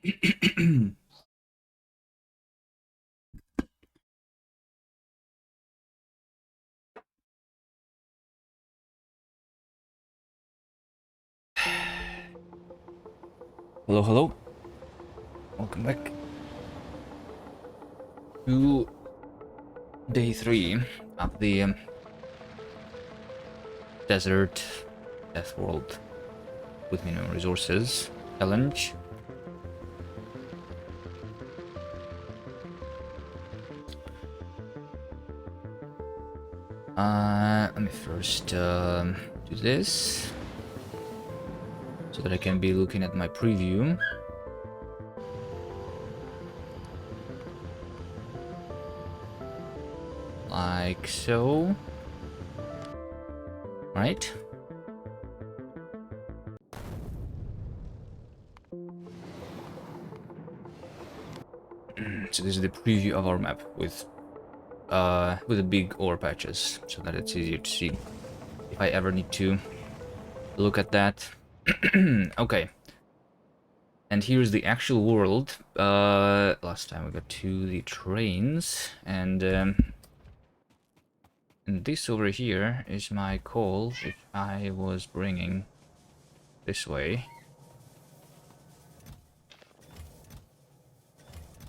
Hello, hello. Welcome back to day 3 of the Desert Deathworld with minimum resources challenge. Let me first do this so that I can be looking at my preview. Like so. Right? So this is the preview of our map with the big ore patches, so that it's easier to see if I ever need to look at that. Okay. And here's the actual world. Last time we got to the trains, and this over here is my coal, which I was bringing this way.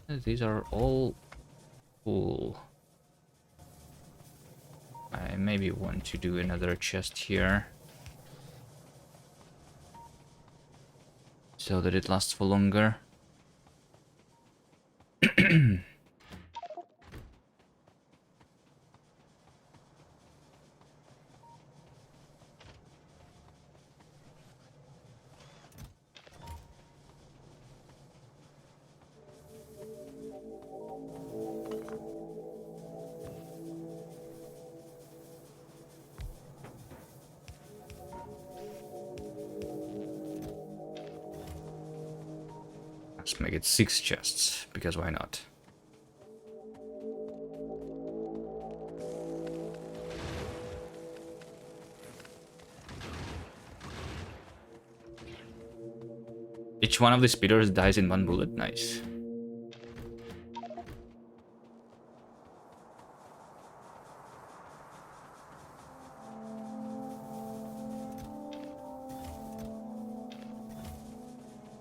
These are all full. I maybe want to do another chest here, so that it lasts for longer. Let's make it 6 chests, because why not? Each one of the speeders dies in 1 bullet. Nice.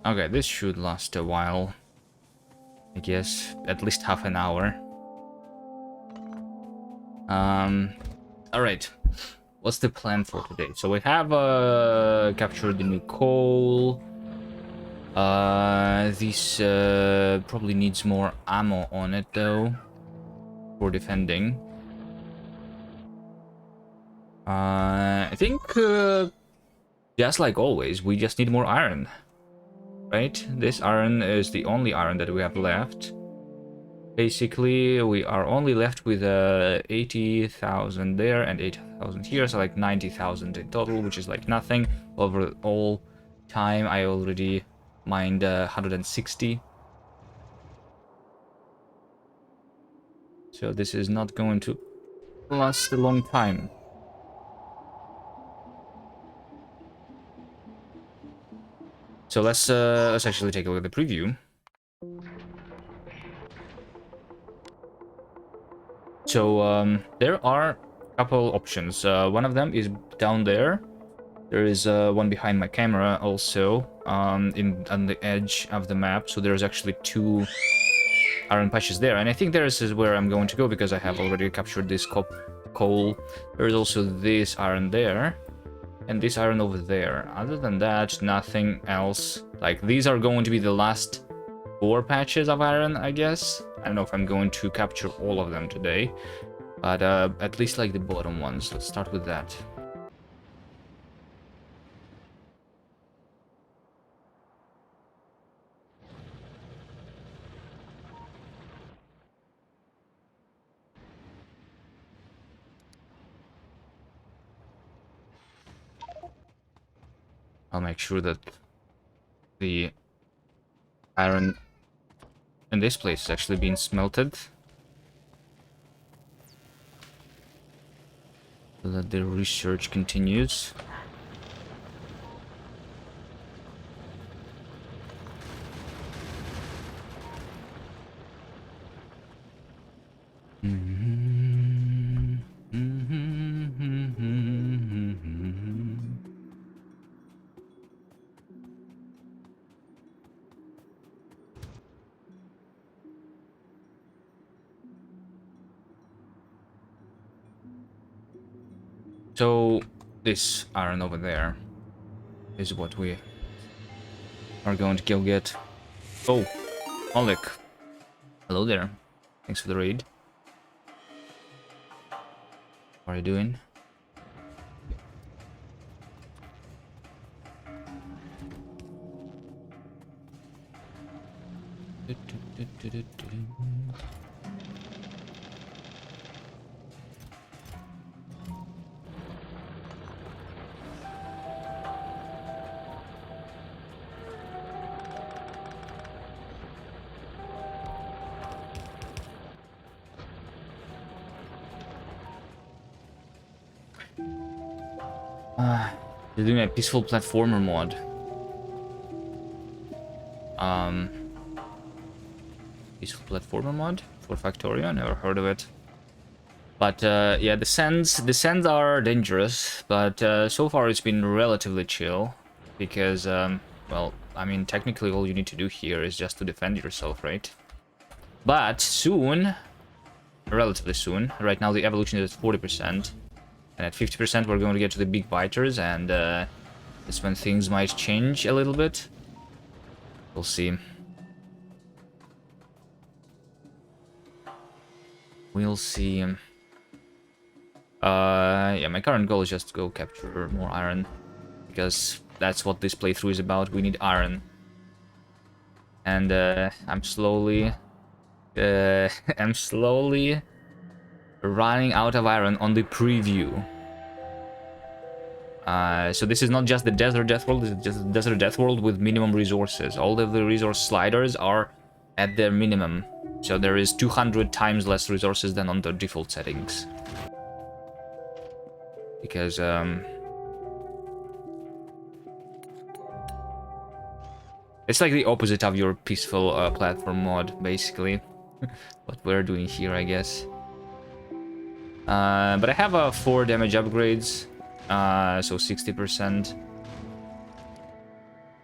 Okay, this should last a while. I guess at least half an hour. Alright. What's the plan for today? So we have captured the new coal. This probably needs more ammo on it though for defending. I think just like always, we just need more iron. Right? This iron is the only iron that we have left. Basically, we are only left with 80,000 there and 8,000 here, so like 90,000 in total, which is like nothing. Over all time, I already mined 160. So this is not going to last a long time. So let's actually take a look at the preview. So there are a couple options. One of them is down there. There is one behind my camera also, on the edge of the map. So there's actually 2 iron patches there, and I think this is where I'm going to go because I have already captured this coal. There is also this iron there, and this iron over there. Other than that, nothing else. Like, these are going to be the last 4 patches of iron, I guess. I don't know if I'm going to capture all of them today, but at least like the bottom ones. Let's start with that. I'll make sure that the iron in this place is actually being smelted, so that the research continues. So this iron over there is what we are going to go get. Oh, Oleg. Hello there. Thanks for the raid. How are you doing? They're doing a peaceful platformer mod. Peaceful platformer mod for Factorio. Never heard of it. But yeah, the sands are dangerous. But so far it's been relatively chill, because well, I mean, technically all you need to do here is just to defend yourself, right? But soon, relatively soon. Right now the evolution is at 40%. And at 50% we're going to get to the big biters, and that's when things might change a little bit. We'll see. We'll see. Yeah, my current goal is just to go capture more iron, because that's what this playthrough is about. We need iron. And I'm slowly I'm slowly running out of iron on the preview. So this is not just the Desert Deathworld, this is just the Desert Deathworld with minimum resources. All of the resource sliders are at their minimum. So there is 200 times less resources than on the default settings. Because, it's like the opposite of your peaceful platform mod, basically. What we're doing here, I guess. But I have 4 damage upgrades. So 60%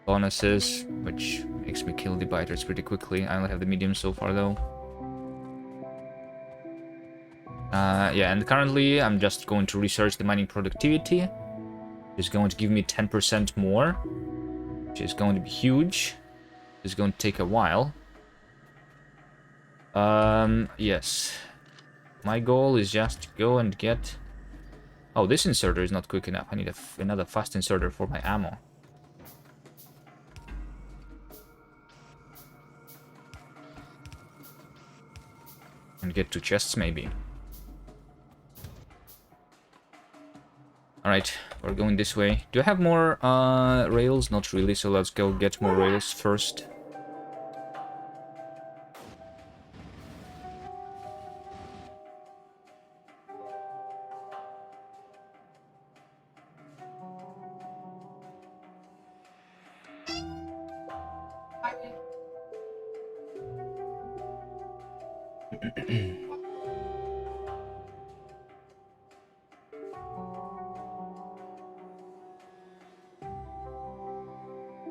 bonuses, which makes me kill the biters pretty quickly. I only have the medium so far, though. Yeah, and currently I'm just going to research the mining productivity. It's going to give me 10% more, which is going to be huge. It's going to take a while. Yes. My goal is just to go and get... Oh, this inserter is not quick enough. I need another fast inserter for my ammo. And get 2 chests, maybe. Alright, we're going this way. Do I have more rails? Not really, so let's go get more rails first.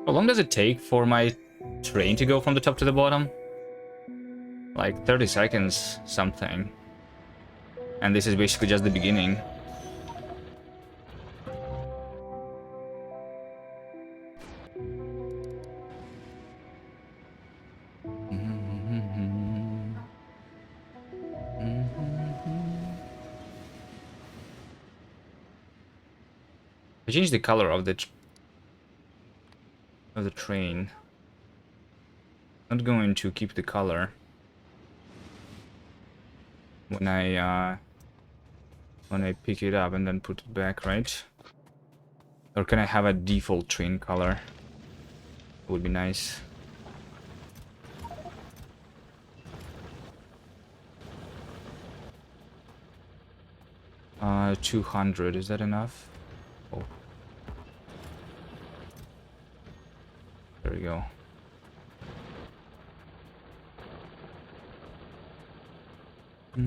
How long does it take for my train to go from the top to the bottom? Like 30 seconds, something. And this is basically just the beginning. I changed the color of the train. Not going to keep the color when I pick it up and then put it back, right? Or can I have a default train color? It would be nice. Uh, 200, is that enough? Oh. There we go. Okay,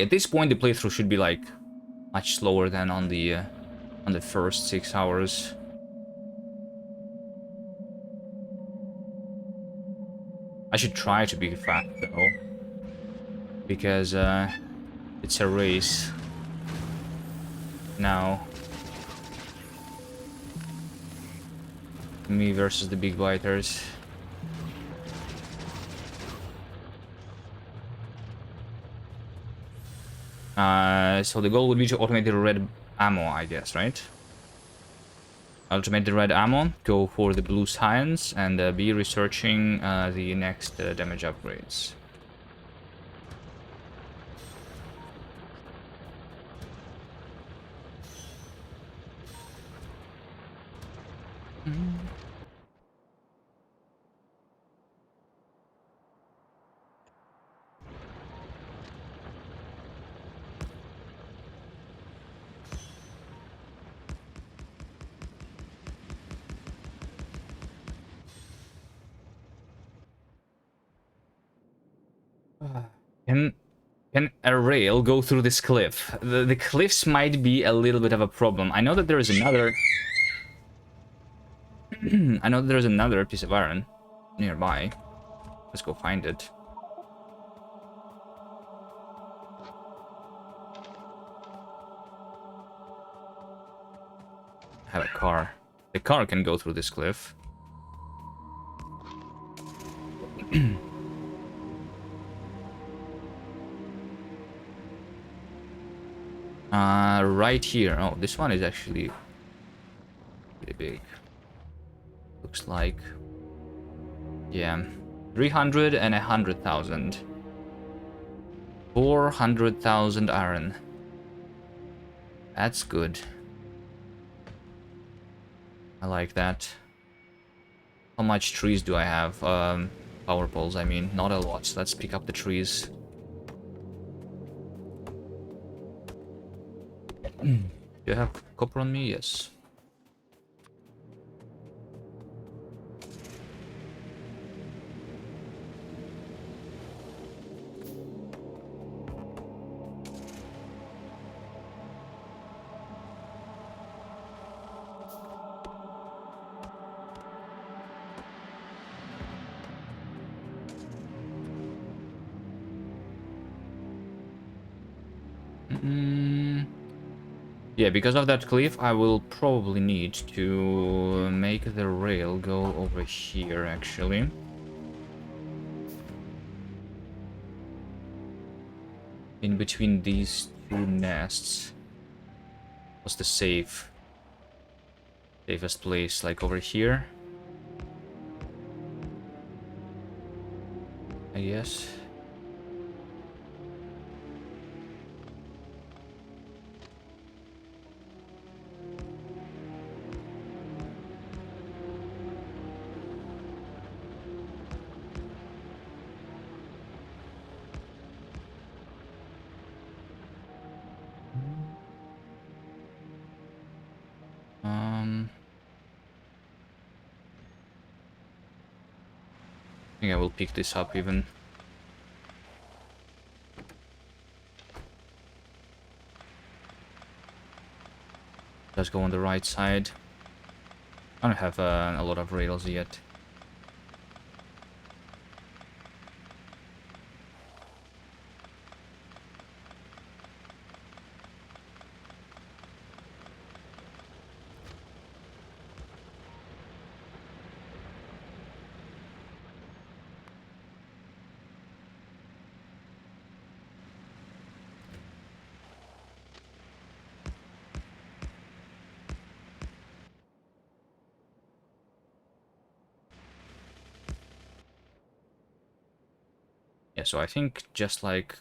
at this point the playthrough should be like much slower than on the first 6 hours. I should try to be fast though, because it's a race now. Me versus the big biters. So the goal would be to automate the red ammo, I guess, right? Automate the red ammo, go for the blue science, and be researching the next damage upgrades. Can a rail go through this cliff? The cliffs might be a little bit of a problem. I know that there is another... I know that there's another piece of iron nearby. Let's go find it. I have a car. The car can go through this cliff. Right here. Oh, this one is actually pretty big. Looks like... Yeah. 300 and 100,000. 400,000 iron. That's good. I like that. How much trees do I have? Power poles, I mean. Not a lot. Let's pick up the trees. Do you have copper on me? Yes. Yeah, because of that cliff, I will probably need to make the rail go over here, actually. In between these two nests. What's the safest place? Like over here? I guess. I think I will pick this up even. Let's go on the right side. I don't have a lot of rails yet. Yeah, so I think just like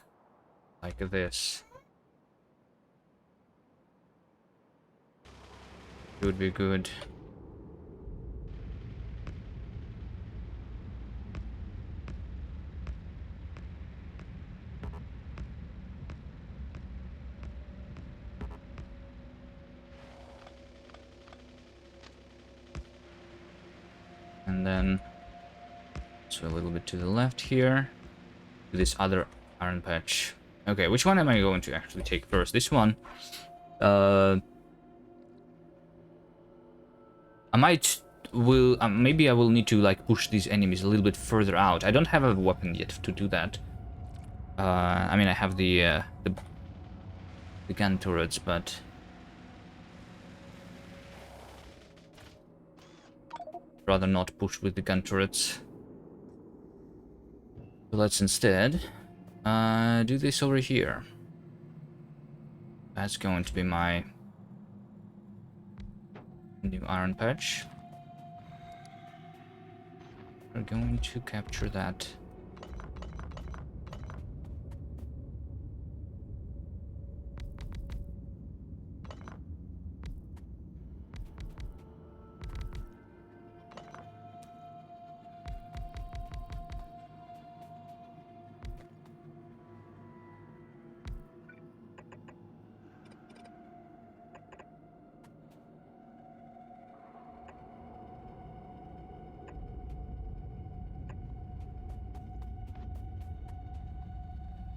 this it would be good. then so a little bit to the left here to this other iron patch. Okay, which one am I going to actually take first? This one. I might will maybe I will need to like push these enemies a little bit further out. I don't have a weapon yet to do that. I mean, I have the gun turrets, but rather not push with the gun turrets. So let's instead do this over here. That's going to be my new iron patch. We're going to capture that.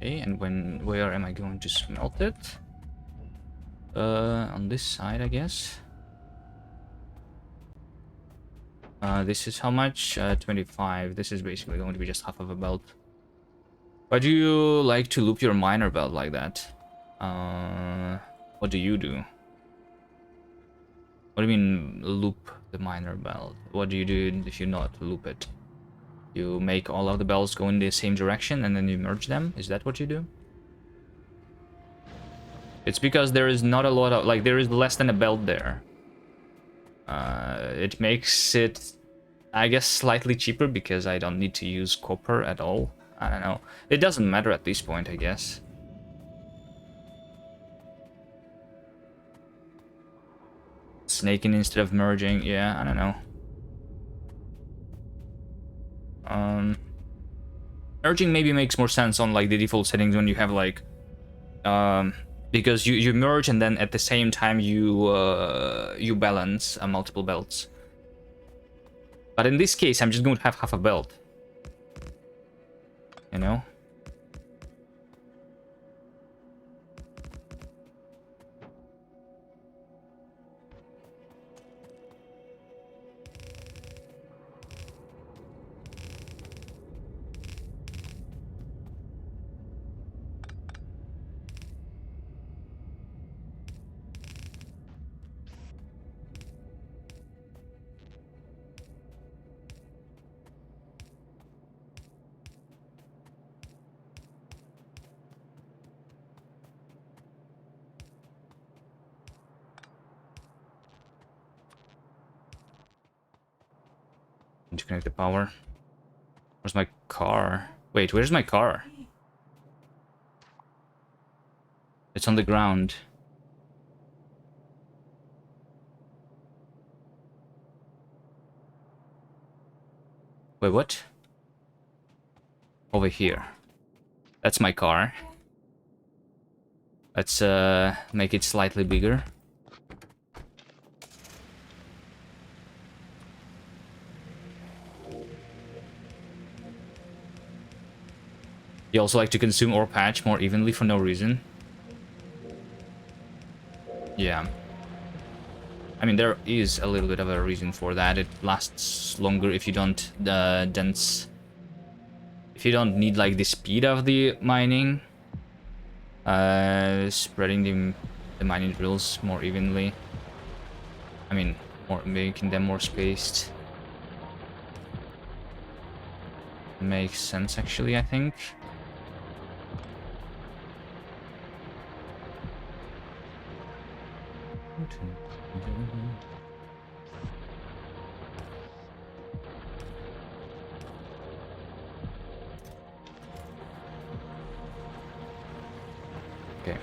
Okay, and where am I going to smelt it? On this side, I guess. This is how much? 25. This is basically going to be just half of a belt. Why do you like to loop your miner belt like that? What do you do? What do you mean loop the miner belt? What do you do if you not loop it? You make all of the belts go in the same direction and then you merge them? Is that what you do? It's because there is not a lot of, like, there is less than a belt there. It makes it, I guess, slightly cheaper because I don't need to use copper at all. I don't know. It doesn't matter at this point, I guess. Snaking instead of merging, yeah, I don't know. Merging maybe makes more sense on like the default settings when you have like because you merge and then at the same time you balance multiple belts. But in this case, I'm just going to have half a belt. You know? To connect the power. Where's my car? Wait, where's my car? It's on the ground. Wait, what? Over here. That's my car. Let's make it slightly bigger. You also like to consume ore patch more evenly for no reason. Yeah. I mean, there is a little bit of a reason for that. It lasts longer if you don't dense... If you don't need, like, the speed of the mining. Spreading the mining drills more evenly. I mean, making them more spaced. Makes sense, actually, I think. Okay.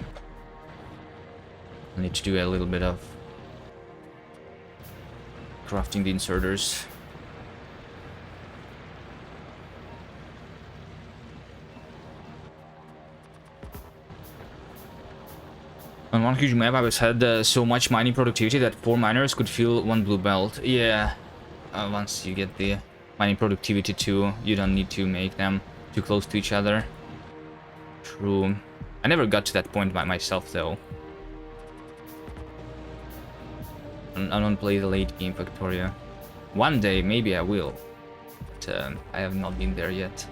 I need to do a little bit of crafting the inserters. On one huge map, I was had so much mining productivity that 4 miners could fill 1 blue belt. Yeah, once you get the Mining productivity too. You don't need to make them too close to each other. True. I never got to that point by myself though. I don't play the late game Factoria. One day maybe I will, but I have not been there yet.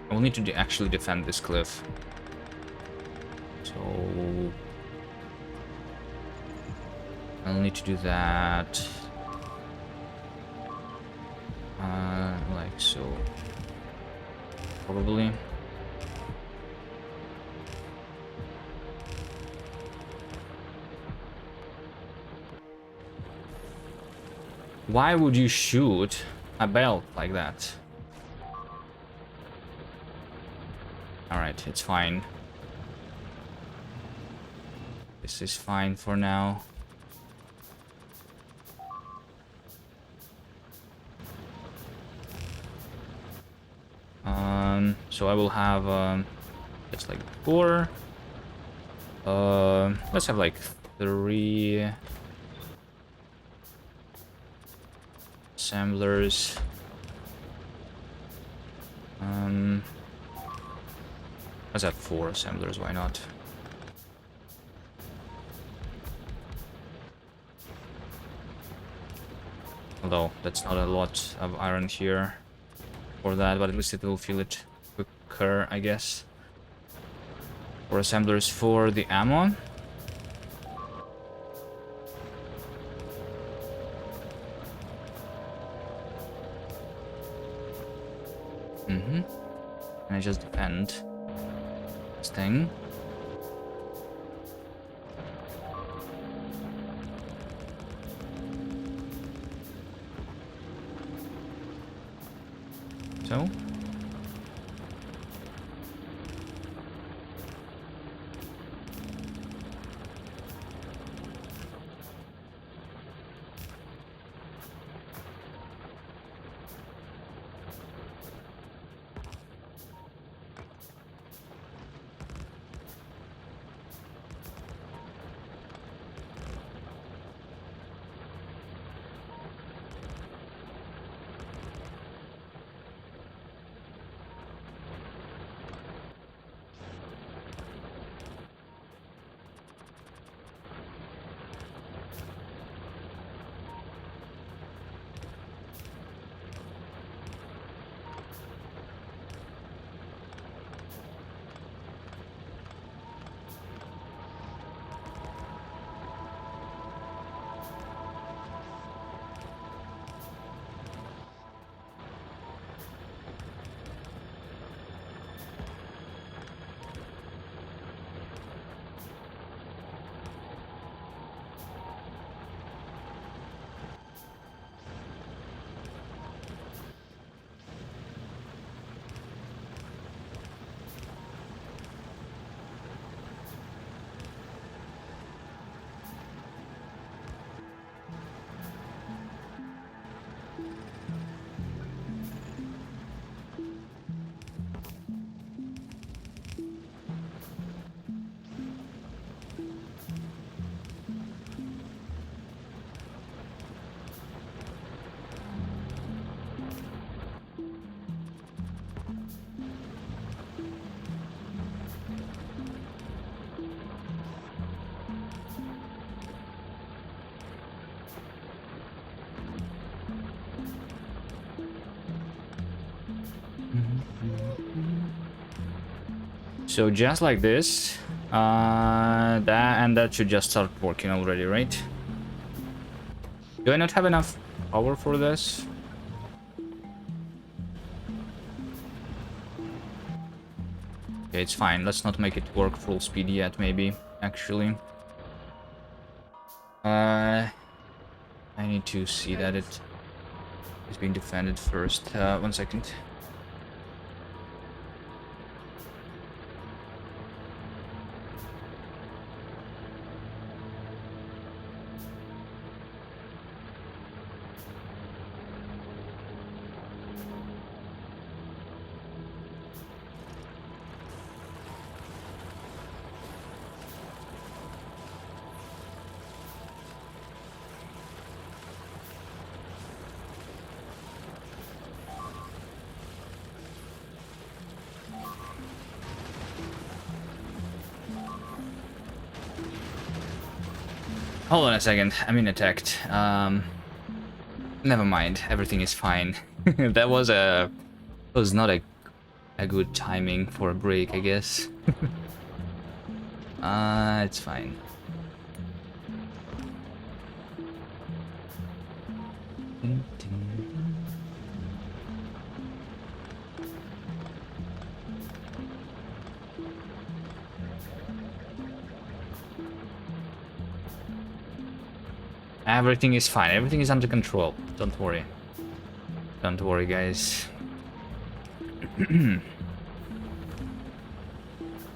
I will need to actually defend this cliff. So I'll need to do that. Like so. Probably. Why would you shoot a belt like that? Alright, it's fine. This is fine for now. So I will have just like 4. Let's have like 3 assemblers. Let's have 4 assemblers, why not? Although that's not a lot of iron here for that, but at least it will feel it quicker, I guess. 4 assemblers for the ammo. And I just defend this thing. So So just like this, that should just start working already, right? Do I not have enough power for this? Okay, it's fine. Let's not make it work full speed yet, maybe, actually. I need to see that it is being defended first. 1 second. Hold on a second. I'm being attacked. Never mind. Everything is fine. That was not a good timing for a break, I guess. It's fine. Everything is fine. Everything is under control. Don't worry. Don't worry, guys.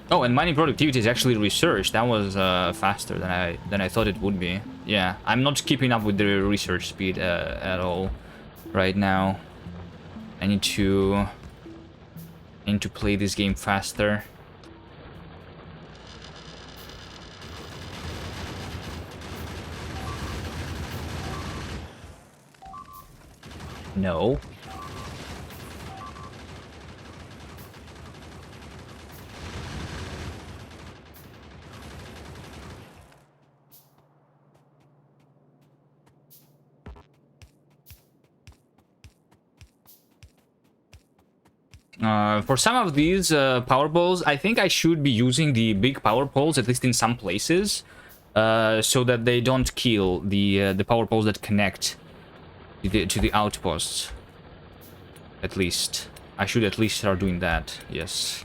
Oh, and mining productivity is actually research. That was faster than I thought it would be. Yeah, I'm not keeping up with the research speed at all right now. I need to play this game faster. No. For some of these power balls, I think I should be using the big power poles, at least in some places, so that they don't kill the power poles that connect to the outposts. At least. I should at least start doing that, yes.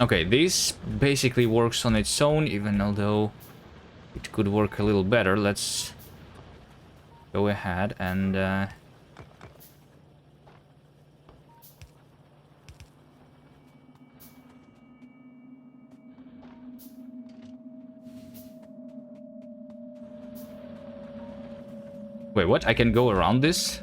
Okay, this basically works on its own, even although it could work a little better. Let's go ahead and... Wait, what? I can go around this?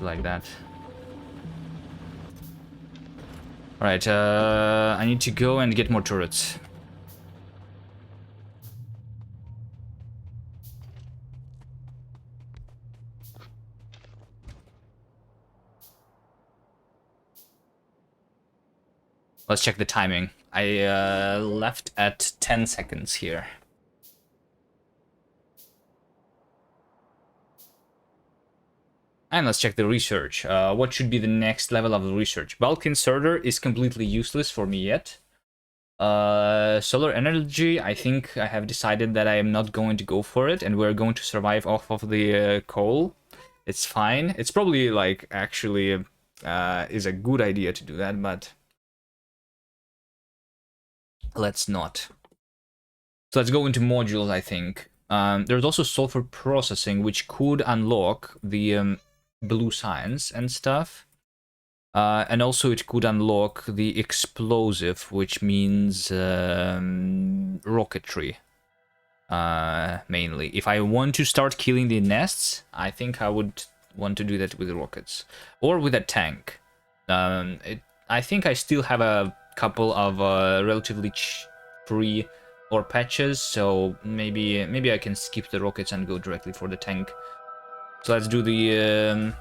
Like that. Alright, I need to go and get more turrets. Let's check the timing. I left at 10 seconds here. And let's check the research. What should be the next level of the research? Bulk inserter is completely useless for me yet. Solar energy, I think I have decided that I am not going to go for it, and we're going to survive off of the coal. It's fine. It's probably, like, actually is a good idea to do that, but let's not. So let's go into modules, I think. There's also sulfur processing, which could unlock the blue science and stuff. And also it could unlock the explosive, which means rocketry, mainly. If I want to start killing the nests, I think I would want to do that with rockets. Or with a tank. I think I still have a couple of relatively free ore patches, so maybe I can skip the rockets and go directly for the tank. So let's do the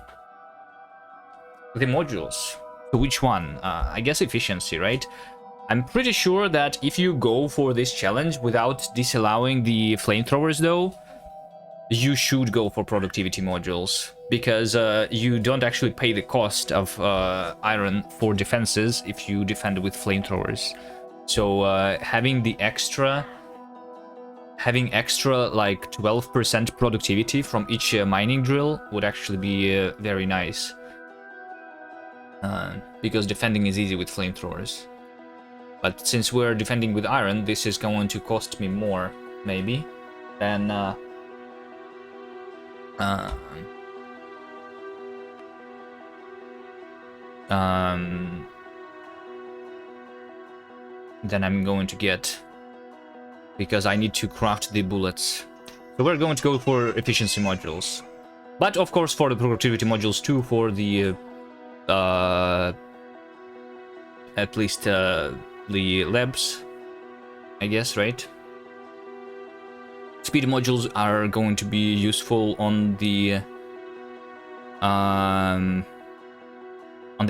modules. So which one? I guess efficiency, right? I'm pretty sure that if you go for this challenge without disallowing the flamethrowers, though, you should go for productivity modules, because you don't actually pay the cost of iron for defenses if you defend with flamethrowers. So having extra like 12% productivity from each mining drill would actually be very nice, because defending is easy with flamethrowers. But since we're defending with iron, this is going to cost me more, maybe, than than I'm going to get, because I need to craft the bullets. So we're going to go for efficiency modules, but of course for the productivity modules too, for the at least the labs, I guess, right? Speed modules are going to be useful on the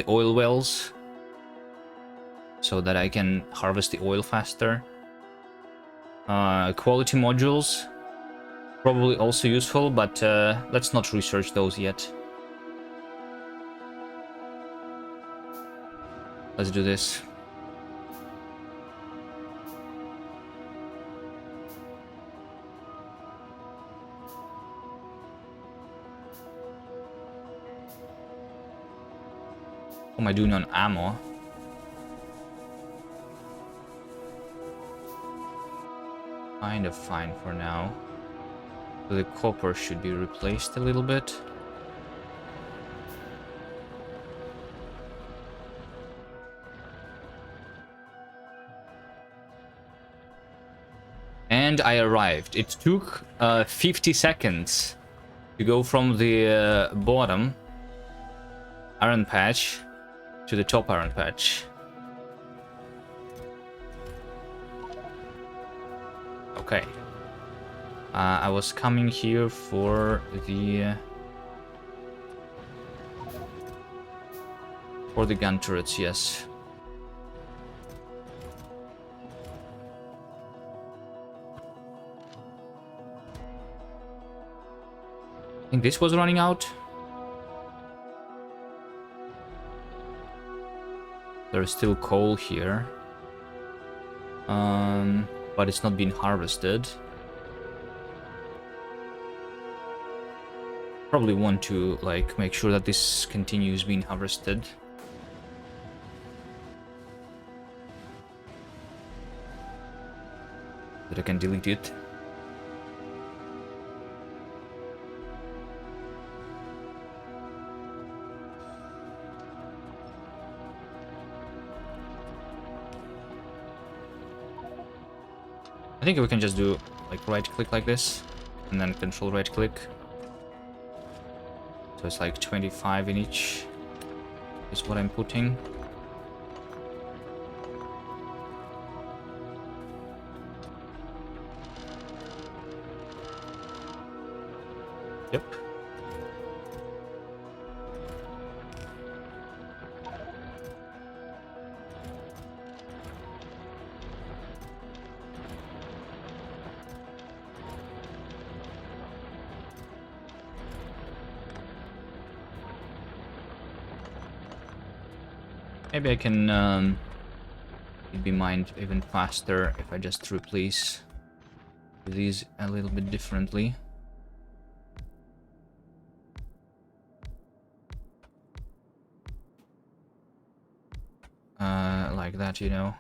oil wells, so that I can harvest the oil faster. Quality modules probably also useful, but let's not research those yet. Let's do this. What am I doing on ammo? Kind of fine for now. So the copper should be replaced a little bit. And I arrived. It took 50 seconds to go from the bottom iron patch to the top iron patch. Okay. I was coming here for the gun turrets, yes. I think this was running out. There's still coal here. But it's not being harvested. Probably want to like make sure that this continues being harvested. That I can delete it. I think we can just do like right click like this and then control right click. So it's like 25 in each is what I'm putting. Yep. Maybe I can be mined even faster if I just replace these a little bit differently. Like that, you know.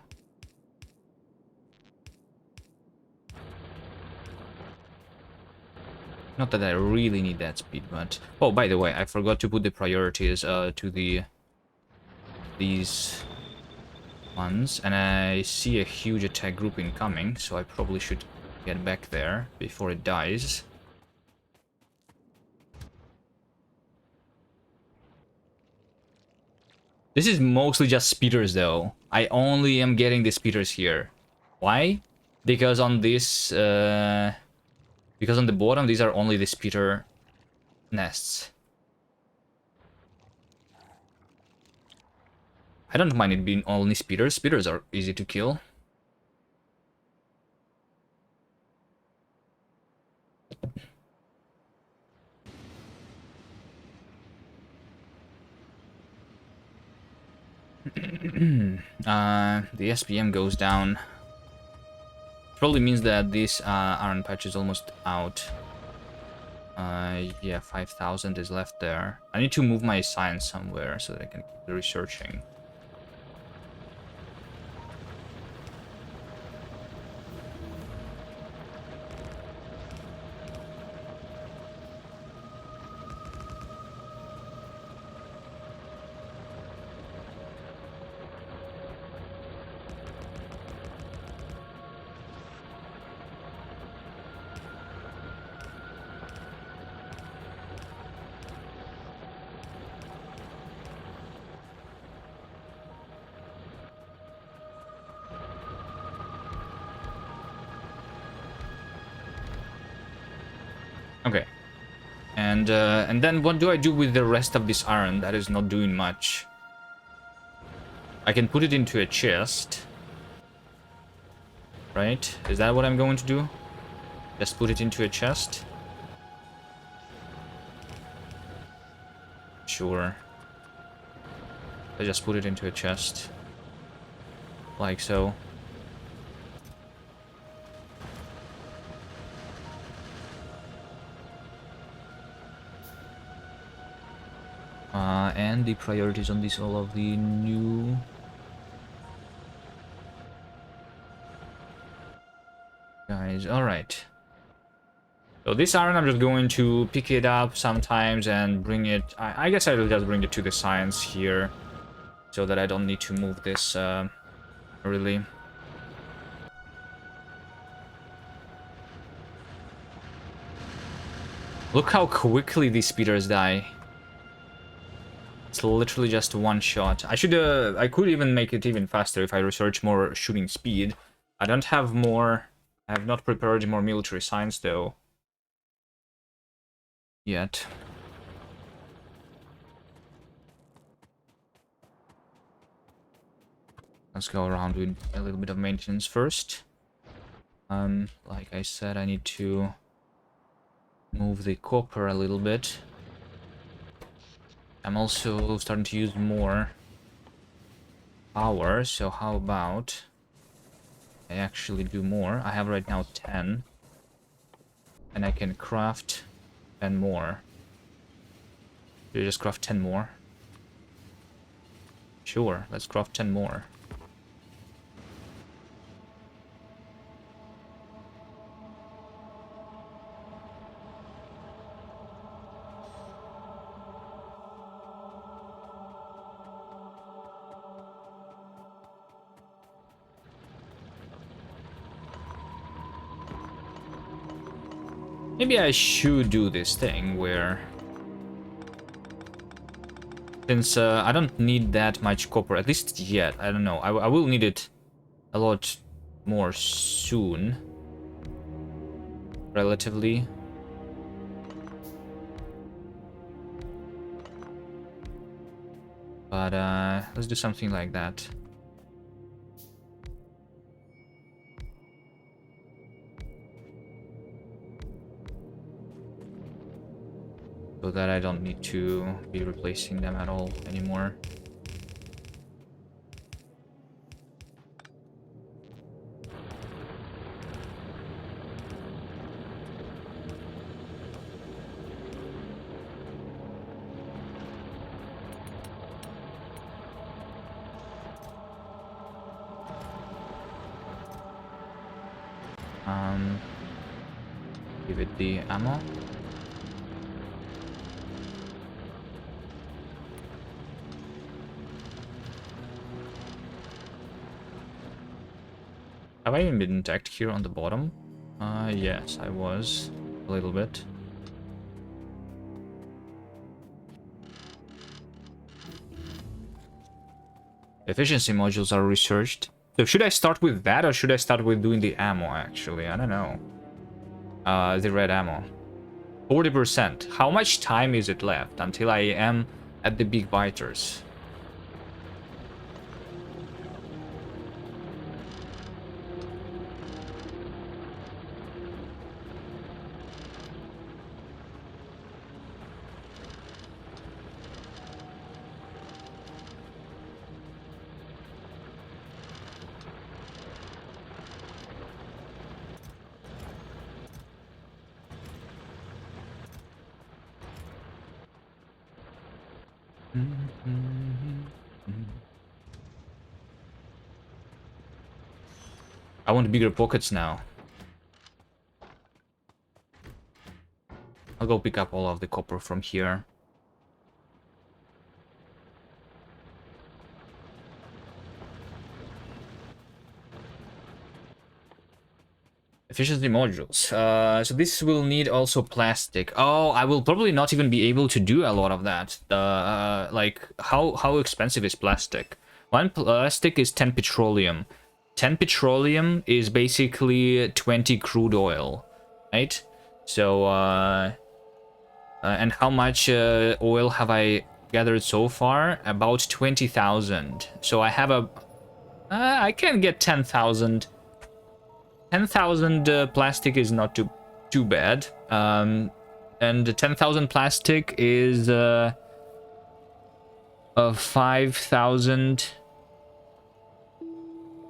Not that I really need that speed, but... Oh, by the way, I forgot to put the priorities to these ones, and I see a huge attack group incoming, so I probably should get back there before it dies. This is mostly just speeders, though. I only am getting the speeders here. Why? Because on this... because on the bottom, these are only the speeder nests. I don't mind it being only speeders. Speeders are easy to kill. The SPM goes down. Probably means that this iron patch is almost out. Yeah, 5,000 is left there. I need to move my science somewhere so that I can keep researching. Okay. And then what do I do with the rest of this iron that is not doing much? I can put it into a chest. Right? Is that what I'm going to do? Just put it into a chest? Sure. I just put it into a chest. Like so. And the priorities on this, all of the new... guys, alright. So this iron, I'm just going to pick it up sometimes and bring it... I guess I will just bring it to the science here, so that I don't need to move this, really. Look how quickly these speeders die. It's literally just one shot. I could even make it even faster if I research more shooting speed. I don't have more... I have not prepared more military science, though. Yet. Let's go around with a little bit of maintenance first. Like I said, I need to move the copper a little bit. I'm also starting to use more power, so how about I actually do more? I have right now 10, and I can craft 10 more. Should I just craft 10 more? Sure, let's craft 10 more. Maybe I should do this thing where... Since I don't need that much copper, at least yet, I don't know. I will need it a lot more soon. Relatively. But let's do something like that. So that I don't need to be replacing them at all anymore. Give it the ammo. Have I even been attacked here on the bottom? Yes, I was. A little bit. Efficiency modules are researched. So should I start with that or should I start with doing the ammo, actually? I don't know. The red ammo. 40%. How much time is it left until I am at the big biters? I want bigger pockets now. I'll go pick up all of the copper from here. Efficiency modules. So this will need also plastic. Oh, I will probably not even be able to do a lot of that. Like, how expensive is plastic? One plastic is 10 petroleum. 10 petroleum is basically 20 crude oil, right? So, and how much oil have I gathered so far? About 20,000. So I have a... I can get 10,000. 10,000 plastic is not too bad. And 10,000 plastic is 5,000...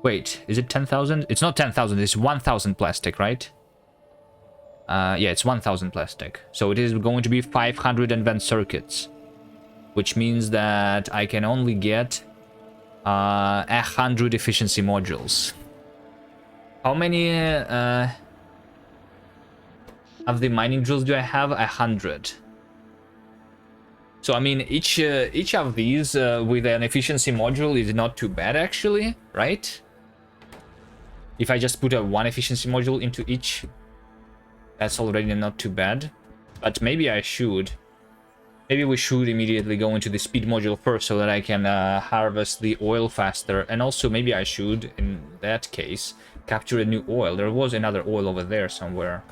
Wait, is it 10,000? It's not 10,000, it's 1,000 plastic, right? Yeah, it's 1,000 plastic. So it is going to be 500 advanced circuits. Which means that I can only get 100 efficiency modules. How many of the mining drills do I have? 100. So I mean, each of these with an efficiency module is not too bad actually, right? If I just put a one efficiency module into each, that's already not too bad. But maybe I should. Maybe we should immediately go into the speed module first so that I can harvest the oil faster. And also maybe I should, in that case, capture a new oil. There was another oil over there somewhere.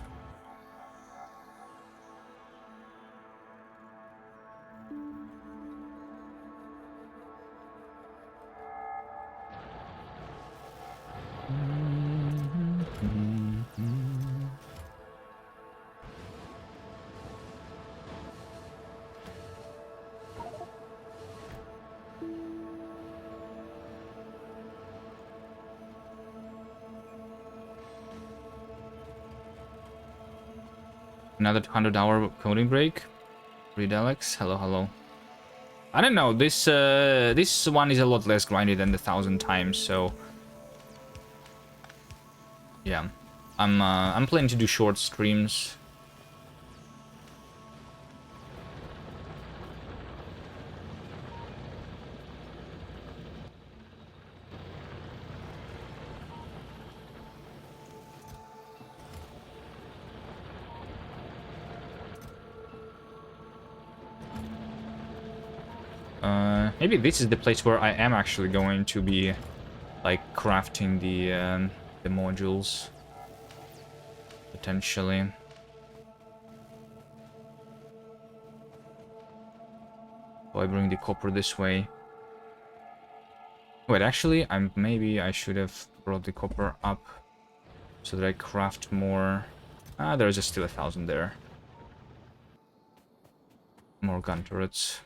Another 100-hour coding break. Read Alex. Hello, hello. I don't know. This this one is a lot less grindy than the 1,000 times. So yeah, I'm planning to do short streams. Maybe this is the place where I am actually going to be, like, crafting the modules, potentially. So I bring the copper this way. Wait, actually, maybe I should have brought the copper up so that I craft more. Ah, there's just still 1,000 there. More gun turrets.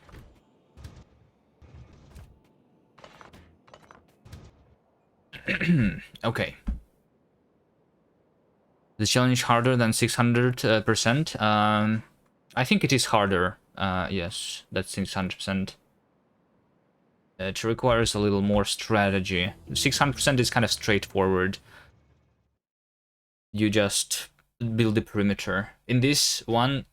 Okay. The challenge harder than 600%. I think it is harder. Yes, that's 600%. It requires a little more strategy. 600% is kind of straightforward. You just build the perimeter. In this one,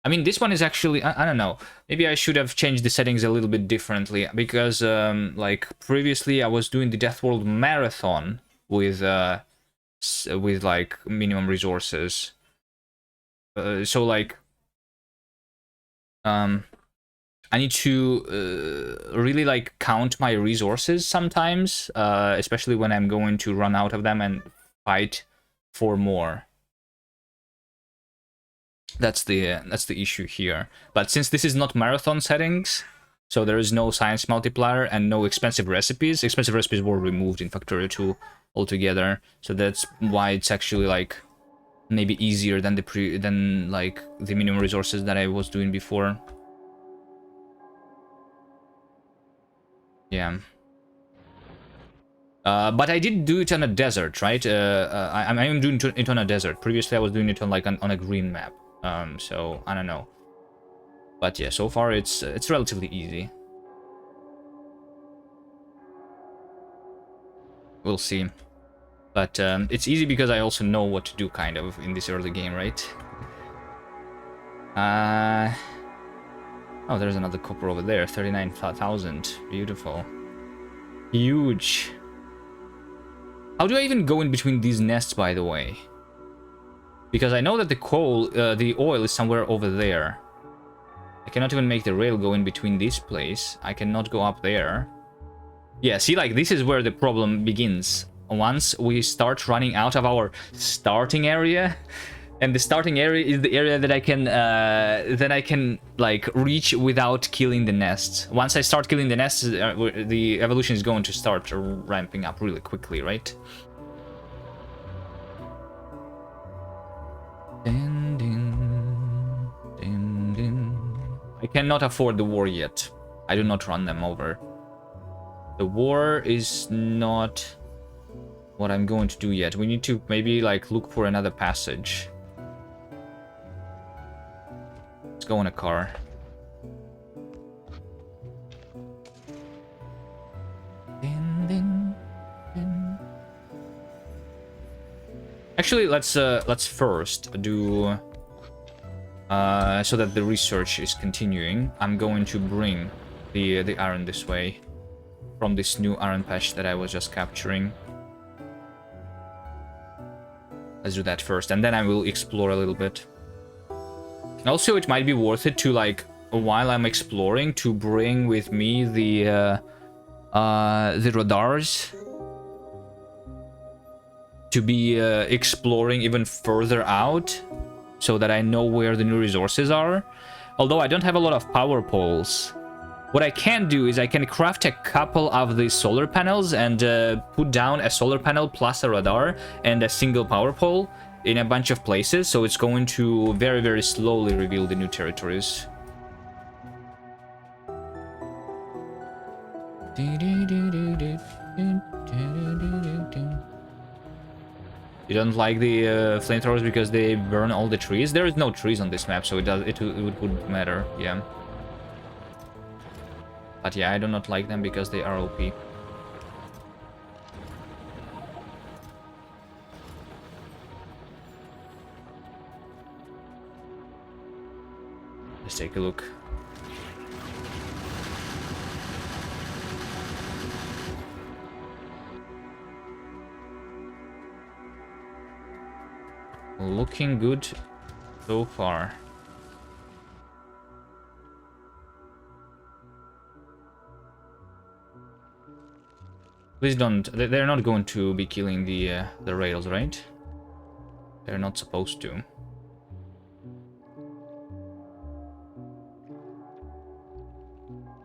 I mean, this one is actually, I don't know. Maybe I should have changed the settings a little bit differently because, like, previously I was doing the Deathworld marathon with like minimum resources. So like, I need to really like count my resources sometimes, especially when I'm going to run out of them and fight for more. That's the issue here. But since this is not marathon settings, so there is no science multiplier and no expensive recipes. Expensive recipes were removed in Factorio 2 altogether. So that's why it's actually like maybe easier than like the minimum resources that I was doing before. Yeah. But I did do it on a desert, right? I'm doing it on a desert. Previously, I was doing it on like on a green map. So I don't know. But yeah, so far it's relatively easy. We'll see. But it's easy because I also know what to do, kind of, in this early game, right? Oh, there's another copper over there. 39,000. Beautiful. Huge. How do I even go in between these nests, by the way? Because I know that the coal, the oil is somewhere over there. I cannot even make the rail go in between this place. I cannot go up there. Yeah, see, like, this is where the problem begins. Once we start running out of our starting area, and the starting area is the area that I can like reach without killing the nests. Once I start killing the nests, the evolution is going to start ramping up really quickly, right? Din, din, din, din. I cannot afford the war yet. I do not run them over. The war is not what I'm going to do yet. We need to maybe like look for another passage. Let's go in a car. Din, din, din. Actually, let's first do so that the research is continuing. I'm going to bring the iron this way from this new iron patch that I was just capturing. Let's do that first, and then I will explore a little bit. Also, it might be worth it to, like, while I'm exploring, to bring with me the radars. To be exploring even further out, so that I know where the new resources are. Although I don't have a lot of power poles. What I can do is I can craft a couple of these solar panels and put down a solar panel plus a radar and a single power pole in a bunch of places, so it's going to very, very slowly reveal the new territories. You don't like the flamethrowers because they burn all the trees? There is no trees on this map, so it wouldn't matter, yeah. But yeah, I do not like them because they are OP. Let's take a look. Looking good so far. Please don't. They're not going to be killing the rails, right? They're not supposed to.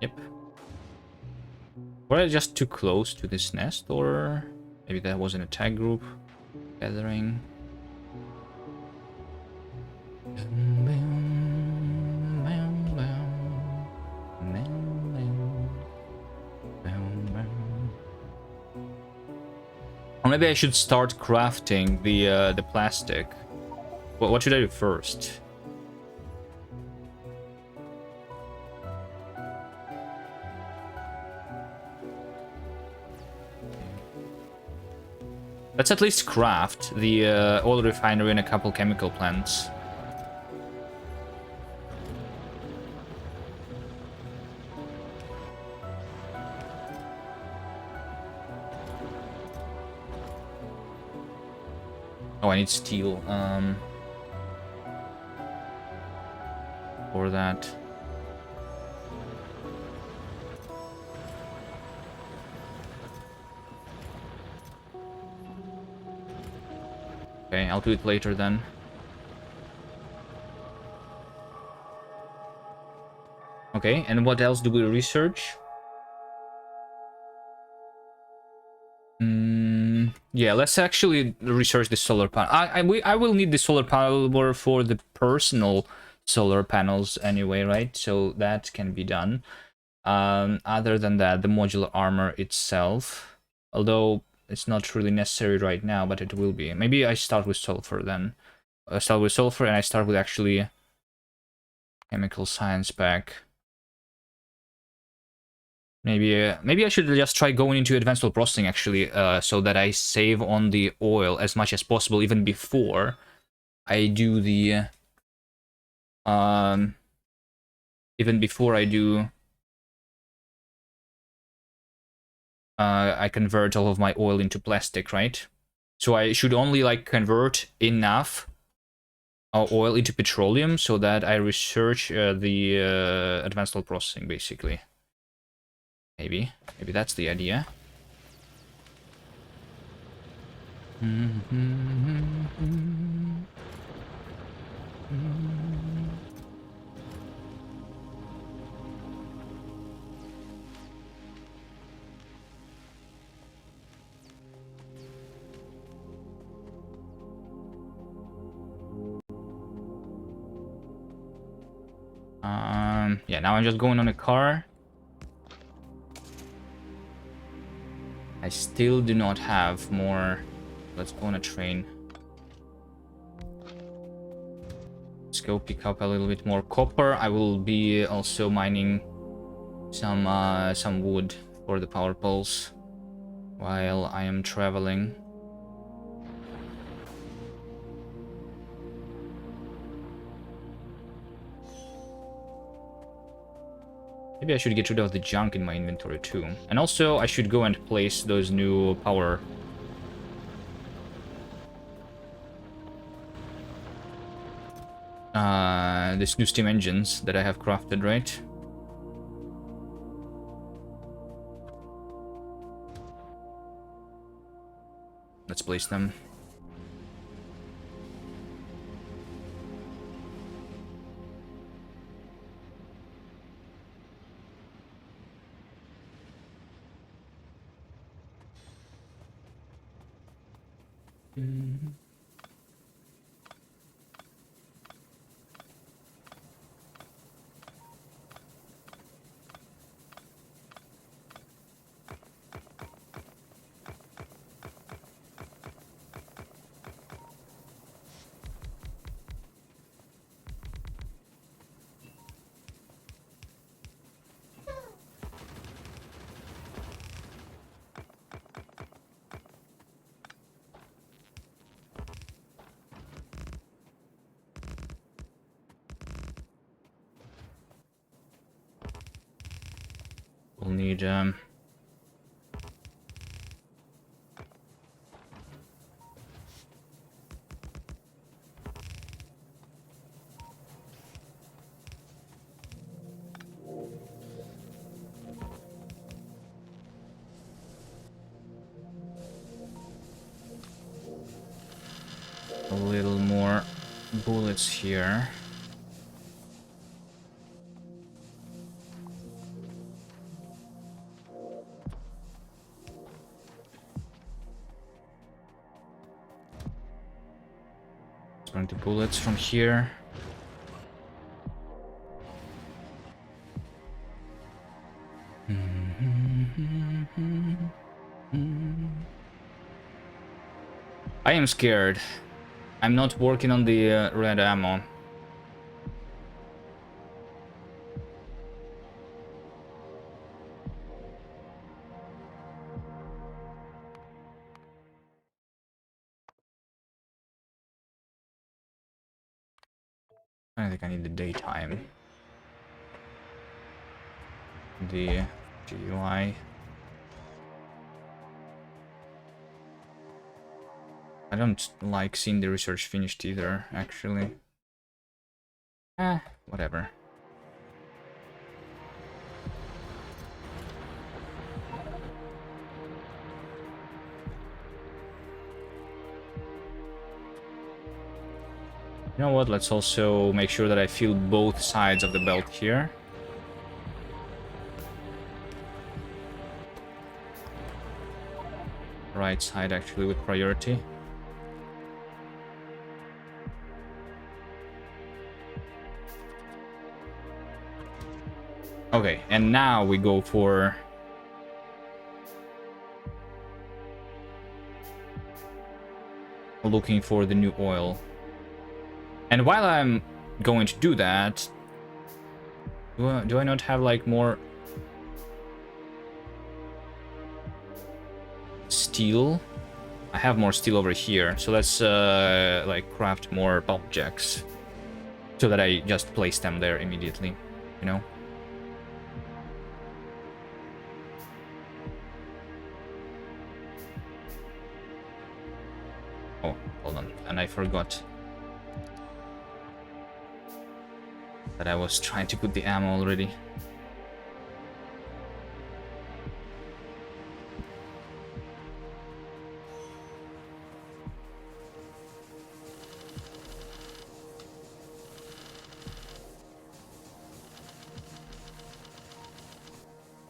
Yep. Were I just too close to this nest, or maybe that was an attack group gathering? Or maybe I should start crafting the plastic. What should I do first? Let's at least craft the oil refinery and a couple chemical plants. Oh, I need steel for that. Okay, I'll do it later then. Okay, and what else do we research? Yeah, let's actually research the solar panel. I will need the solar power for the personal solar panels anyway, right? So that can be done. Other than that, the modular armor itself, although it's not really necessary right now, but it will be. Maybe I start with sulfur then. I start with sulfur and I start with actually Chemical science pack. Maybe I should just try going into advanced oil processing actually, so that I save on the oil as much as possible even before I do the even before I do I convert all of my oil into plastic, right? So I should only like convert enough oil into petroleum so that I research the advanced oil processing basically. Maybe that's the idea. Yeah, now I'm just going on a car. I still do not have more. Let's go on a train. Let's go pick up a little bit more copper. I will be also mining some wood for the power poles while I am traveling. Maybe I should get rid of the junk in my inventory too. And also I should go and place those new power these new steam engines that I have crafted, right? Let's place them. We'll need a little more bullets here. Burn the bullets from here. I am scared. I'm not working on the red ammo. I don't think I need the daytime. The GUI. I don't like seeing the research finished either, actually. Whatever. You know what, let's also make sure that I fill both sides of the belt here. Right side actually with priority. Okay, and now we go for looking for the new oil. And while I'm going to do that, Do I not have like more steel? I have more steel over here, so let's like craft more pump jacks so that I just place them there immediately, you know? Oh, hold on, and I forgot that I was trying to put the ammo already.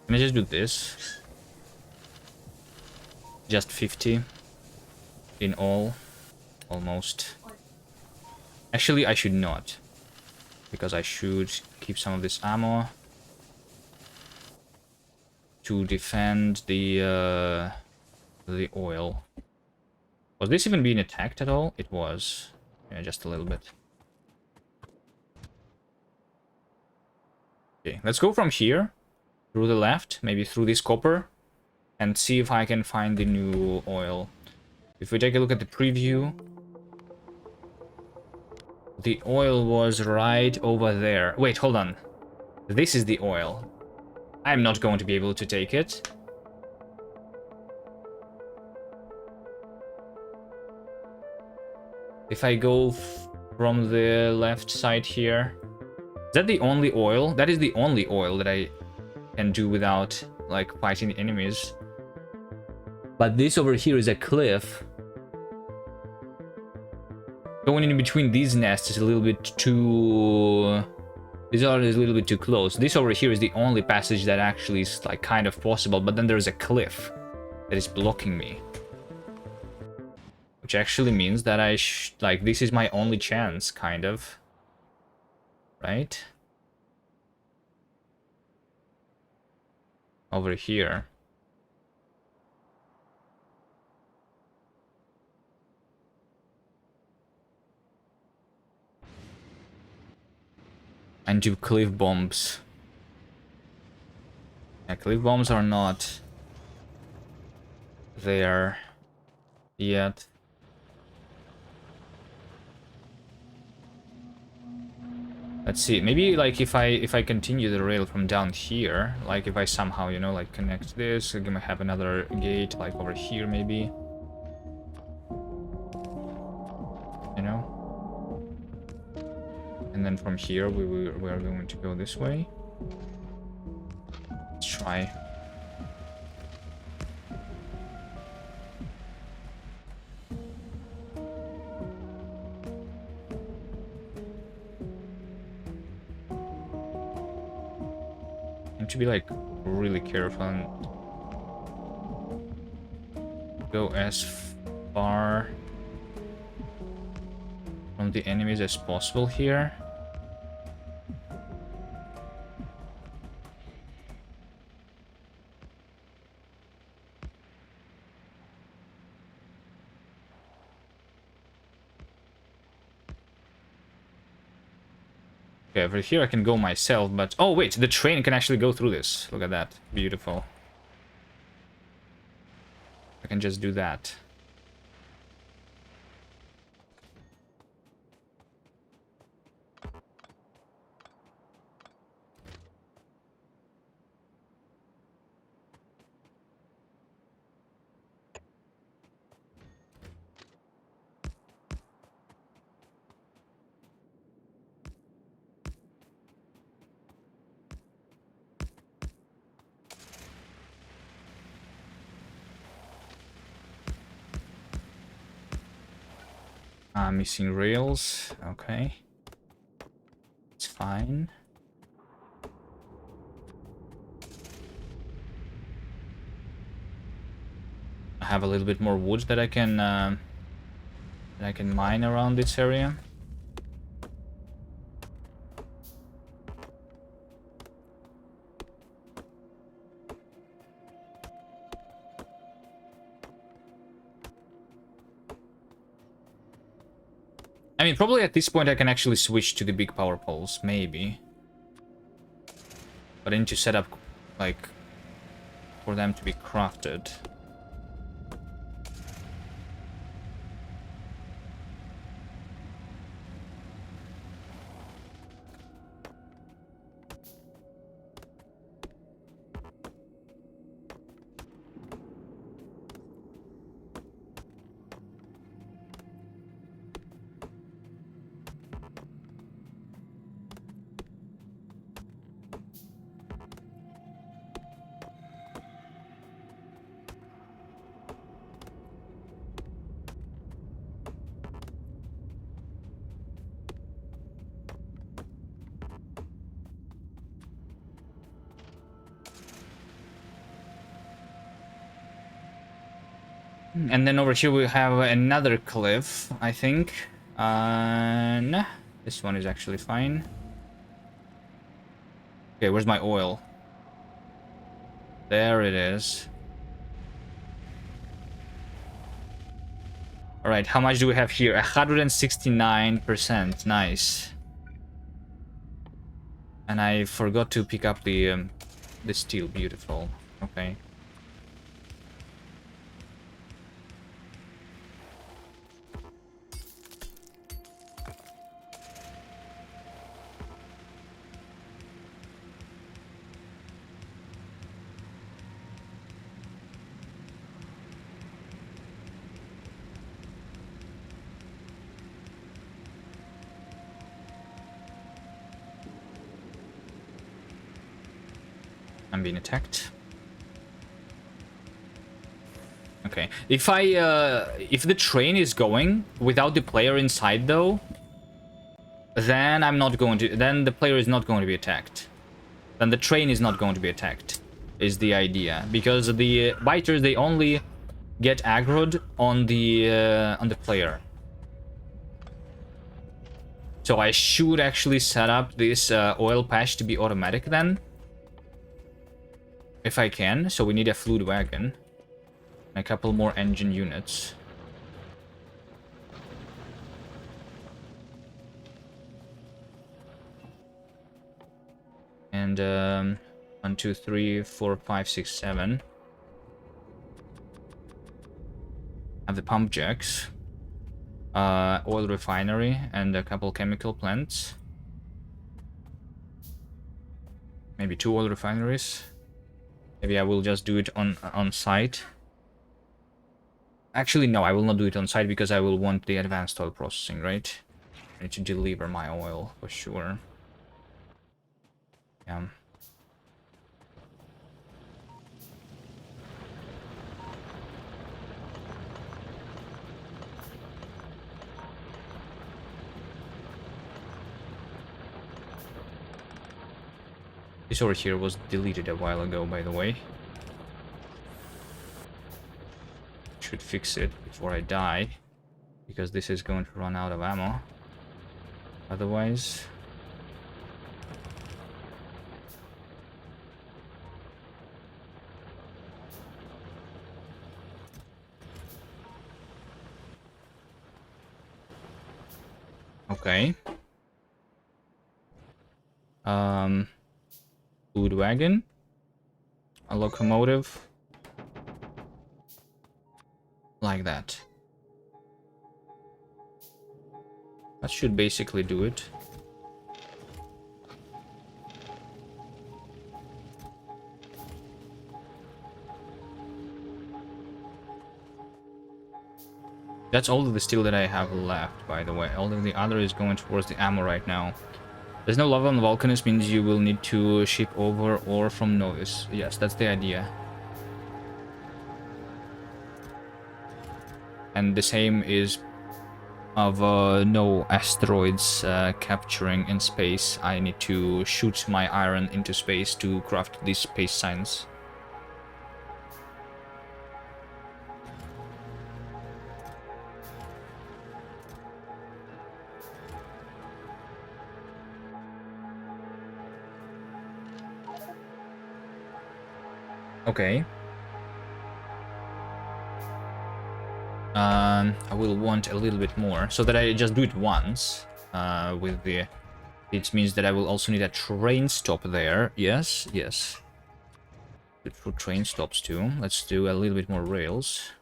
Can I just do this? Just 50 in all, almost. Actually, I should not, because I should keep some of this ammo to defend the oil. Was this even being attacked at all? It was. Yeah, just a little bit. Okay, let's go from here through the left, maybe through this copper, and see if I can find the new oil. If we take a look at the preview, the oil was right over there. Wait, hold on. This is the oil. I'm not going to be able to take it. If I go from the left side here, is that the only oil? That is the only oil that I can do without like fighting enemies. But this over here is a cliff. Going in between these nests is a little bit too... These are a little bit too close. This over here is the only passage that actually is like kind of possible, but then there's a cliff that is blocking me. Which actually means that like, this is my only chance, kind of. Right? Over here. And do cliff bombs. Yeah, cliff bombs are not there yet. Let's see, maybe like if I continue the rail from down here, like if I somehow, you know, like connect this, I'm gonna have another gate like over here maybe. You know? And then from here we are going to go this way. Let's try. Need to be like really careful and go as far from the enemies as possible here. Okay, over here I can go myself, but... Oh, wait, the train can actually go through this. Look at that. Beautiful. I can just do that. Missing rails. Okay. It's fine. I have a little bit more wood that I can mine around this area. I mean, probably at this point I can actually switch to the big power poles, maybe. But I need to set up, like, for them to be crafted. And then over here we have another cliff, I think. Nah, this one is actually fine. Okay, where's my oil? There it is. Alright, how much do we have here? 169%. Nice. And I forgot to pick up the steel. Beautiful. Okay. I'm being attacked. Okay. If the train is going without the player inside though, then then the player is not going to be attacked. Then the train is not going to be attacked, is the idea. Because the biters, they only get aggroed on the player. So I should actually set up this oil patch to be automatic then. If I can. So we need a fluid wagon. And a couple more engine units. And 1, 2, 3, 4, 5, 6, 7. Have the pump jacks. Oil refinery and a couple chemical plants. Maybe 2 oil refineries. Maybe I will just do it on site. Actually, no, I will not do it on site because I will want the advanced oil processing, right? I need to deliver my oil for sure. Yeah. This over here was deleted a while ago, by the way. Should fix it before I die, because this is going to run out of ammo. Otherwise... Okay. Food wagon. A locomotive. Like that. That should basically do it. That's all of the steel that I have left, by the way. All of the other is going towards the ammo right now. There's no lava on the Vulcanus means you will need to ship over ore from Novus. Yes, that's the idea. And the same is of no asteroids capturing in space. I need to shoot my iron into space to craft these space signs. Okay. I will want a little bit more, so that I just do it once with the It means that I will also need a train stop there. Yes, yes. Good for train stops too. Let's do a little bit more rails.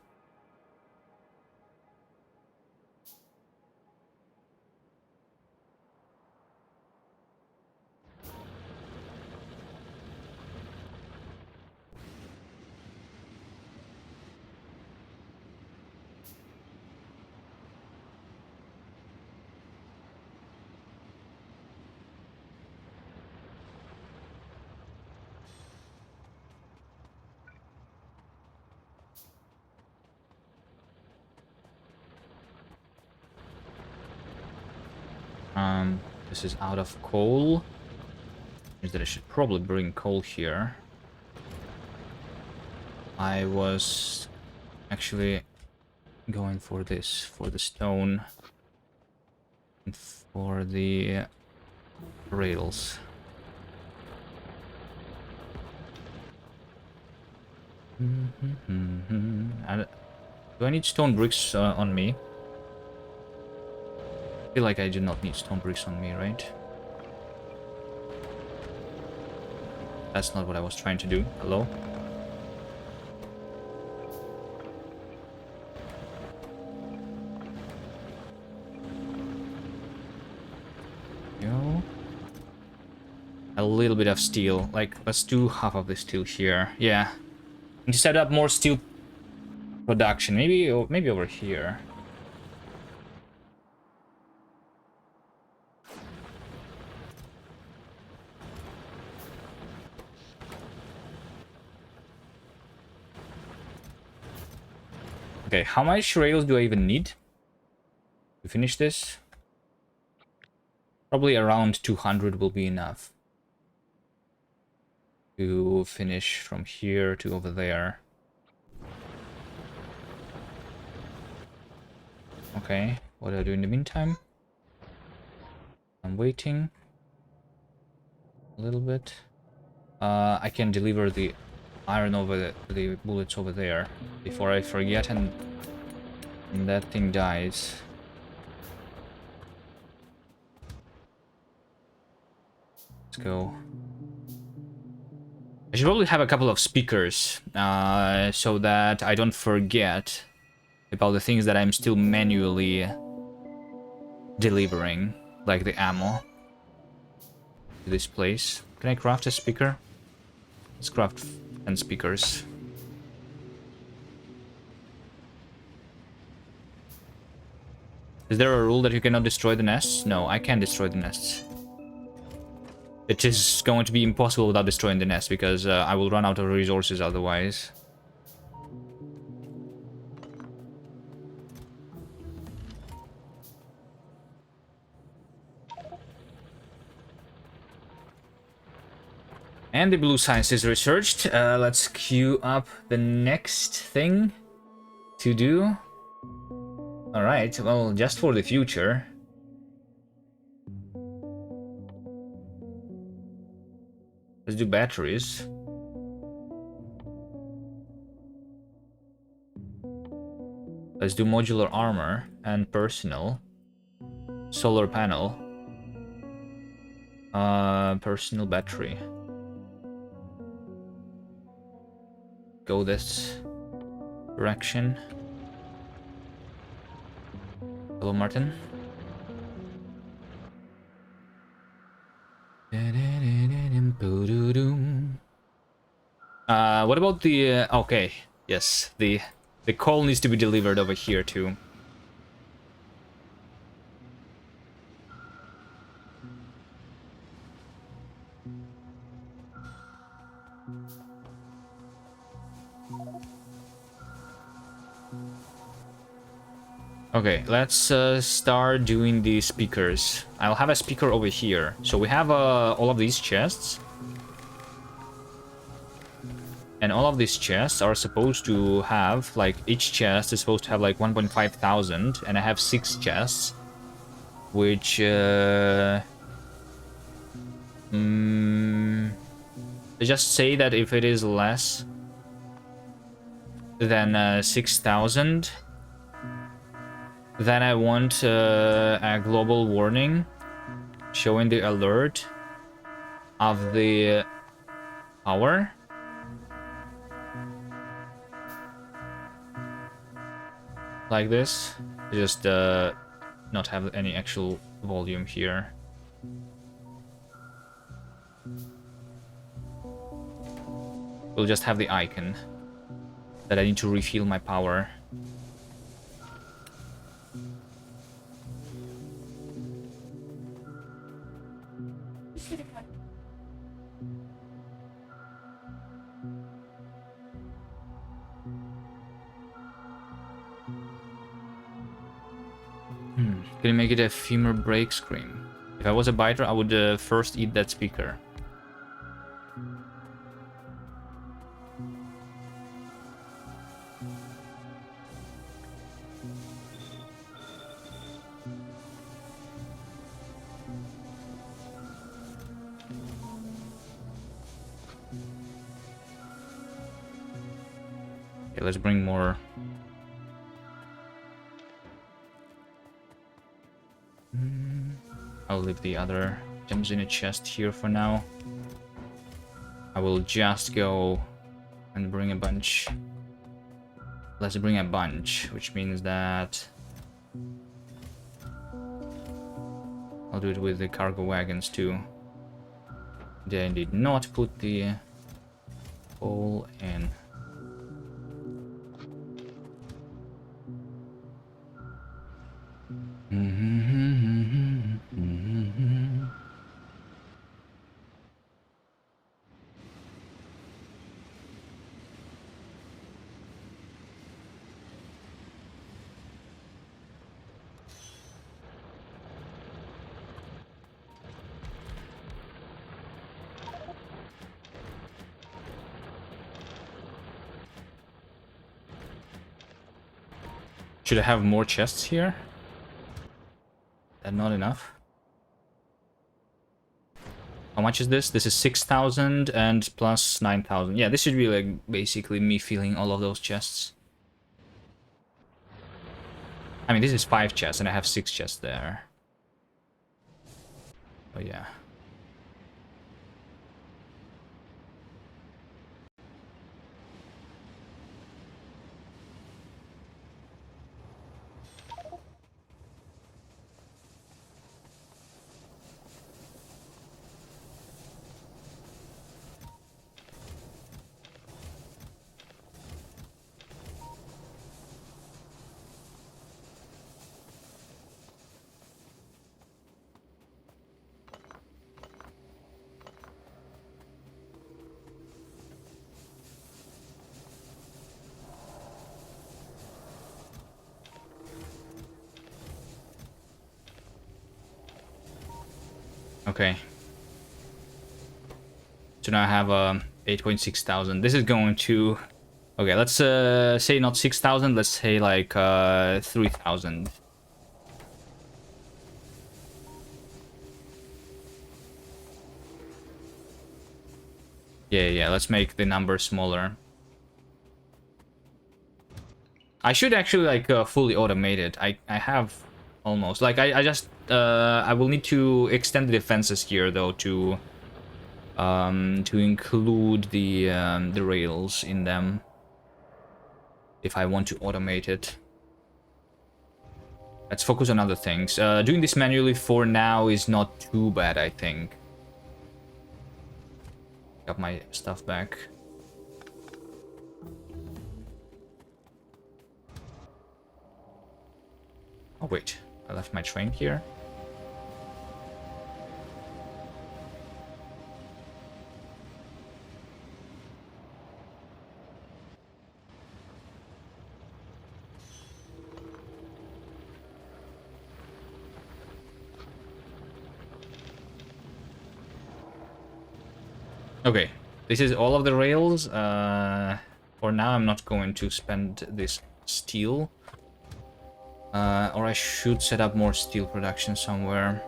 This is out of coal. Means that I should probably bring coal here. I was actually going for this, for the stone and for the rails. Do I need stone bricks on me? I feel like I do not need stone bricks on me, right? That's not what I was trying to do. Hello? Yo. A little bit of steel. Like, let's do half of the steel here. Yeah. And to set up more steel production. Maybe over here. Okay, how much rails do I even need to finish this? Probably around 200 will be enough to finish from here to over there. Okay, what do I do in the meantime? I'm waiting a little bit. I can deliver the iron over the bullets over there before I forget and that thing dies. Let's go. I should probably have a couple of speakers so that I don't forget about the things that I'm still manually delivering, like the ammo to this place. Can I craft a speaker? Let's craft 10 speakers. Is there a rule that you cannot destroy the nests? No, I can destroy the nests. It is going to be impossible without destroying the nest because I will run out of resources otherwise. And the blue science is researched. Let's queue up the next thing to do. Alright, well, just for the future. Let's do batteries. Let's do modular armor and personal. Solar panel. Personal battery. Go this direction. Hello, Martin. What about the... okay, yes, the coal needs to be delivered over here too. Okay, let's start doing the speakers. I'll have a speaker over here. So we have all of these chests. And all of these chests are supposed to have, like, each chest is supposed to have, like, 1.5 thousand. And I have 6 chests. Which, they just say that if it is less than 6,000... then I want a global warning showing the alert of the power. Like this. Just not have any actual volume here. We'll just have the icon that I need to refill my power. Can you make it a femur break scream? If I was a biter, I would first eat that speaker. Okay, let's bring more. I'll leave the other gems in a chest here for now. I will just go and bring a bunch. Let's bring a bunch, which means that I'll do it with the cargo wagons too. They did not put the coal in. Should I have more chests here? That not enough? How much is this? This is 6,000 and plus 9,000. Yeah, this should be like basically me filling all of those chests. I mean, this is 5 chests and I have 6 chests there. Oh yeah. Okay. So now I have 8.6 thousand. This is going to... Okay, let's say not 6,000, let's say like 3,000. Yeah, let's make the number smaller. I should actually like fully automate it. I have almost like I just I will need to extend the defenses here though to include the rails in them if I want to automate it. Let's focus on other things. Doing this manually for now is not too bad, I think. Got my stuff back. Oh wait, I left my train here. Okay, this is all of the rails. For now, I'm not going to spend this steel. Or I should set up more steel production somewhere.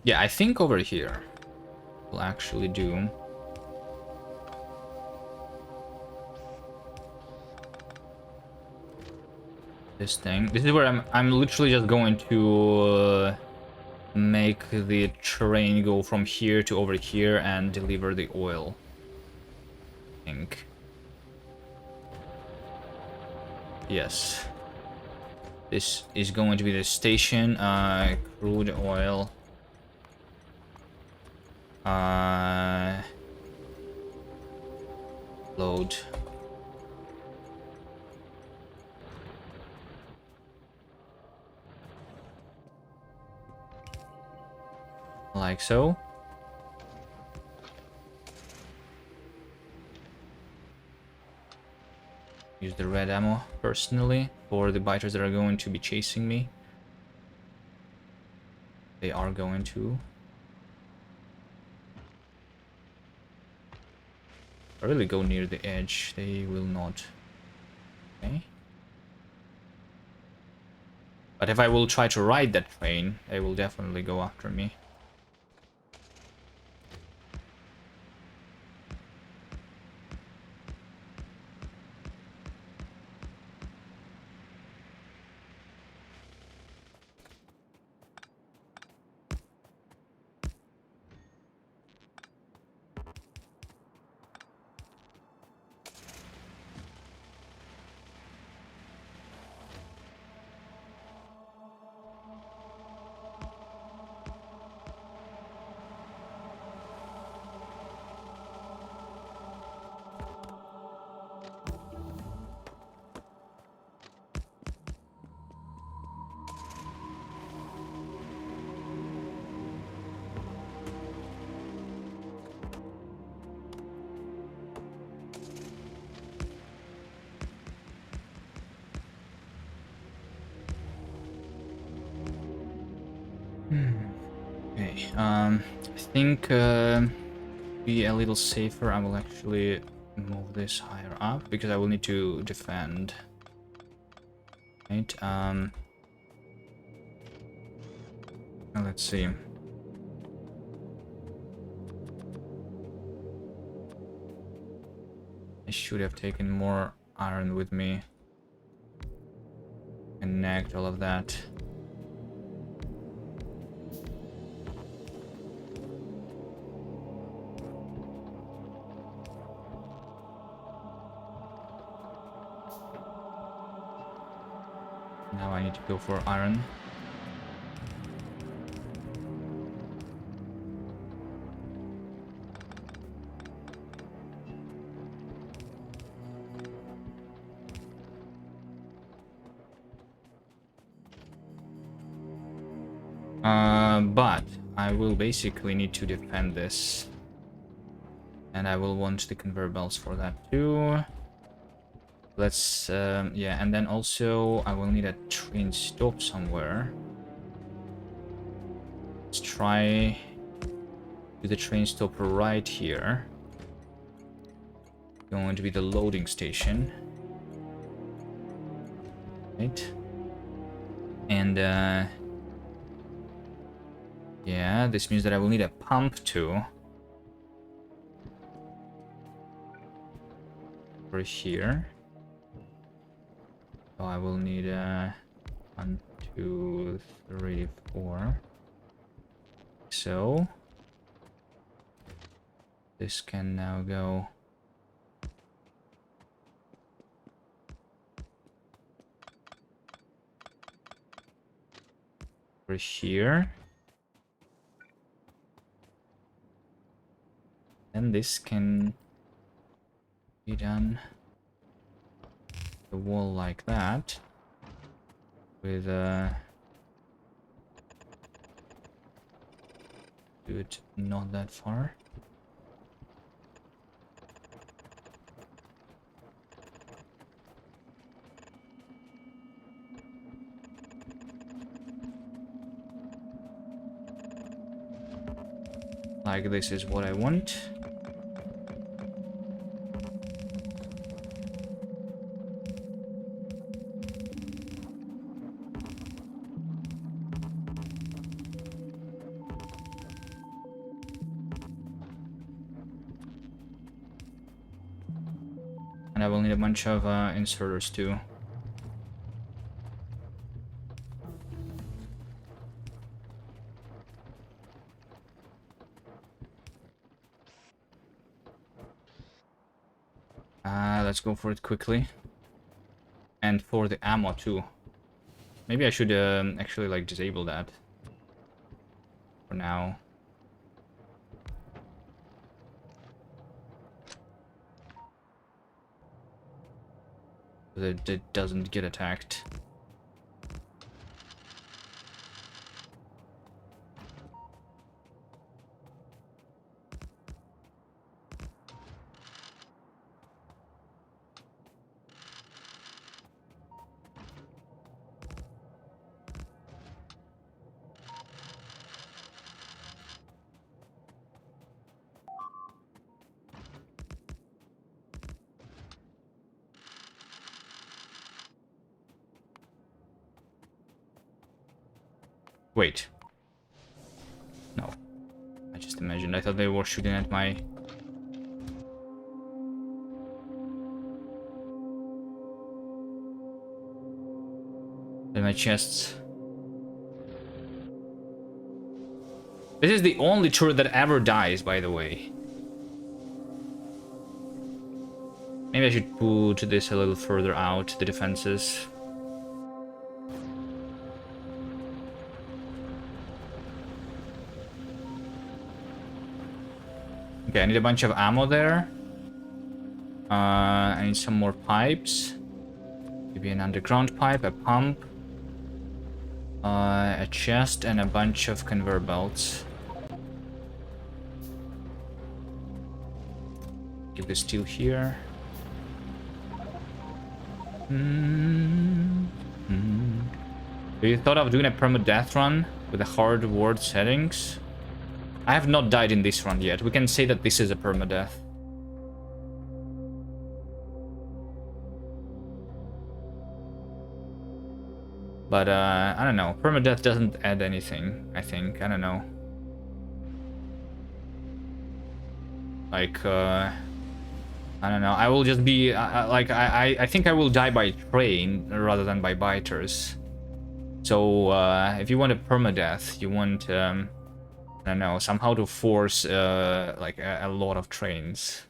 Yeah, I think over here will actually do. This thing. This is where I'm literally just going to make the train go from here to over here and deliver the oil. I think. Yes. This is going to be the station. Crude oil. Load. Like so. Use the red ammo personally for the biters that are going to be chasing me. They are going to. If I really go near the edge, they will not. Okay. But if I will try to ride that train, they will definitely go after me. Okay, I think be a little safer. I will actually move this higher up because I will need to defend. Right, let's see. I should have taken more iron with me. Connect all of that. Now I need to go for iron. But I will basically need to defend this. And I will want the conveyor belts for that too. Let's, yeah, and then also I will need a train stop somewhere. Let's try do the train stop right here. Going to be the loading station. Right? And, yeah, this means that I will need a pump too. Over here. So I will need 1, 2, 3, 4. So this can now go over here. And this can be done the wall like that with do it not that far. Like this is what I want. And I will need a bunch of inserters too. Let's go for it quickly. And for the ammo too. Maybe I should actually like disable that for now. So that it doesn't get attacked. Wait. No. I just imagined. I thought they were shooting at my... at my chests. This is the only turret that ever dies, by the way. Maybe I should put this a little further out, the defenses. Okay, I need a bunch of ammo there. I need some more pipes. Maybe an underground pipe, a pump. A chest, and a bunch of conveyor belts. Keep the steel here. Have you thought of doing a permadeath run with the hard ward settings? I have not died in this run yet. We can say that this is a permadeath. But, I don't know. Permadeath doesn't add anything, I think. I don't know. Like, I don't know. I will just be, like, I think I will die by train rather than by biters. So, if you want a permadeath, you want, I don't know, somehow to force, like, a lot of trains.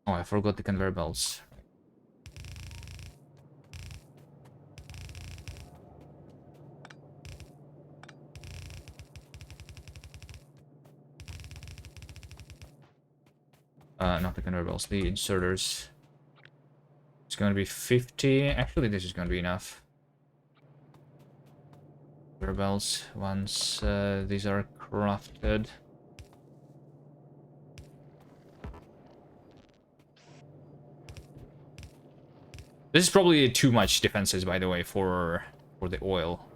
Oh, I forgot the conveyor belts. Not the conveyor belts, the inserters. It's going to be 50. Actually, this is going to be enough. Conveyor belts, once these are crafted. This is probably too much defenses, by the way, for the oil.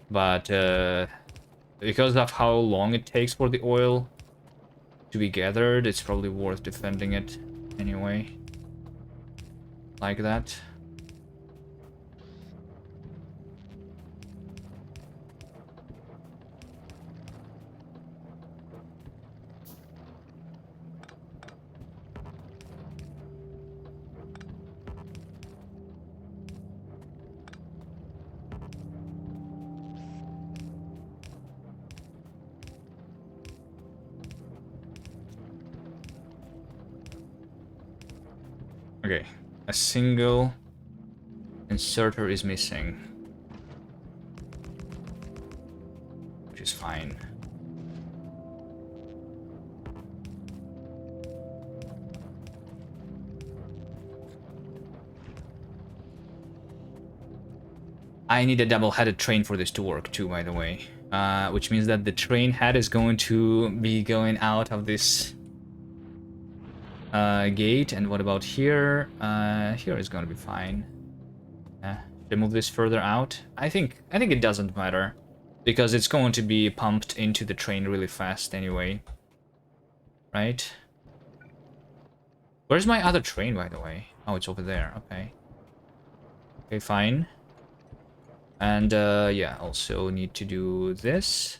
But because of how long it takes for the oil to be gathered, it's probably worth defending it anyway. Like that. Okay, a single inserter is missing, which is fine. I need a double-headed train for this to work too, by the way, which means that the train head is going to be going out of this gate. And what about here? Here is going to be fine. Should I move this further out? I think it doesn't matter, because it's going to be pumped into the train really fast anyway, right? Where's my other train, by the way? Oh, it's over there. Okay. Okay, fine. And, yeah, also need to do this.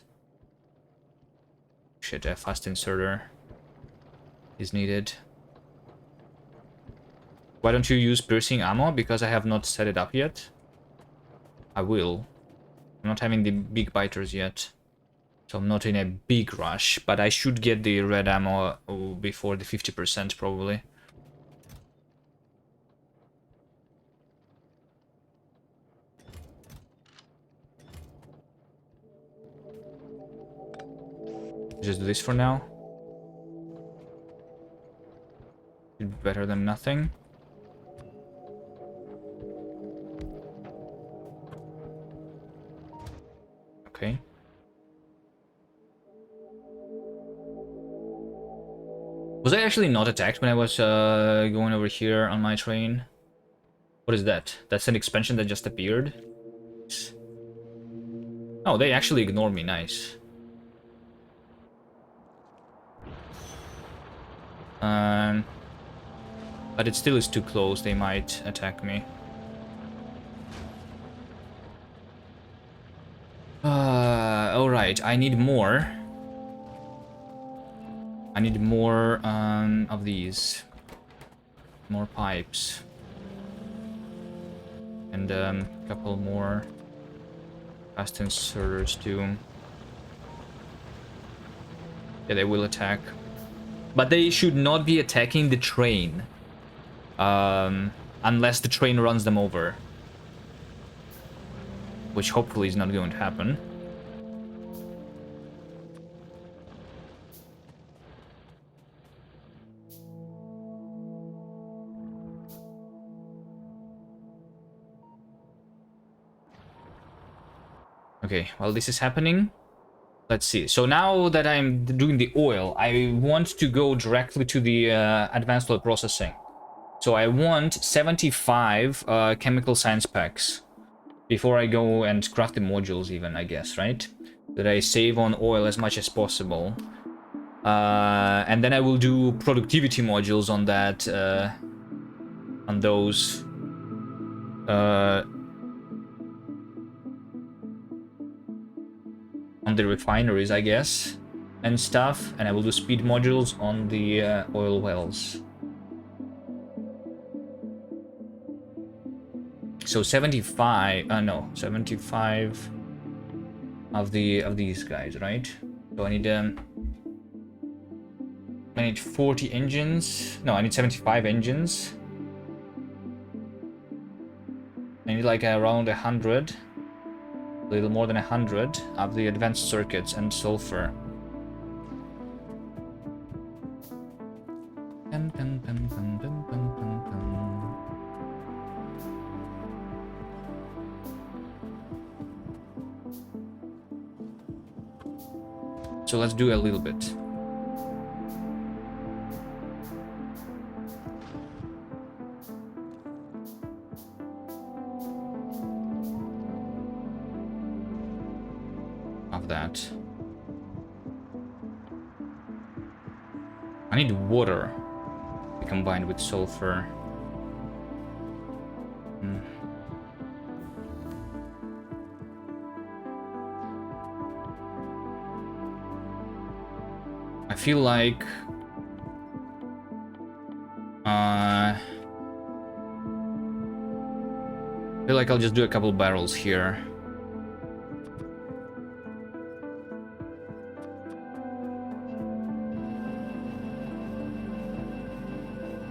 Shit, a fast inserter is needed. Why don't you use piercing ammo? Because I have not set it up yet. I will. I'm not having the big biters yet. So I'm not in a big rush, but I should get the red ammo before the 50% probably. Just do this for now. Better than nothing. Okay. Was I actually not attacked when I was going over here on my train? What is that? That's an expansion that just appeared? Oh, they actually ignore me. Nice. But it still is too close. They might attack me. Alright. I need more. I need more of these. More pipes. And a couple more fast inserters too. Yeah, they will attack. But they should not be attacking the train. Unless the train runs them over. Which hopefully is not going to happen. Okay, while this is happening, let's see. So now that I'm doing the oil, I want to go directly to the advanced oil processing. So I want 75 chemical science packs before I go and craft the modules even, I guess, right? That I save on oil as much as possible. And then I will do productivity modules on that, on those. On the refineries, I guess, and stuff, and I will do speed modules on the oil wells. So 75, no, 75 of these guys, right? So I need 40 engines. No, I need 75 engines. I need like around 100, a little more than 100 of the advanced circuits and sulfur. Dun, dun, dun, dun, dun, dun, dun, dun. So let's do a little bit. Of that. I need water combined with sulfur. I feel like I'll just do a couple barrels here.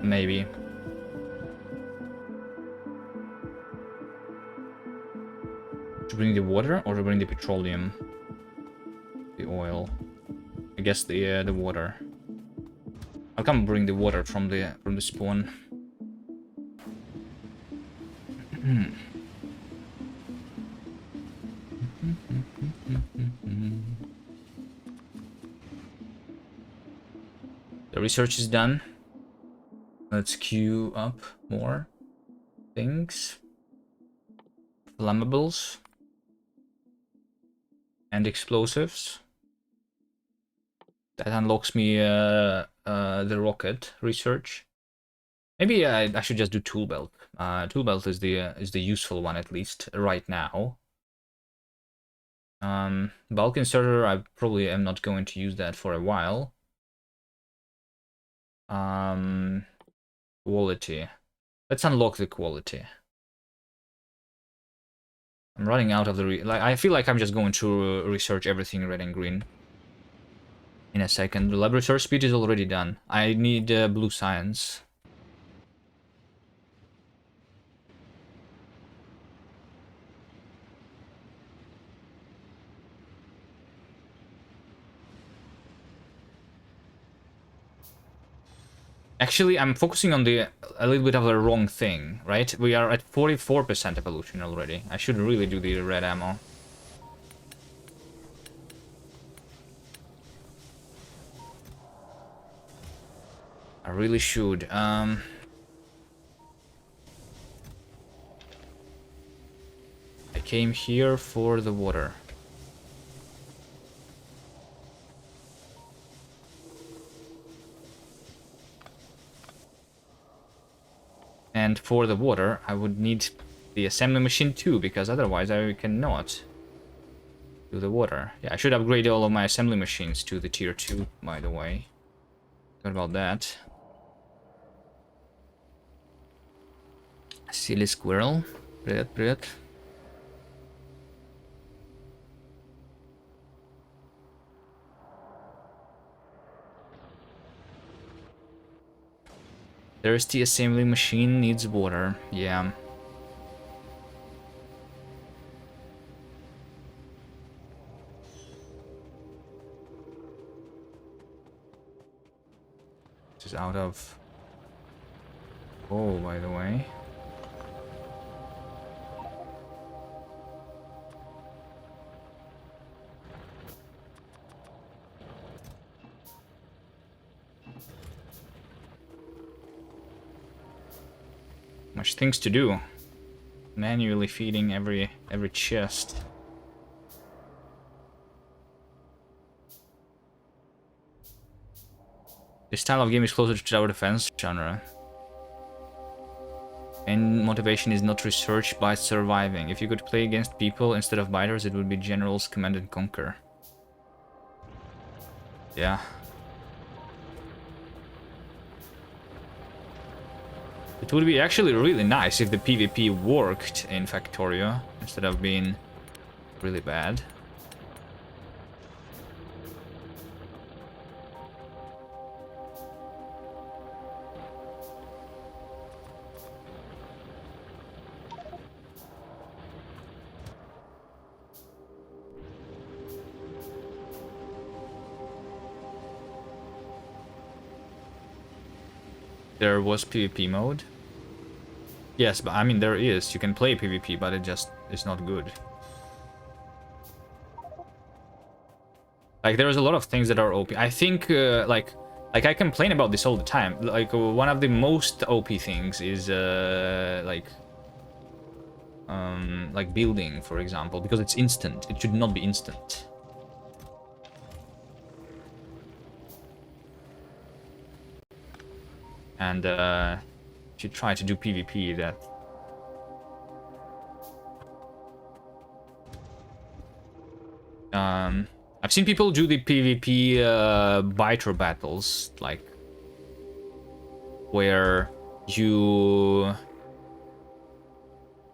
Maybe. To bring the water or to bring the petroleum? The oil. I guess the water. I'll come bring the water from the spawn. The research is done. Let's queue up more things. Flammables. And explosives. That unlocks me the rocket research. Maybe I should just do tool belt. Tool belt is the useful one, at least right now. Bulk inserter, I probably am not going to use that for a while. Quality. Let's unlock the quality. I'm running out of the I feel like I'm just going to research everything red and green in a second. The lab research speed is already done. I need blue science. Actually, I'm focusing on a little bit of the wrong thing, right? We are at 44% evolution already. I should really do the red ammo. I really should. I came here for the water. And for the water, I would need the assembly machine too, because otherwise I cannot do the water. Yeah, I should upgrade all of my assembly machines to the tier 2, by the way. What about that? Silly squirrel. Привет, привет. There's the assembly machine, needs water. Yeah. This is out of... Oh, by the way. Much things to do. Manually feeding every chest. This style of game is closer to tower defense genre. And motivation is not research by surviving. If you could play against people instead of biters, it would be generals command and conquer. Yeah. It would be actually really nice if the PvP worked in Factorio instead of being really bad. There was PvP mode. Yes, but I mean there is. You can play PvP, but it just is not good. Like there's a lot of things that are OP. I think like I complain about this all the time. Like one of the most OP things is like building, for example, because it's instant. It should not be instant. And if you try to do PvP, that I've seen people do the PvP biter battles, like where you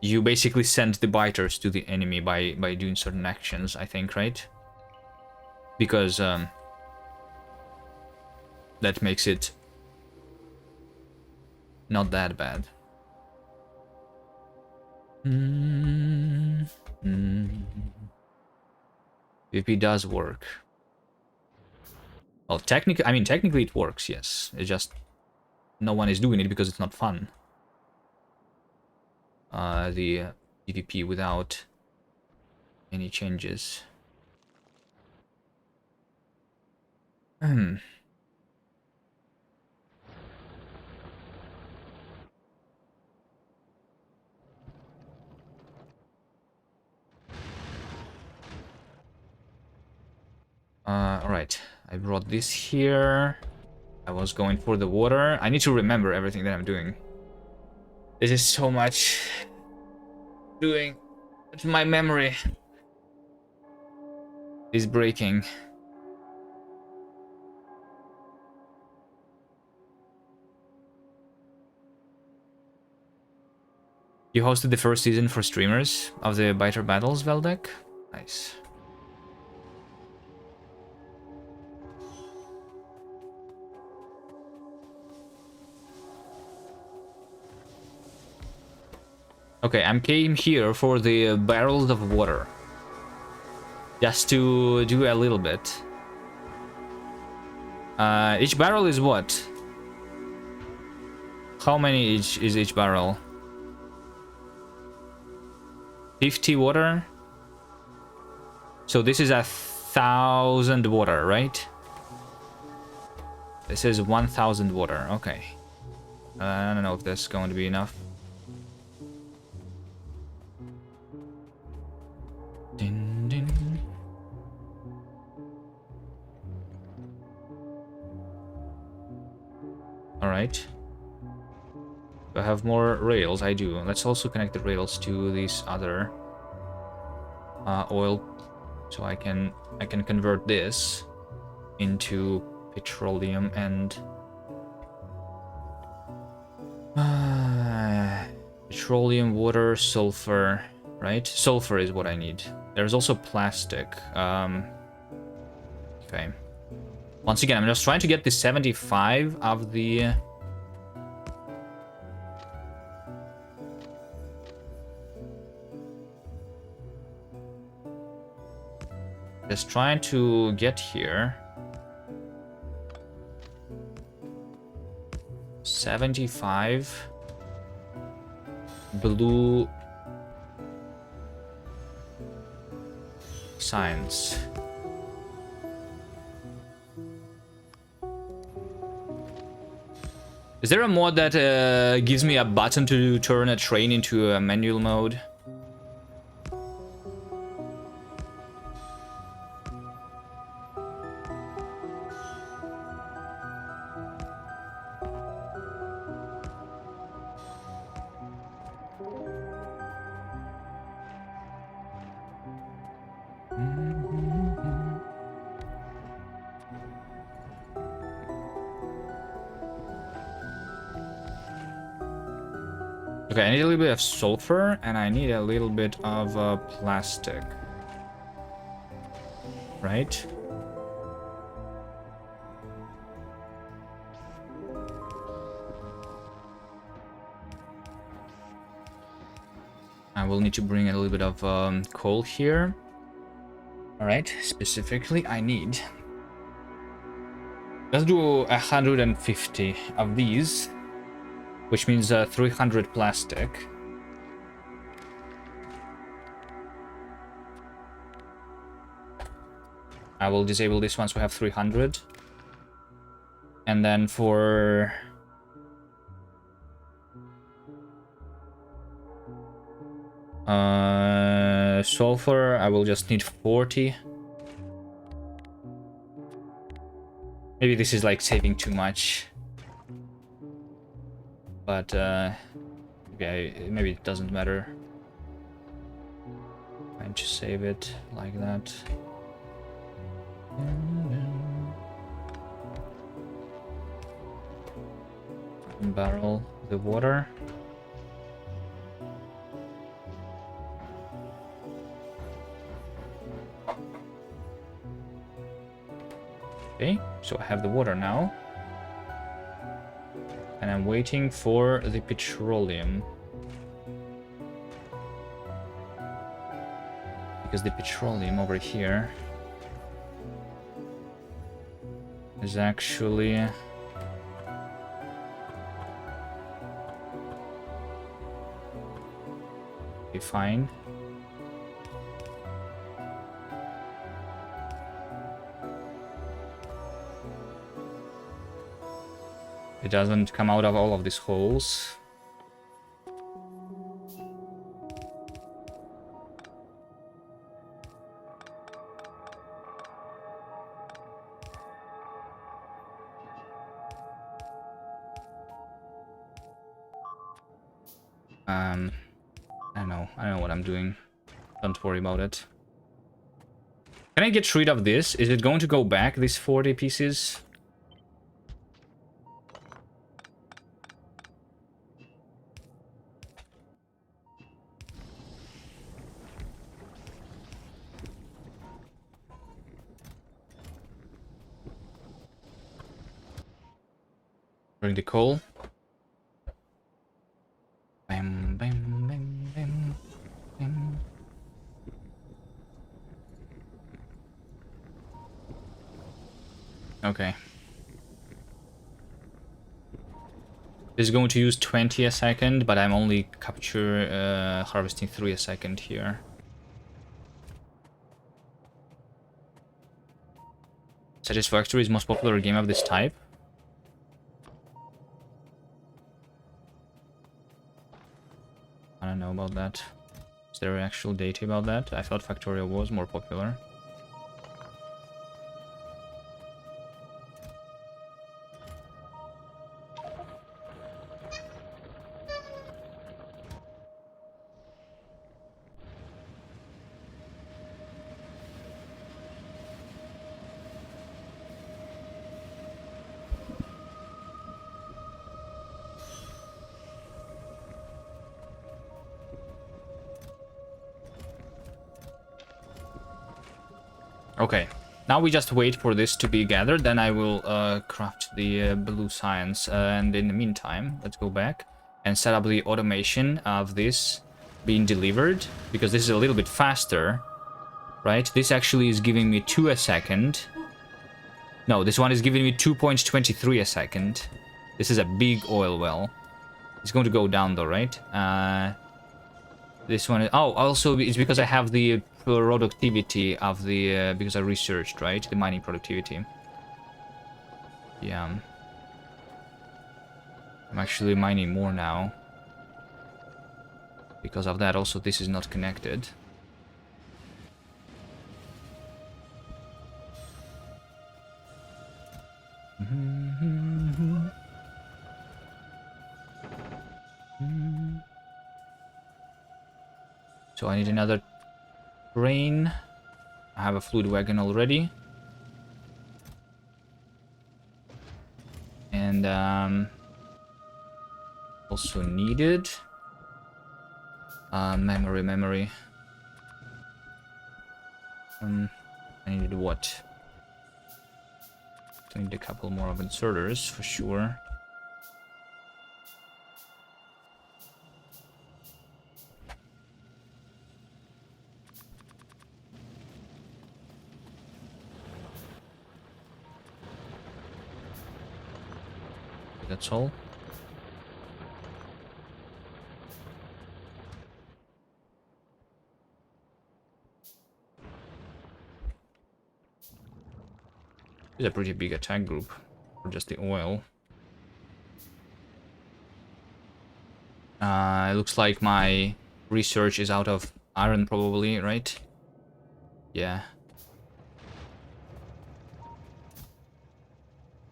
basically send the biters to the enemy by doing certain actions, I think, right? Because that makes it not that bad. PvP does work. Well, technically it works, yes. It's just no one is doing it because it's not fun. The PvP without any changes. Alright, I brought this here. I was going for the water. I need to remember everything that I'm doing. This is so much doing. My memory is breaking. You hosted the first season for streamers of the Biter Battles, Veldek? Nice. Okay, I came here for the barrels of water. Just to do a little bit. Each barrel is what? How many is each barrel? 50 water? So this is 1,000 water, right? This is 1,000 water, okay. I don't know if that's going to be enough. Din, din. Alright. Do I have more rails? I do. Let's also connect the rails to this other oil, so I can convert this into petroleum and petroleum, water, sulfur, right? Sulfur is what I need. There's also plastic. Okay. Once again, I'm just trying to get the 75 of the just trying to get here. 75 blue science. Is there a mod that gives me a button to turn a train into a manual mode? Okay, I need a little bit of sulfur, and I need a little bit of plastic. Right? I will need to bring a little bit of coal here. Alright, specifically I need... Let's do 150 of these, which means 300 plastic. I will disable this once we have 300. And then for... sulfur, I will just need 40. Maybe this is like saving too much. But, okay, maybe it doesn't matter. Trying to save it like that. Barrel the water. Okay, so I have the water now. And I'm waiting for the petroleum. Because the petroleum over here is actually... okay, fine. It doesn't come out of all of these holes. I don't know. I don't know what I'm doing. Don't worry about it. Can I get rid of this? Is it going to go back, these 40 pieces? Bring the coal. Bam, bam, bam, bam, bam. Okay. This is going to use 20 a second, but I'm only harvesting 3 a second here. Satisfactory is most popular game of this type. I don't know about that. Is there actual data about that? I thought Factorio was more popular. Okay, now we just wait for this to be gathered, then I will craft the blue science, and in the meantime, let's go back and set up the automation of this being delivered, because this is a little bit faster, right? This actually is giving me 2 a second. No, this one is giving me 2.23 a second. This is a big oil well. It's going to go down though, right? This one is... Oh, also it's because I have the productivity of the... because I researched, right? The mining productivity. Yeah. I'm actually mining more now. Because of that, also this is not connected. So I need another train. I have a fluid wagon already. And also needed memory. I needed what? I need a couple more of inserters for sure. That's all. It's a pretty big attack group for just the oil. It looks like my research is out of iron probably, right? Yeah.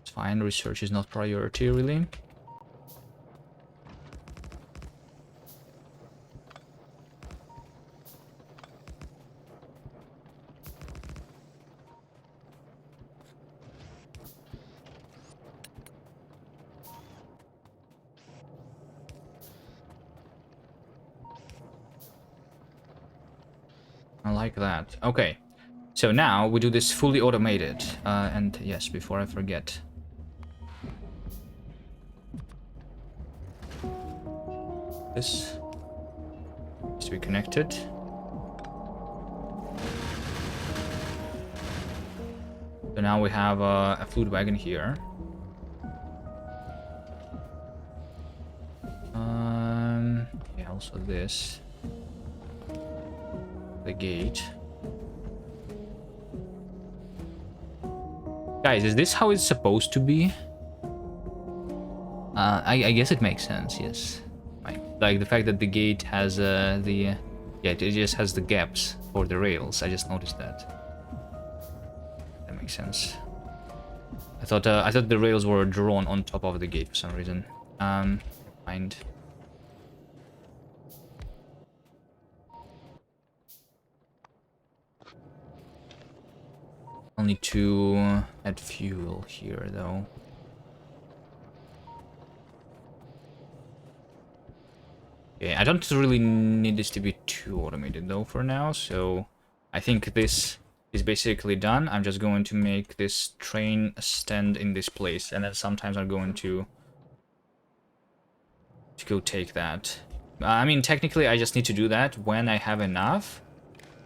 It's fine, research is not priority really. I like that. Okay, so now we do this fully automated. And yes, before I forget. This needs to be connected. So now we have a fluid wagon here. Yeah, also this. The gate. Guys, is this how it's supposed to be? I guess it makes sense, yes. Like the fact that the gate has yeah, it just has the gaps for the rails. I just noticed that. That makes sense. I thought the rails were drawn on top of the gate for some reason. Mind. I'll need to add fuel here, though. Okay, I don't really need this to be too automated, though, for now, so I think this is basically done. I'm just going to make this train stand in this place, and then sometimes I'm going to go take that. I mean, technically, I just need to do that when I have enough,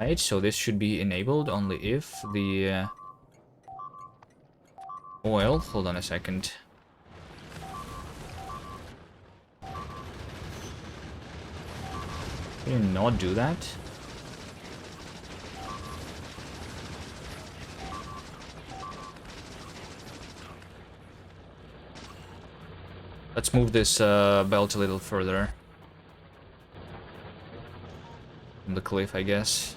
right? So this should be enabled only if the oil... Hold on a second. Can you not do that? Let's move this belt a little further from the cliff, I guess.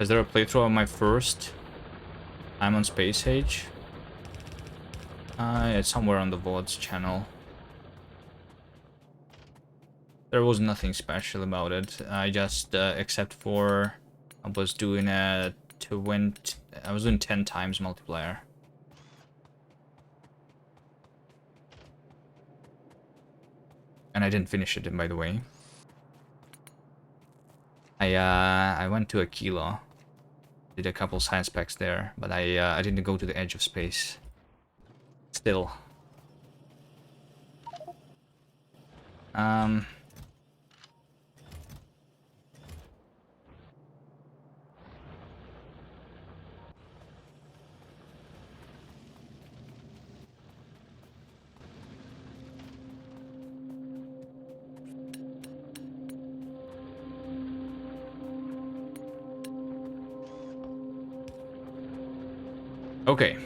Is there a playthrough of my first time on Space Age? It's somewhere on the VODs channel. There was nothing special about it. I just, except for I was doing I was doing 10 times multiplayer. And I didn't finish it, by the way. I went to Aquila. Did a couple science packs there, but I didn't go to the edge of space. Still. Okay.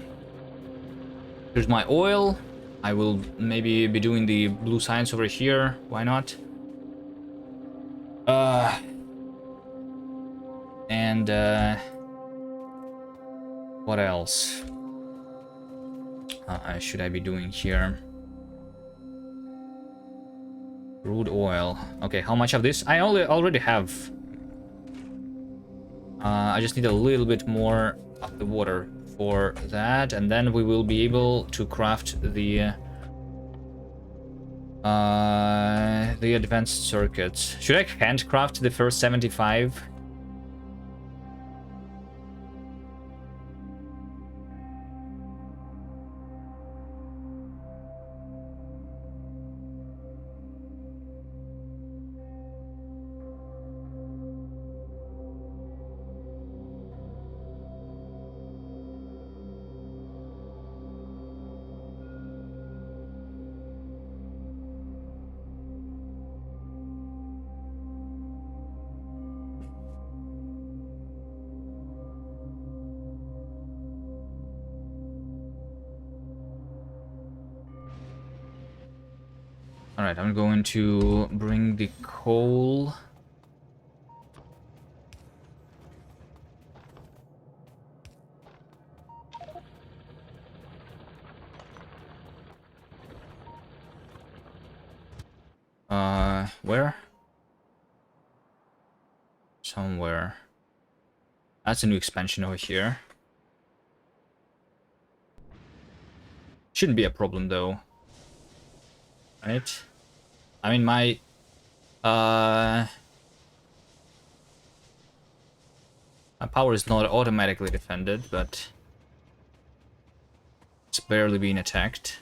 Here's my oil. I will maybe be doing the blue science over here. Why not? And what else should I be doing here? Crude oil. Okay, how much of this? I already have. I just need a little bit more of the water for that, and then we will be able to craft the advanced circuits. Should I handcraft the first 75? Alright, I'm going to bring the coal. Where? Somewhere. That's a new expansion over here. Shouldn't be a problem though. Right? I mean, my power is not automatically defended, but it's barely being attacked.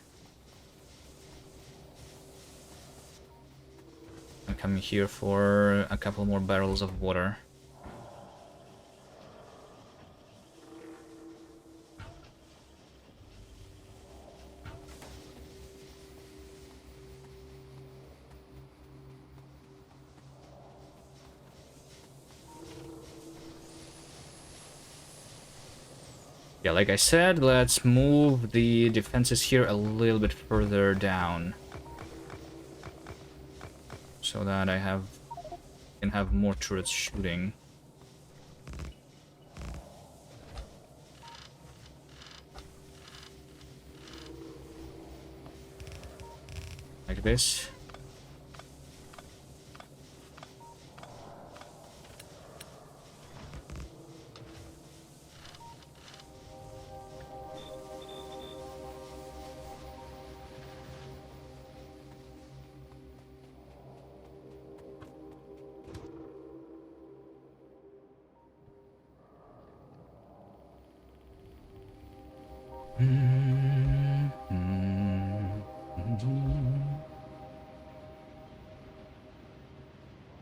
I'm coming here for a couple more barrels of water. Yeah, like I said, let's move the defenses here a little bit further down. So that can have more turrets shooting. Like this.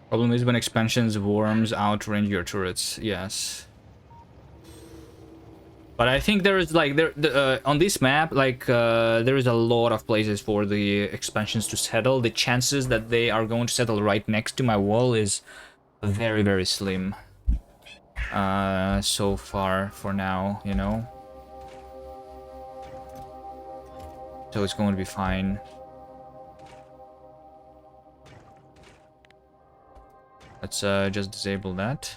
Problem is when expansions worms outrange your turrets. Yes. But I think there is like on this map, like there is a lot of places for the expansions to settle. The chances that they are going to settle right next to my wall is very, very slim. So far for now, you know. So it's going to be fine. Let's just disable that.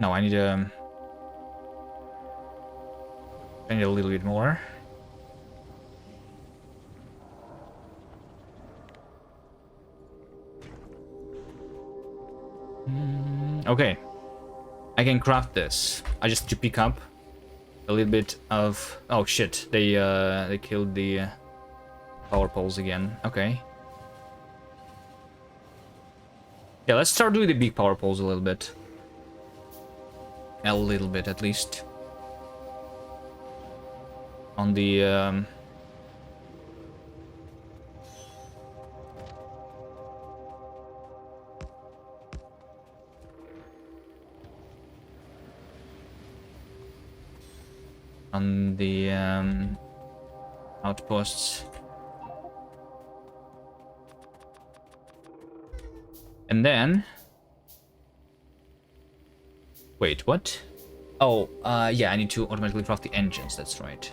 No, I need a little bit more. Okay, I can craft this. I just need to pick up a little bit of. Oh shit! They killed the power poles again. Okay. Yeah, let's start doing the big power poles a little bit. A little bit, at least. On the outposts. And then... Wait, what? Oh, yeah, I need to automatically craft the engines, that's right.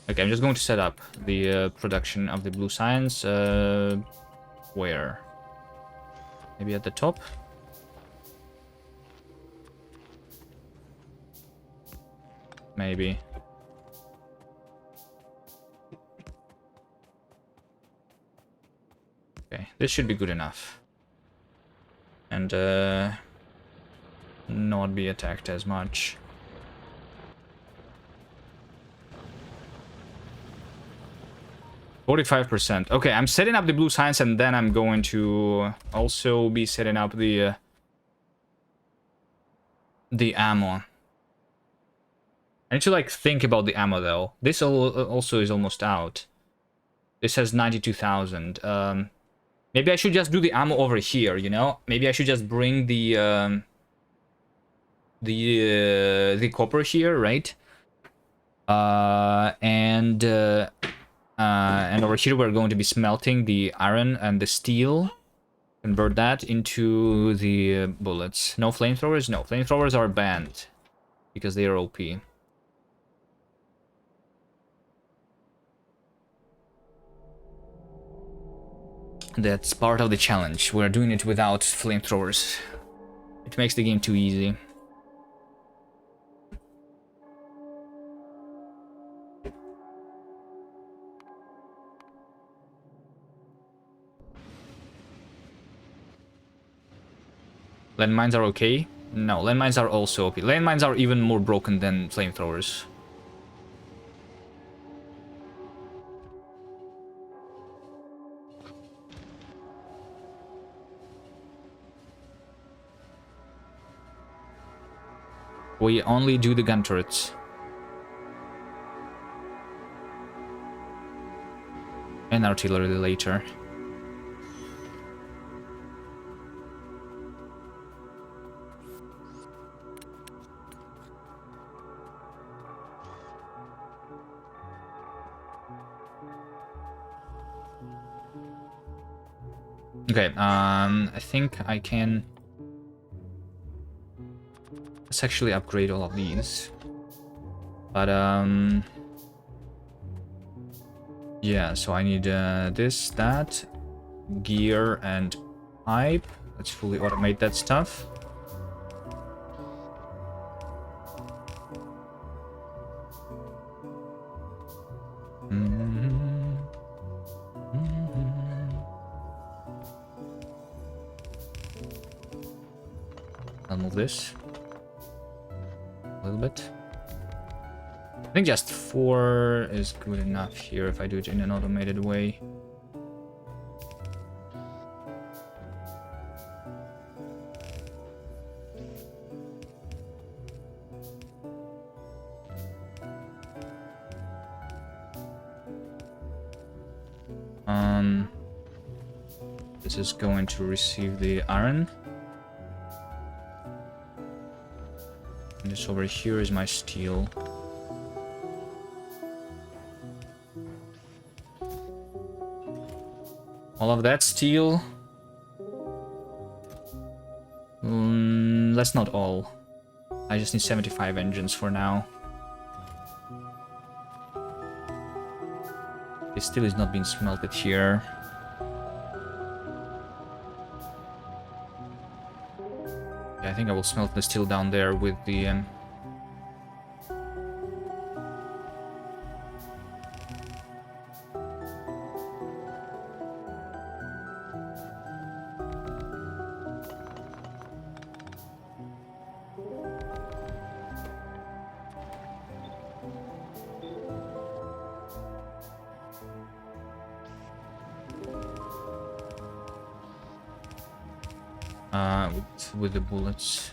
Okay, I'm just going to set up the production of the blue science. Where? Maybe at the top? Maybe. Okay, this should be good enough. And not be attacked as much. %. Okay, I'm setting up the blue science, and then I'm going to also be setting up the ammo. I need to like think about the ammo though. This also is almost out. This has 92,000. Maybe I should just do the ammo over here, you know? Maybe I should just bring the copper here, right? And over here we're going to be smelting the iron and the steel. Convert that into the bullets. No flamethrowers? No, flamethrowers are banned because they are OP. That's part of the challenge. We're doing it without flamethrowers. It makes the game too easy. Landmines are okay? No, landmines are also OP. Landmines are even more broken than flamethrowers. We only do the gun turrets. And artillery later. Okay, I think I can... Let's actually upgrade all of these. But, yeah, so I need this, that, gear, and pipe. Let's fully automate that stuff. I'll move this a little bit. I think just 4 is good enough here if I do it in an automated way. This is going to receive the iron. And this over here is my steel. All of that steel. That's not all. I just need 75 engines for now. It still is not being smelted here. Yeah, I think I will smelt the steel down there with the... with the bullets.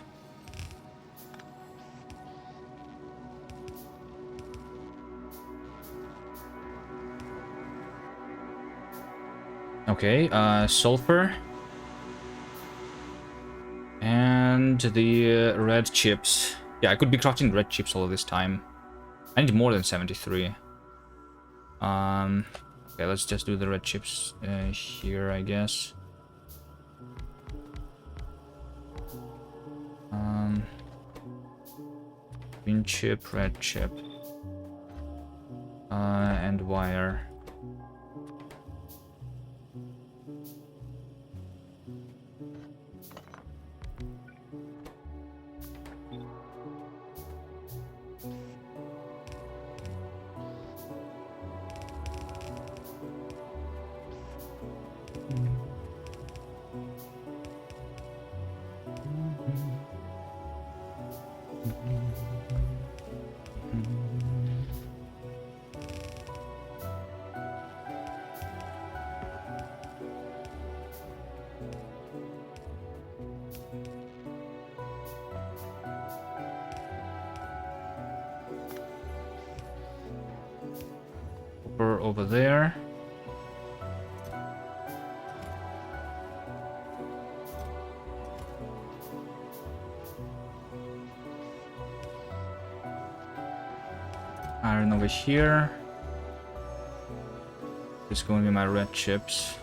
Okay, sulfur. And the red chips. Yeah, I could be crafting red chips all of this time. I need more than 73. Okay, let's just do the red chips here, I guess. Green chip, red chip. And wire. Over there. Iron over here. It's going to be my red chips.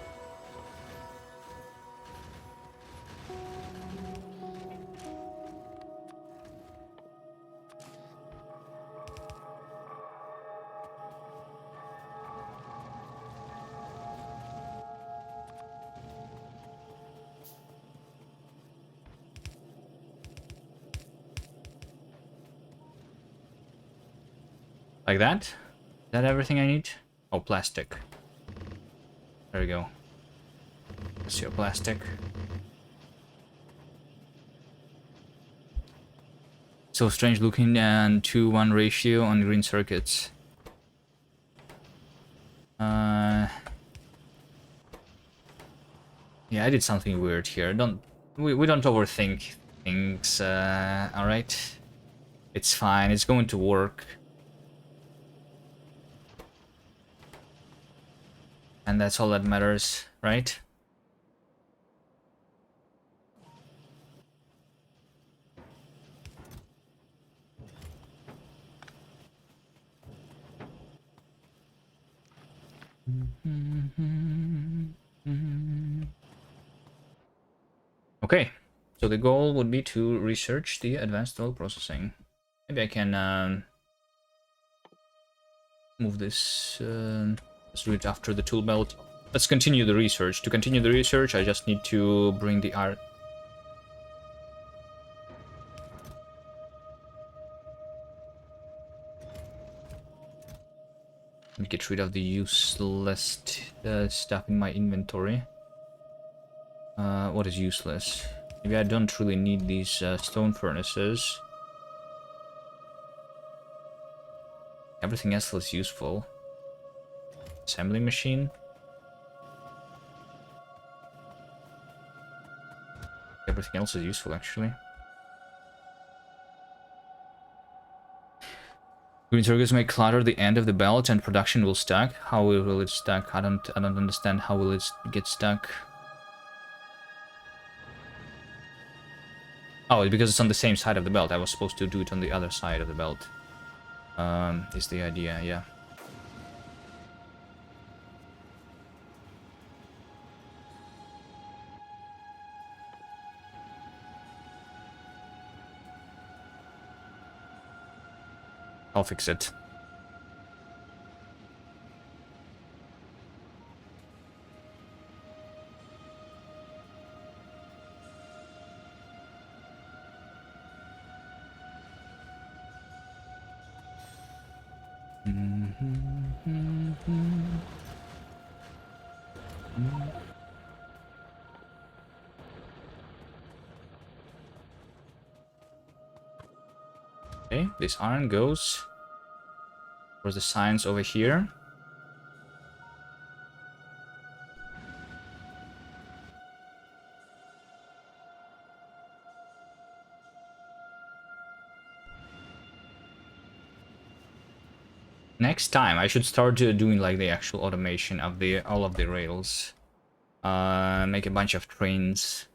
Like that? Is that everything I need? Oh, plastic. There we go. Let's your plastic. So strange looking and 2-1 ratio on green circuits. Yeah, I did something weird here. We don't overthink things, alright? It's fine, it's going to work. And that's all that matters, right? Okay, so the goal would be to research the advanced oil processing. Maybe I can move this. Let's do it after the tool belt. Let's continue the research. To continue the research, I just need to bring the art. Get rid of the useless stuff in my inventory. What is useless? Maybe I don't really need these stone furnaces. Everything else is useful. Assembly machine. Everything else is useful, actually. Green circuits may clutter the end of the belt and production will stuck. How will it stuck? I don't understand how will it get stuck. Oh, because it's on the same side of the belt. I was supposed to do it on the other side of the belt. Is the idea, yeah. I'll fix it. Okay, this iron goes for the signs over here. Next time, I should start doing like the actual automation of all of the rails. Make a bunch of trains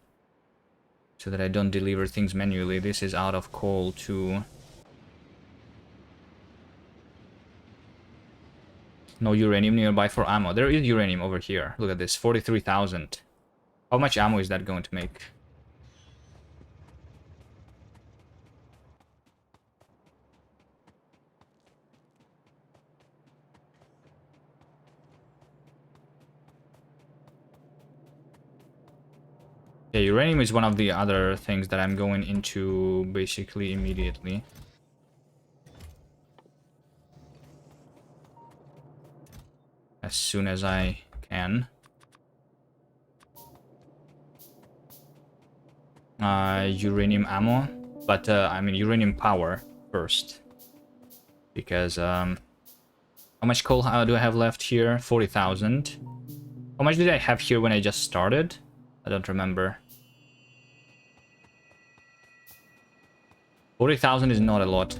so that I don't deliver things manually. This is out of coal too. No uranium nearby for ammo. There is uranium over here. Look at this, 43,000. How much ammo is that going to make? Yeah, uranium is one of the other things that I'm going into basically immediately. As soon as I can. Uranium ammo, but I mean uranium power first. Because, how much coal do I have left here? 40,000. How much did I have here when I just started? I don't remember. 40,000 is not a lot.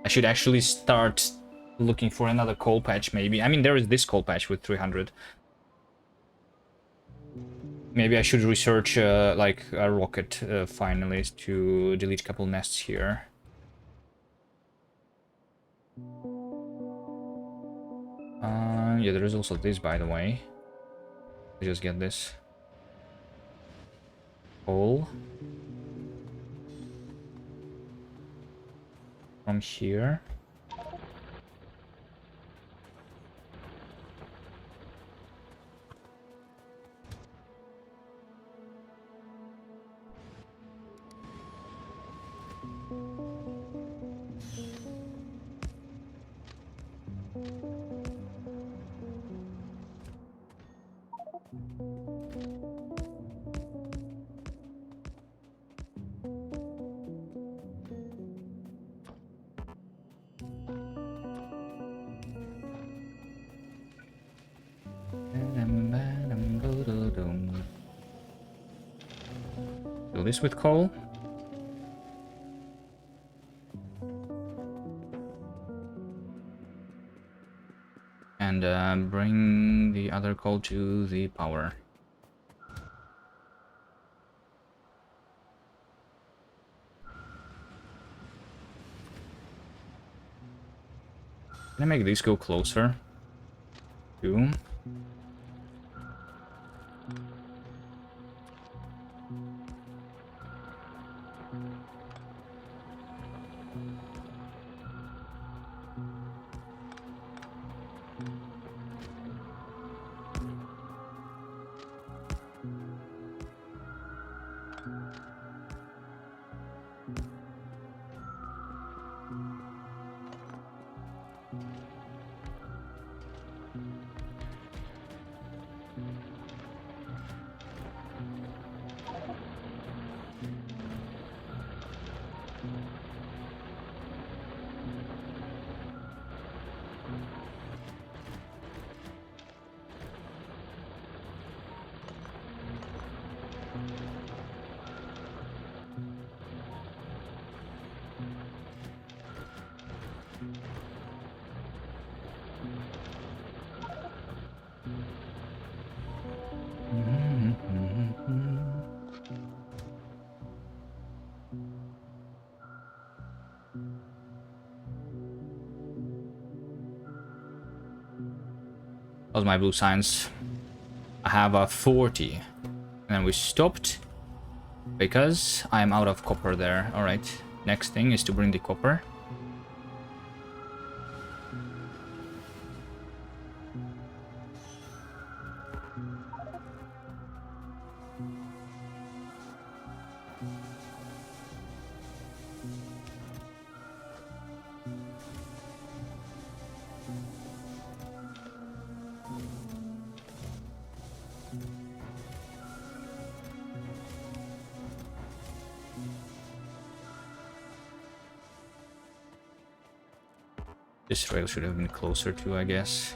I should actually start looking for another coal patch, maybe. I mean, there is this coal patch with 300. Maybe I should research, like, a rocket, finally, to delete a couple nests here. Yeah, there is also this, by the way. I just get this. Coal. From here. Fill this with coal. And bring the other coal to the power. Can I make these go closer? 2. How's my blue signs? I have a 40. And we stopped because I'm out of copper there. Alright. Next thing is to bring the copper. This rail should have been closer to, I guess.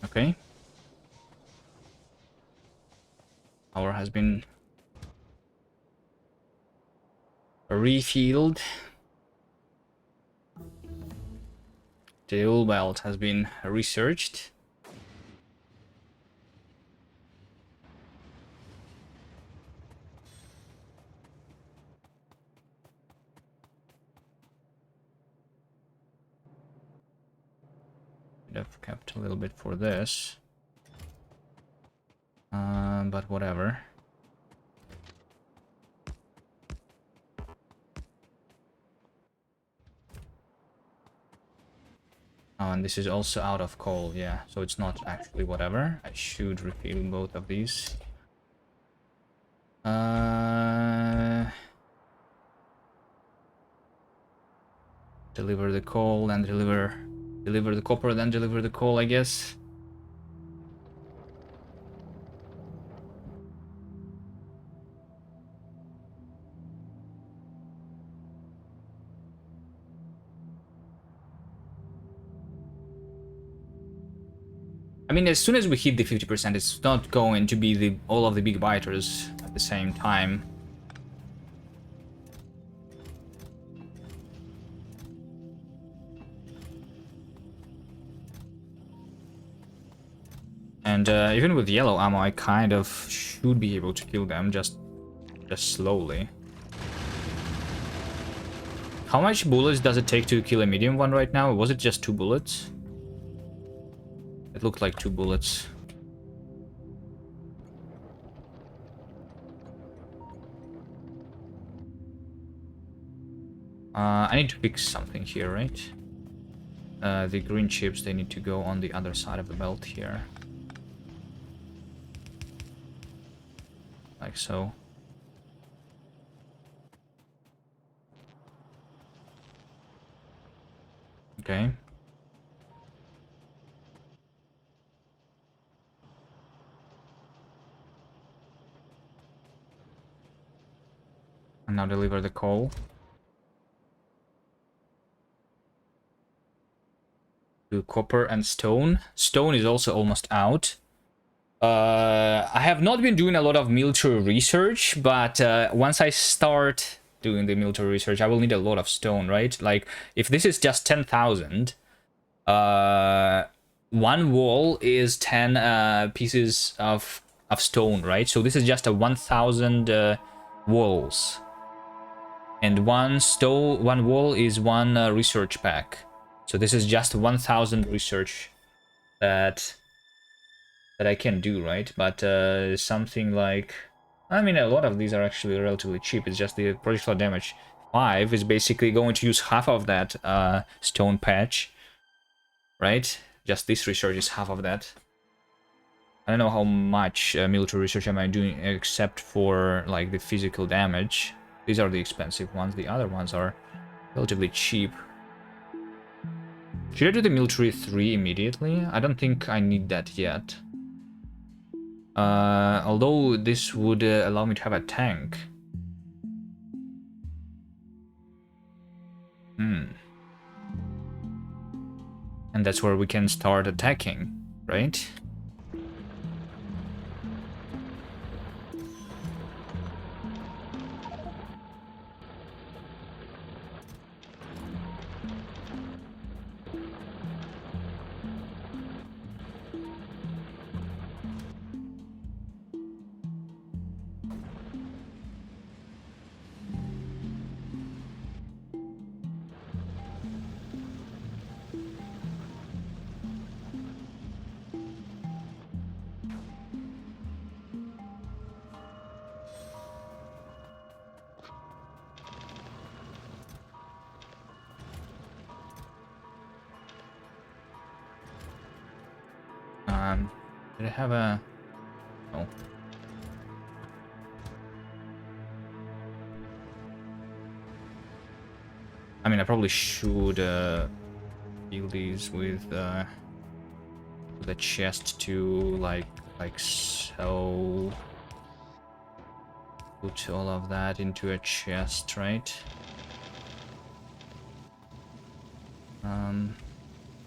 Okay. Power has been refilled. The oil belt has been researched. Should have kept a little bit for this. But whatever. Oh, and this is also out of coal, yeah. So it's not actually whatever. I should refill both of these. Deliver the coal, then deliver the copper, then deliver the coal, I guess. I mean, as soon as we hit the 50%, it's not going to be all of the big biters at the same time. And even with yellow ammo, I kind of should be able to kill them, just slowly. How much bullets does it take to kill a medium one right now? Was it just 2 bullets? It looked like 2 bullets. I need to fix something here, right? The green chips, they need to go on the other side of the belt here. Like so. Okay. And now deliver the coal. Do copper and stone. Stone is also almost out. I have not been doing a lot of military research, but once I start doing the military research, I will need a lot of stone, right? Like, if this is just 10,000, One wall is 10 pieces of stone, right? So this is just a 1000 walls, and one wall is one research pack. So this is just 1000 research that I can do, right? But something like, I mean, a lot of these are actually relatively cheap. It's just the projectile damage 5 is basically going to use half of that stone patch, right? Just this research is half of that. I don't know how much military research am I doing except for like the physical damage. These are the expensive ones. The other ones are relatively cheap. Should I do the military 3 immediately? I don't think I need that yet. Although this would allow me to have a tank. And that's where we can start attacking, right? Did I have a... Oh. I mean, I probably should fill these with the chest to like so. Put all of that into a chest, right?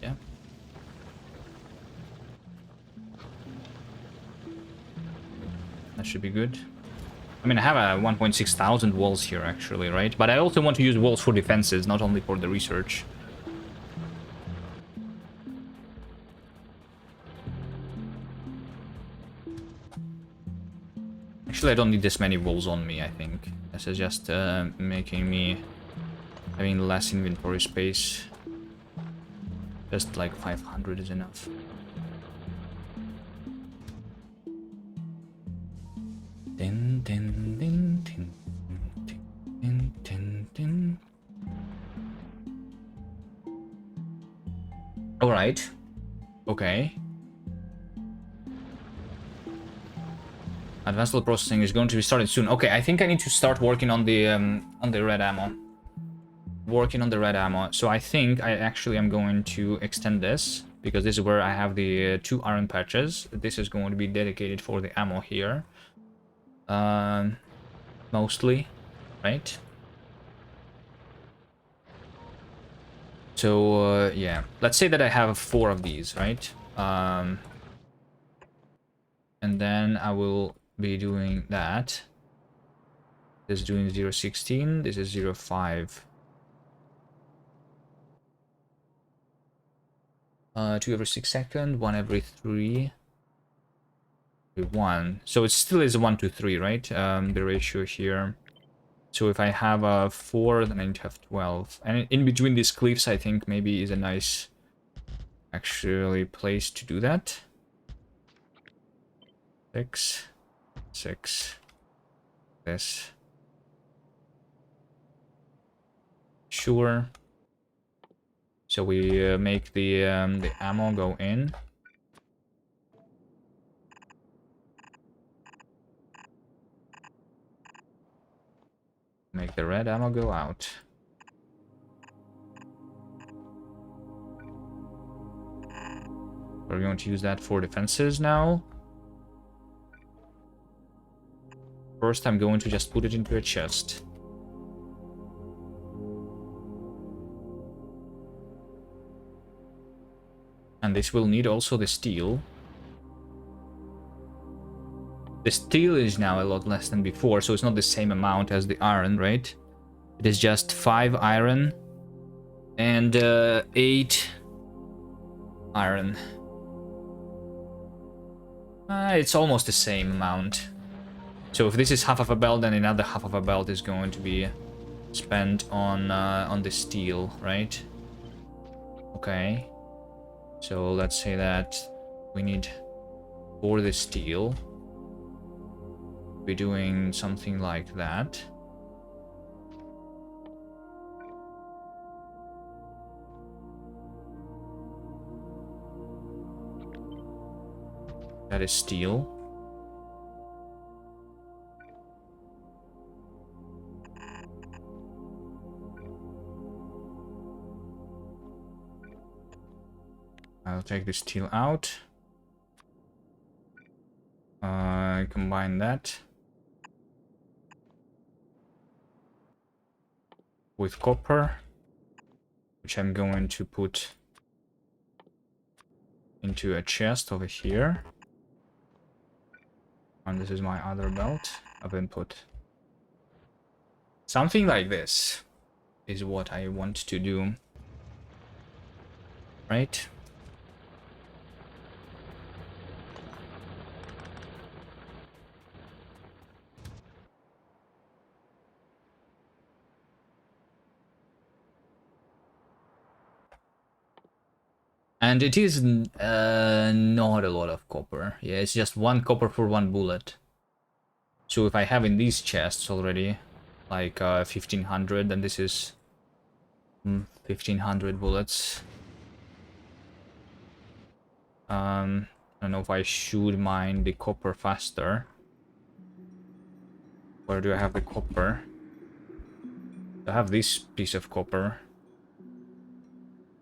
Yeah. That should be good. I mean, I have a 1.6 thousand walls here, actually, right? But I also want to use walls for defenses, not only for the research. Actually, I don't need this many walls on me, I think. This is just making me having less inventory space. Just like 500 is enough. Din, din, din, din, din, din, din. All right. Okay. Advanced load processing is going to be started soon. Okay, I think I need to start working on the red ammo. Working on the red ammo. So I think I actually am going to extend this, because this is where I have the 2 iron patches. This is going to be dedicated for the ammo here. Mostly, right? So yeah, let's say that I have 4 of these, right? And then I will be doing that. This is doing 0.16, this is 0.5. 2 every 6 seconds, 1 every 3. 1. So it still is 1 to 3, right? The ratio here. So if I have a 4, then I need to have 12. And in between these cliffs, I think maybe is a nice actually place to do that. 6, 6. This. Sure. So we make the ammo go in. Make the red ammo go out. We're going to use that for defenses now. First, I'm going to just put it into a chest. And this will need also the steel. The steel is now a lot less than before, so it's not the same amount as the iron, right? It is just 5 iron and 8 iron. It's almost the same amount. So if this is half of a belt, then another half of a belt is going to be spent on the steel, right? Okay. So let's say that we need for the steel. We're doing something like that. That is steel. I'll take the steel out. Combine that with copper, which I'm going to put into a chest over here. And this is my other belt of input. Something like this is what I want to do. Right? And it is not a lot of copper. Yeah, it's just 1 copper for 1 bullet. So if I have in these chests already, like 1500, then this is 1500 bullets. I don't know if I should mine the copper faster. Where do I have the copper? I have this piece of copper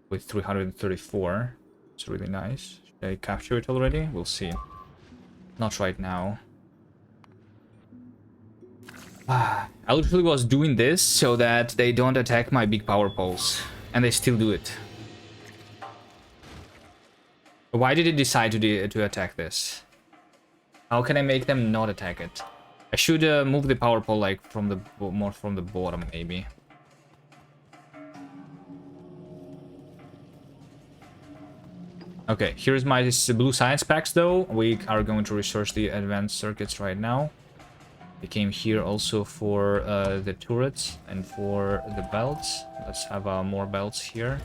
with 334. It's really nice. Should I capture it already? We'll see. Not right now. I literally was doing this so that they don't attack my big power poles. And they still do it. Why did it decide to attack this? How can I make them not attack it? I should move the power pole like from the more from the bottom, maybe. Okay, here's my blue science packs though. We are going to research the advanced circuits right now. We came here also for the turrets and for the belts. Let's have more belts here.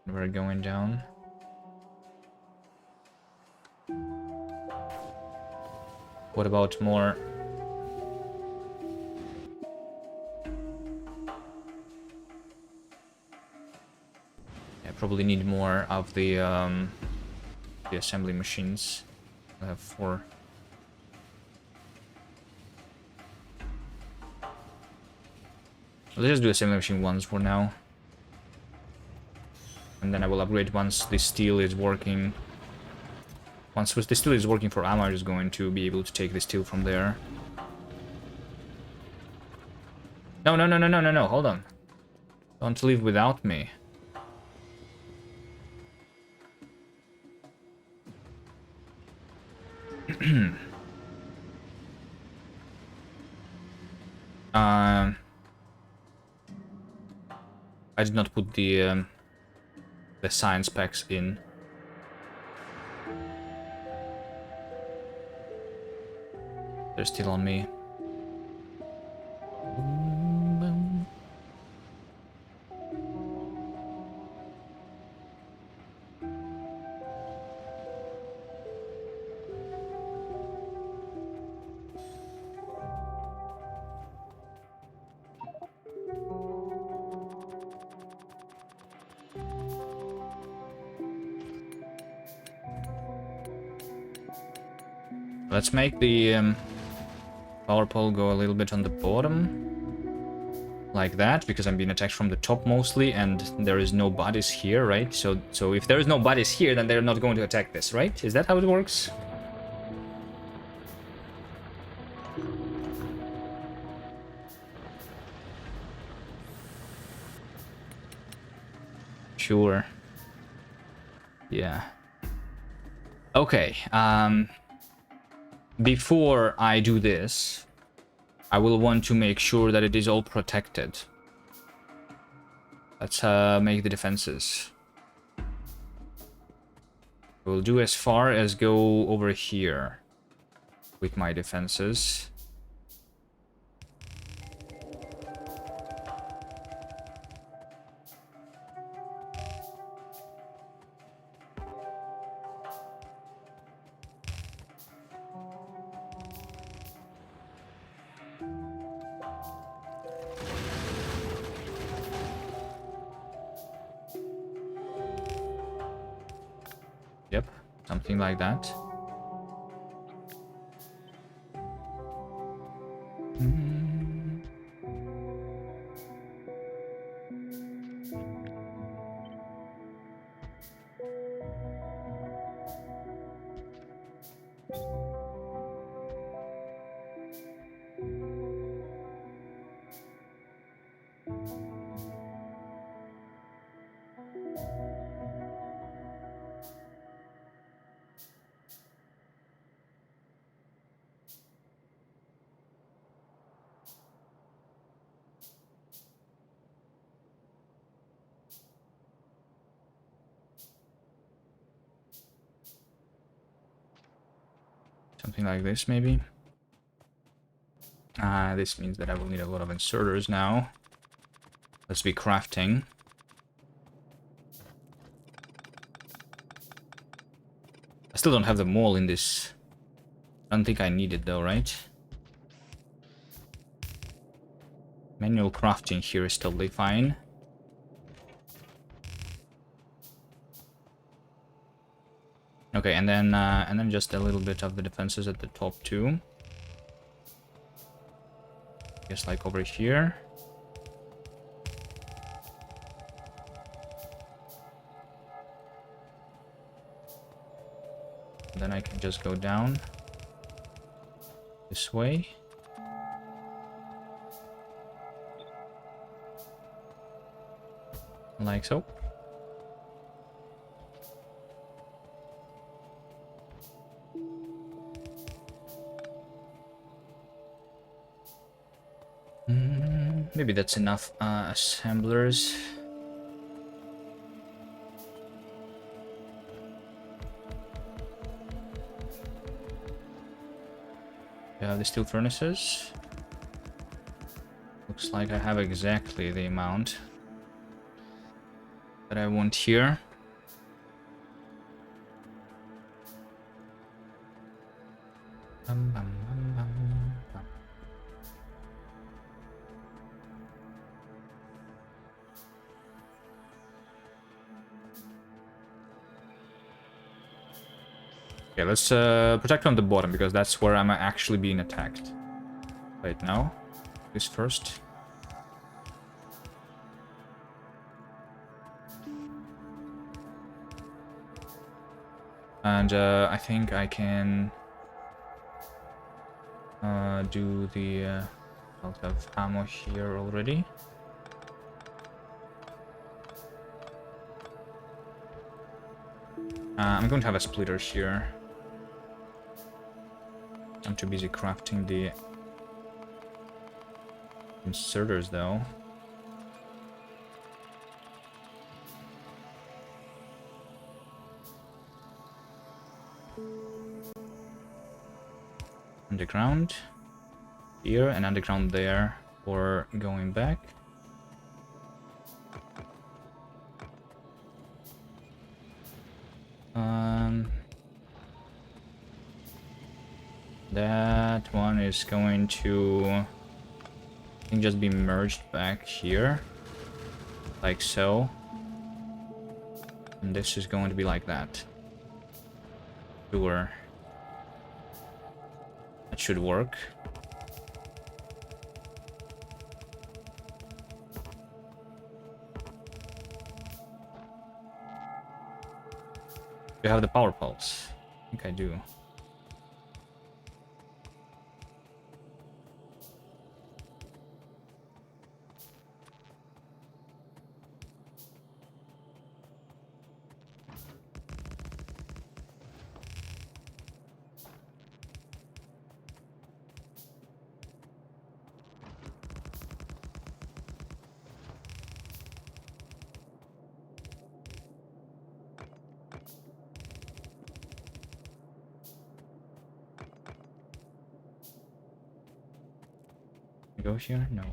We're going down. What about more? I probably need more of the assembly machines. I have 4. Let's just do assembly machine ones for now. And then I will upgrade once the steel is working. Once the steel is working for ammo, I'm just going to be able to take the steel from there. No, no, no, no, no, no, no, hold on. Don't leave without me. I did not put the science packs in. They're still on me. Let's make the power pole go a little bit on the bottom. Like that, because I'm being attacked from the top mostly, and there is no bodies here, right? So if there is no bodies here, then they're not going to attack this, right? Is that how it works? Sure. Yeah. Okay, before I do this, I will want to make sure that it is all protected. Let's make the defenses. We'll do as far as go over here with my defenses. Yep, something like that. Something like this, maybe. This means that I will need a lot of inserters now. Let's be crafting. I still don't have the mall in this. I don't think I need it though, right? Manual crafting here is totally fine. Okay, and then just a little bit of the defenses at the top too. Just like over here. Then I can just go down this way. Like so. Maybe that's enough assemblers. Yeah, the steel furnaces. Looks like I have exactly the amount that I want here. Okay, let's protect on the bottom because that's where I'm actually being attacked right now. This first. And I think I can do the I'll have ammo here already. I'm going to have a splitter here. I'm too busy crafting the inserters though. Underground here and underground there for going back. That one is going to, I think, just be merged back here, like so. And this is going to be like that. Sure. That should work. Do you have the power pulse? I think I do. Go here? No.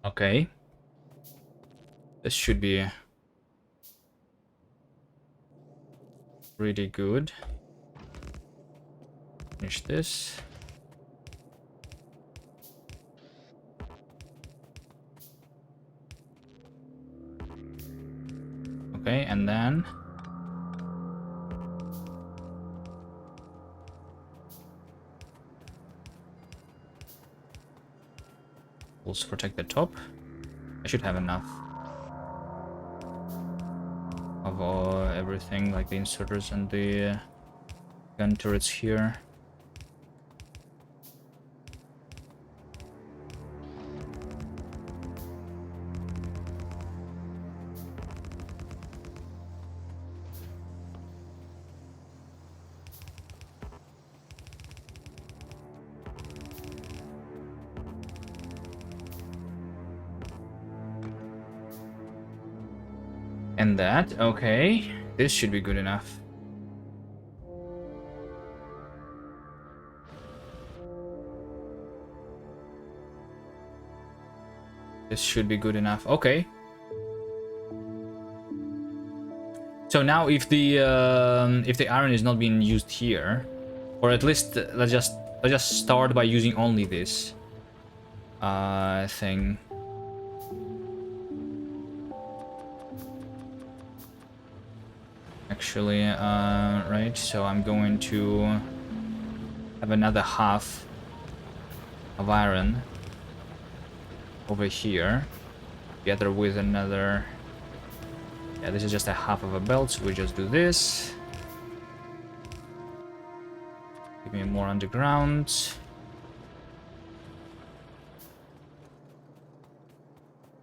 Okay. This should be really good. Finish this. Okay, and then also protect the top. I should have enough of everything, like the inserters and the gun turrets here. And that, okay. This should be good enough. This should be good enough. Okay. So now if the iron is not being used here, or at least let's just start by using only this thing. Actually, right, so I'm going to have another half of iron over here, together with another. Yeah, this is just a half of a belt, so we just do this. Give me more underground.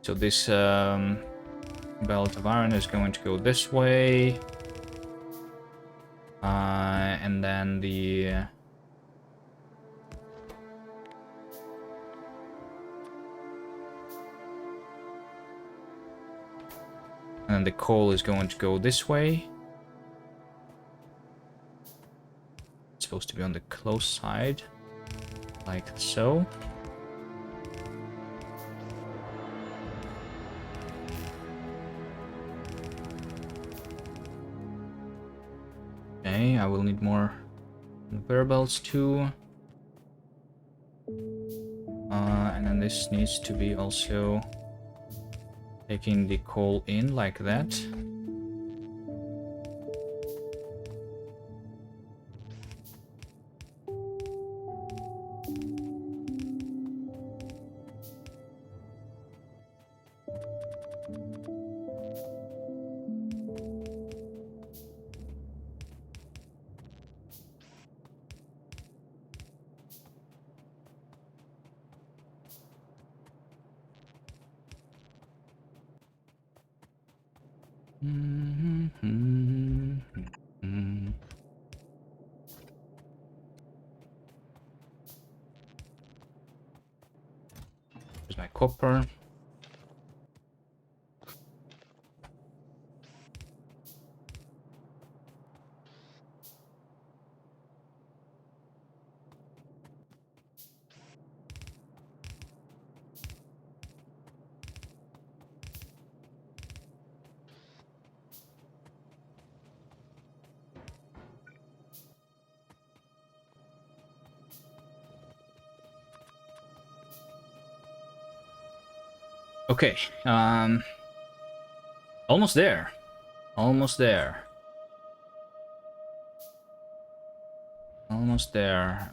So this belt of iron is going to go this way. And then the... and then the coal is going to go this way. It's supposed to be on the close side, like so. Okay, I will need more conveyor belts too. And then this needs to be also taking the coal in like that. Here's my copper. Okay, almost there. Almost there. Almost there.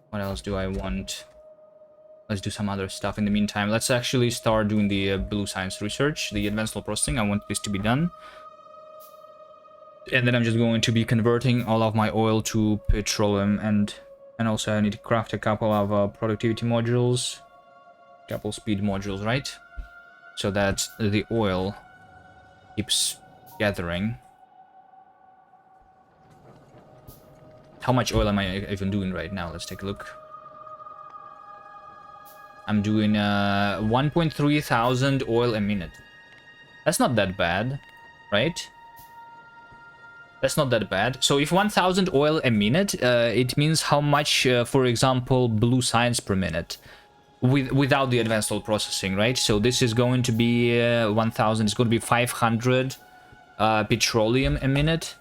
What else do I want? Let's do some other stuff in the meantime. Let's actually start doing the blue science research, the advanced law processing. I want this to be done. And then I'm just going to be converting all of my oil to petroleum, and also I need to craft a couple of productivity modules, couple speed modules, right? So that the oil keeps gathering. How much oil am I even doing right now? Let's take a look. I'm doing 1.3 thousand oil a minute. That's not that bad, right? That's not that bad. So if 1000 oil a minute, it means how much, for example, blue science per minute without the advanced oil processing, right? So this is going to be 1000. It's going to be 500 petroleum a minute,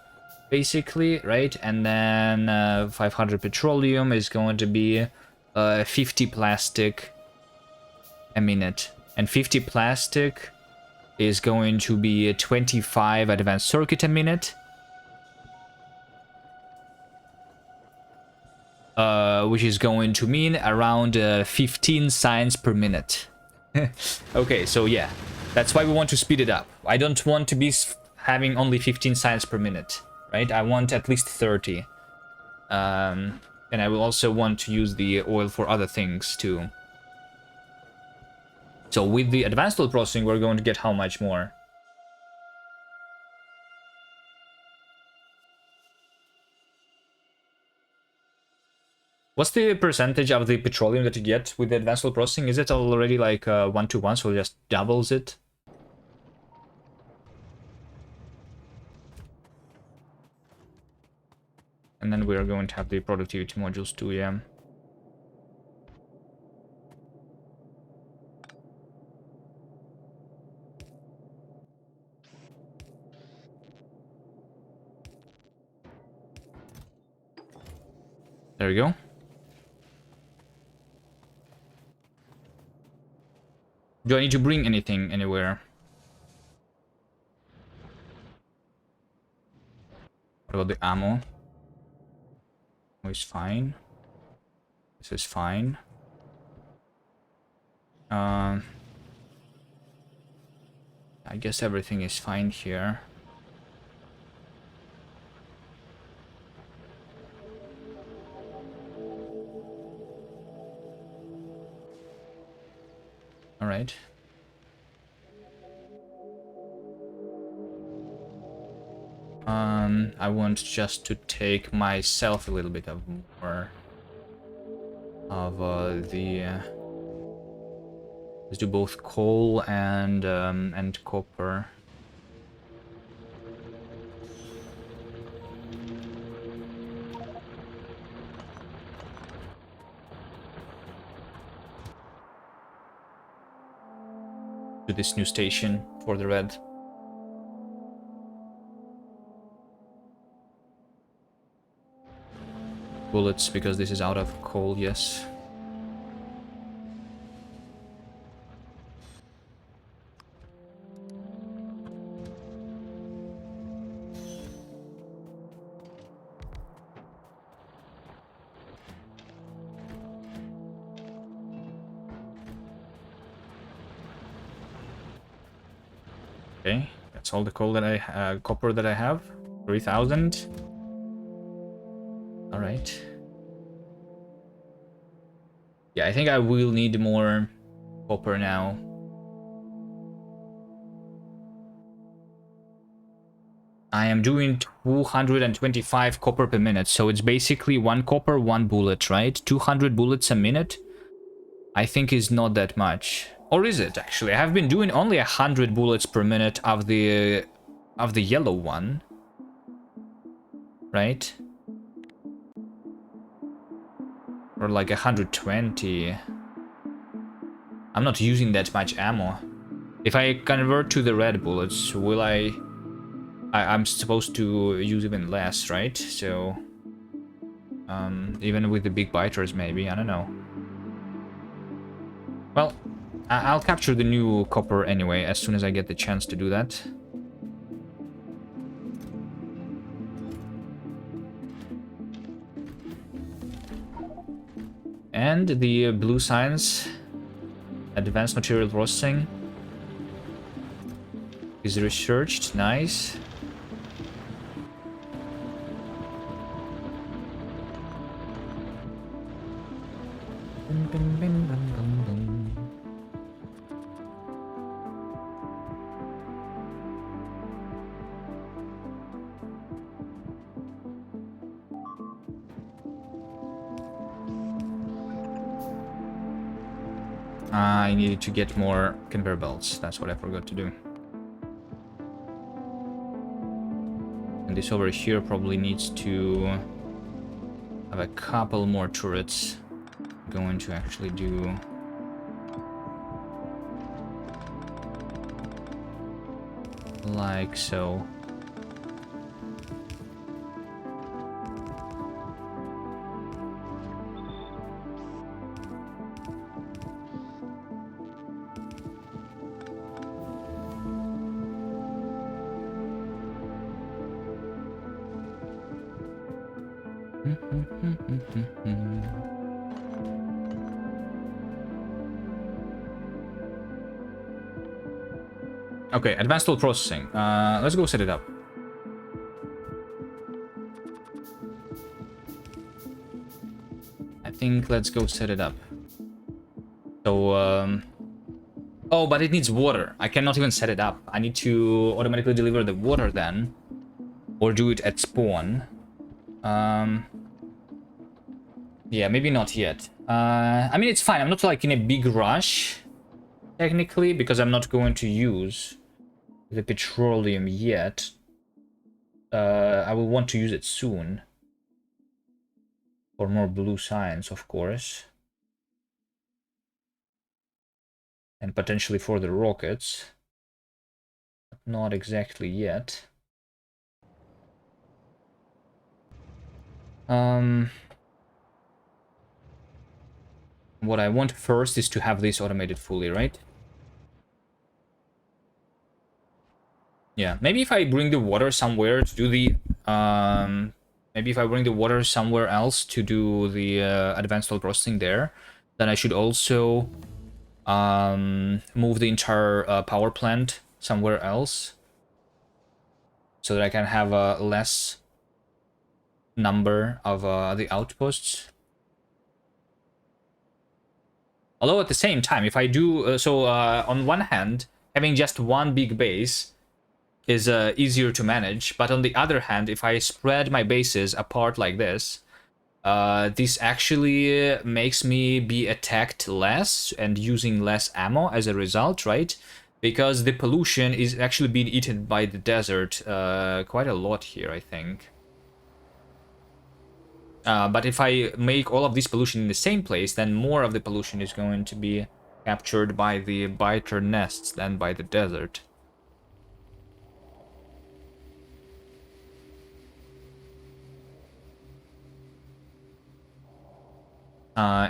basically, right? And then 500 petroleum is going to be 50 plastic a minute, and 50 plastic is going to be 25 advanced circuit a minute. Which is going to mean around 15 signs per minute. Okay, so yeah, that's why we want to speed it up. I don't want to be having only 15 signs per minute, right? I want at least 30. And I will also want to use the oil for other things too. So with the advanced oil processing, we're going to get how much more? What's the percentage of the petroleum that you get with the advanced oil processing? Is it already like 1-to-1, so it just doubles it? And then we are going to have the productivity modules too, yeah. There we go. Do I need to bring anything anywhere? What about the ammo? Oh, it's fine. This is fine. I guess everything is fine here. All right. I want just to take myself a little bit of more of let's do both coal and copper. To this new station for the red. Bullets, because this is out of coal, yes. Okay, that's all the coal that I copper that I have. 3000. All right. Yeah, I think I will need more copper now. I am doing 225 copper per minute, so it's basically 1 copper, 1 bullet, right? 200 bullets a minute, I think is not that much. Or is it, actually? I have been doing only 100 bullets per minute of the yellow one. Right? Or like 120. I'm not using that much ammo. If I convert to the red bullets, will I'm supposed to use even less, right? So even with the big biters, maybe, I don't know. Well, I'll capture the new copper anyway, as soon as I get the chance to do that. And the blue science, advanced material processing, is researched, nice. I needed to get more conveyor belts. That's what I forgot to do. And this over here probably needs to have a couple more turrets. I'm going to actually do... like so. Okay, advanced tool processing. Let's go set it up. I think let's go set it up. So, oh, but it needs water. I cannot even set it up. I need to automatically deliver the water then. Or do it at spawn. Yeah, maybe not yet. I mean, it's fine. I'm not like in a big rush, technically, because I'm not going to use the petroleum yet. I will want to use it soon. For more blue science, of course. And potentially for the rockets. But not exactly yet. What I want first is to have this automated fully, right? Yeah, maybe if I bring the water somewhere to do the... maybe if I bring the water somewhere else to do the advanced oil processing there, then I should also move the entire power plant somewhere else. So that I can have a less number of the outposts. Although at the same time, if I do... on one hand, having just one big base is easier to manage, but on the other hand, if I spread my bases apart like this, this actually makes me be attacked less and using less ammo as a result, right? Because the pollution is actually being eaten by the desert quite a lot here, I think. But if I make all of this pollution in the same place, then more of the pollution is going to be captured by the biter nests than by the desert.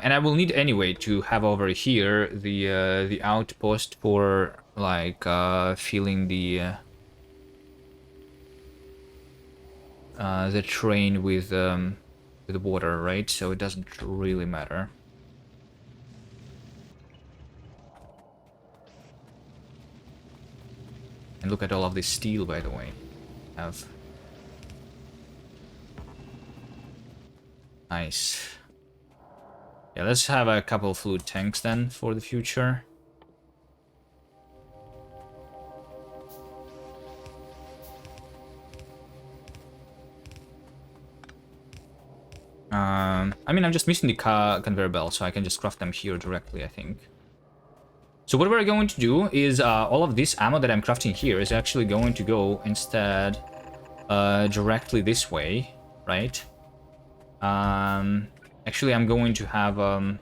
And I will need anyway to have over here the outpost for like filling the train with water, right? So it doesn't really matter. And look at all of this steel, by the way. Have nice. Yeah, let's have a couple of fluid tanks then for the future. I mean, I'm just missing the conveyor belt, so I can just craft them here directly, I think. So what we're going to do is all of this ammo that I'm crafting here is actually going to go instead directly this way, right? Actually, I'm going to have a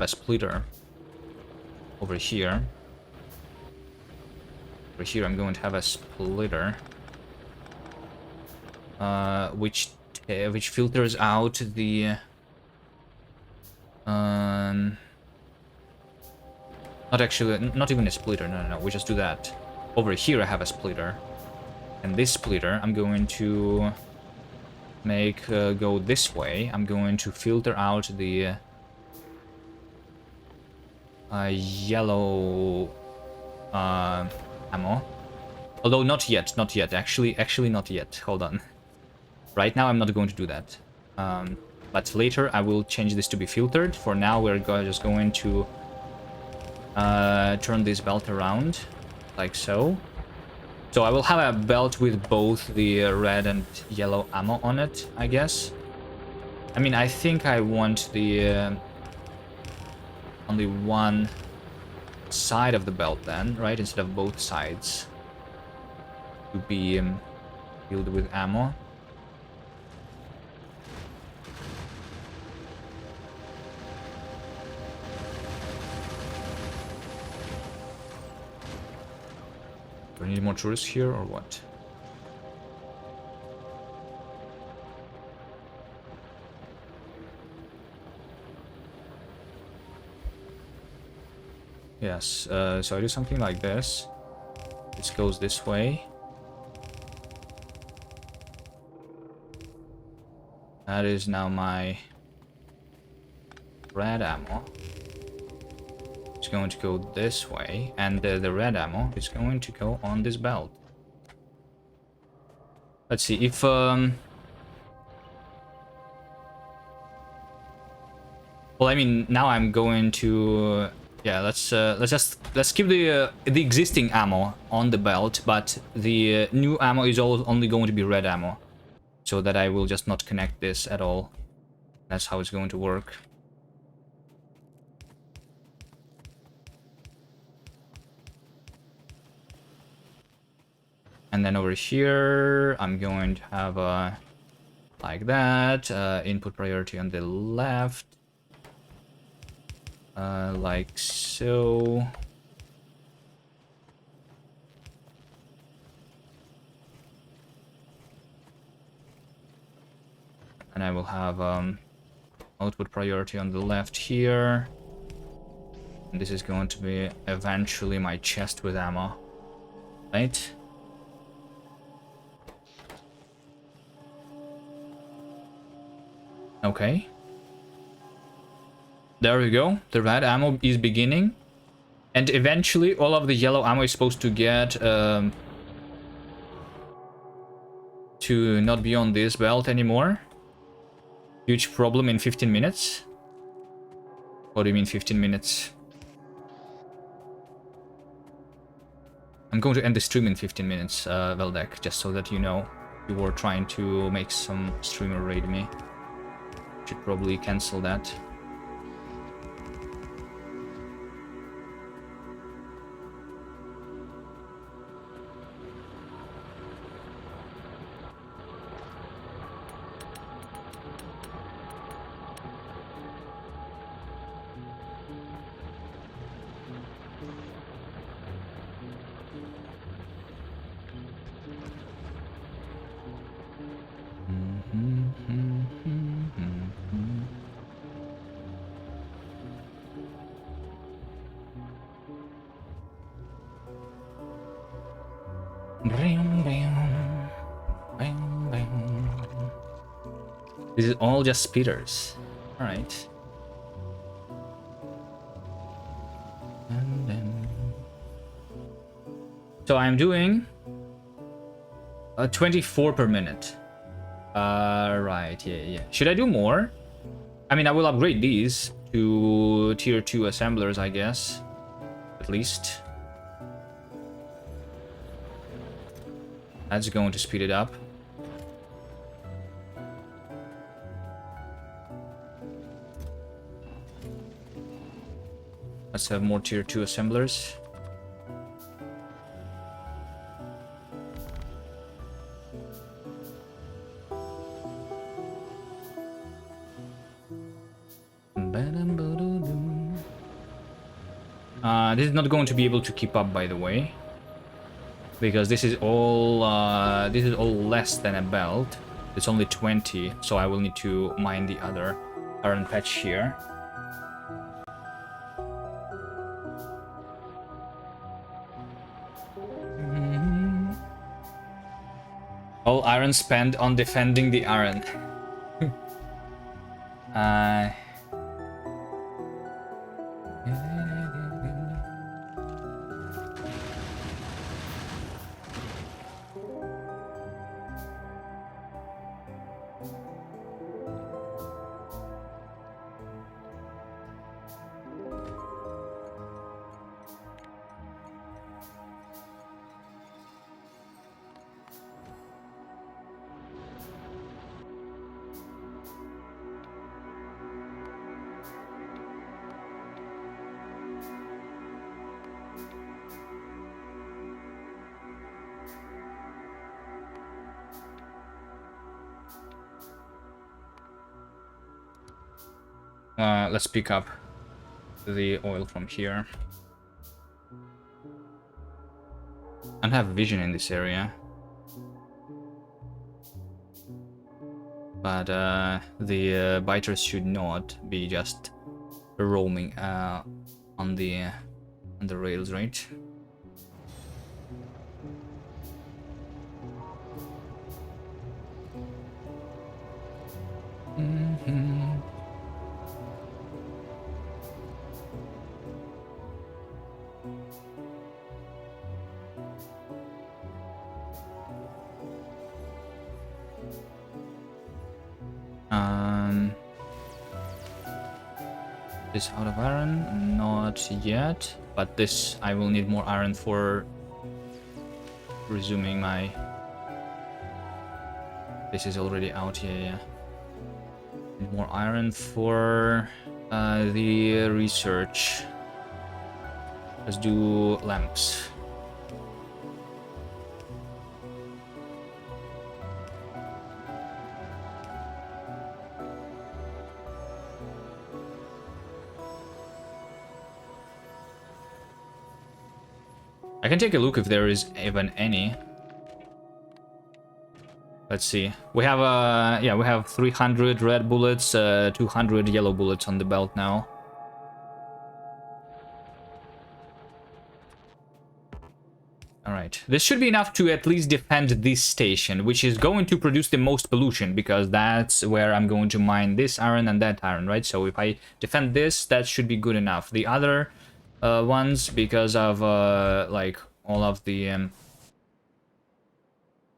splitter over here. Over here, I'm going to have a splitter, which filters out the not even a splitter. No. We just do that. Over here, I have a splitter, and this splitter, I'm going to make go this way. I'm going to filter out the yellow ammo. Although not yet. Actually not yet. Hold on. Right now I'm not going to do that. But later I will change this to be filtered. For now we're just going to turn this belt around like so. So I will have a belt with both the red and yellow ammo on it, I guess. I mean, I think I want the only one side of the belt then, right? Instead of both sides to be filled with ammo. Do I need more tourists here or what? Yes, so I do something like this. This goes this way. That is now my red ammo. It's going to go this way, and the red ammo is going to go on this belt. Let's see if well, I mean, now I'm going to yeah. Let's keep the existing ammo on the belt, but the new ammo is only going to be red ammo, so that I will just not connect this at all. That's how it's going to work. And then over here, I'm going to have like that, input priority on the left, like so. And I will have output priority on the left here. And this is going to be eventually my chest with ammo, right? Okay. There we go. The red ammo is beginning. And eventually all of the yellow ammo is supposed to get to not be on this belt anymore. Huge problem in 15 minutes. What do you mean 15 minutes? I'm going to end the stream in 15 minutes, Veldek, just so that you know. You were trying to make some streamer raid me. Should probably cancel that. This is all just speeders. Alright. So I'm doing 24 per minute. Right, yeah. Should I do more? I mean, I will upgrade these to tier 2 assemblers, I guess. At least. That's going to speed it up. Let's have more tier 2 assemblers. This is not going to be able to keep up, by the way, because this is all less than a belt. It's only 20, so I will need to mine the other iron patch here. All iron spent on defending the iron. Let's pick up the oil from here. I don't have vision in this area. But the biters should not be just roaming on the rails, right? Mm-hmm. This out of iron? Not yet. But this, I will need more iron for resuming my... This is already out, yeah. Need more iron for the research. Let's do lamps. I can take a look if there is even any. Let's see. We have yeah, we have 300 red bullets, 200 yellow bullets on the belt now. Alright. This should be enough to at least defend this station, which is going to produce the most pollution, because that's where I'm going to mine this iron and that iron, right? So if I defend this, that should be good enough. The other ones, because of like all of the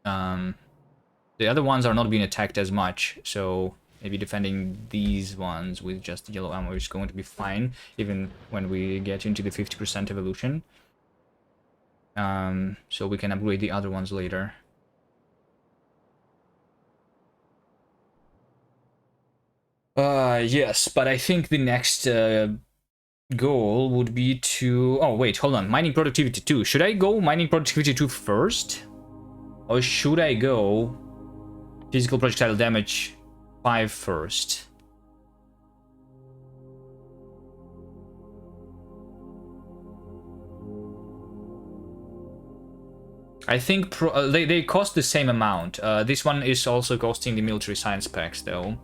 other ones are not being attacked as much, so maybe defending these ones with just yellow ammo is going to be fine, even when we get into the 50% evolution. So we can upgrade the other ones later. Yes, but I think the next goal would be to... Oh, wait, hold on. Mining productivity 2. Should I go mining productivity 2 first? Or should I go physical projectile damage 5 first? I think they cost the same amount. This one is also costing the military science packs, though.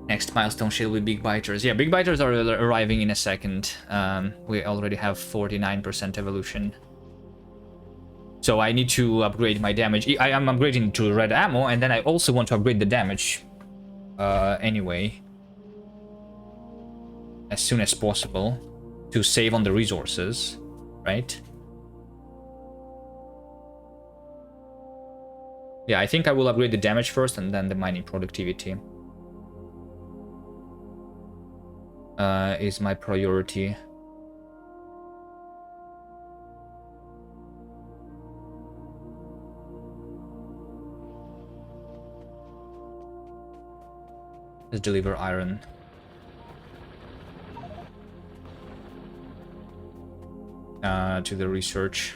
Next milestone shield with big biters. Yeah, big biters are arriving in a second. We already have 49% evolution. So I need to upgrade my damage. I am upgrading to red ammo, and then I also want to upgrade the damage anyway. As soon as possible. To save on the resources, right? Yeah, I think I will upgrade the damage first and then the mining productivity. Is my priority. Let's deliver iron. To the research.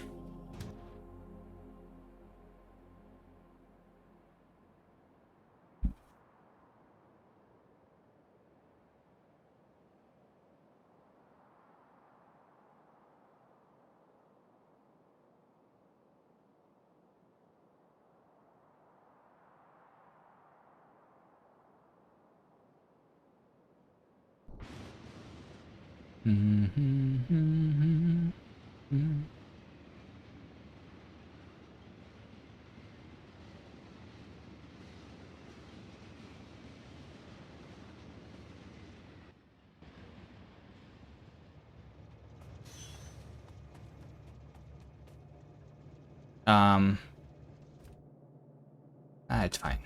It's fine.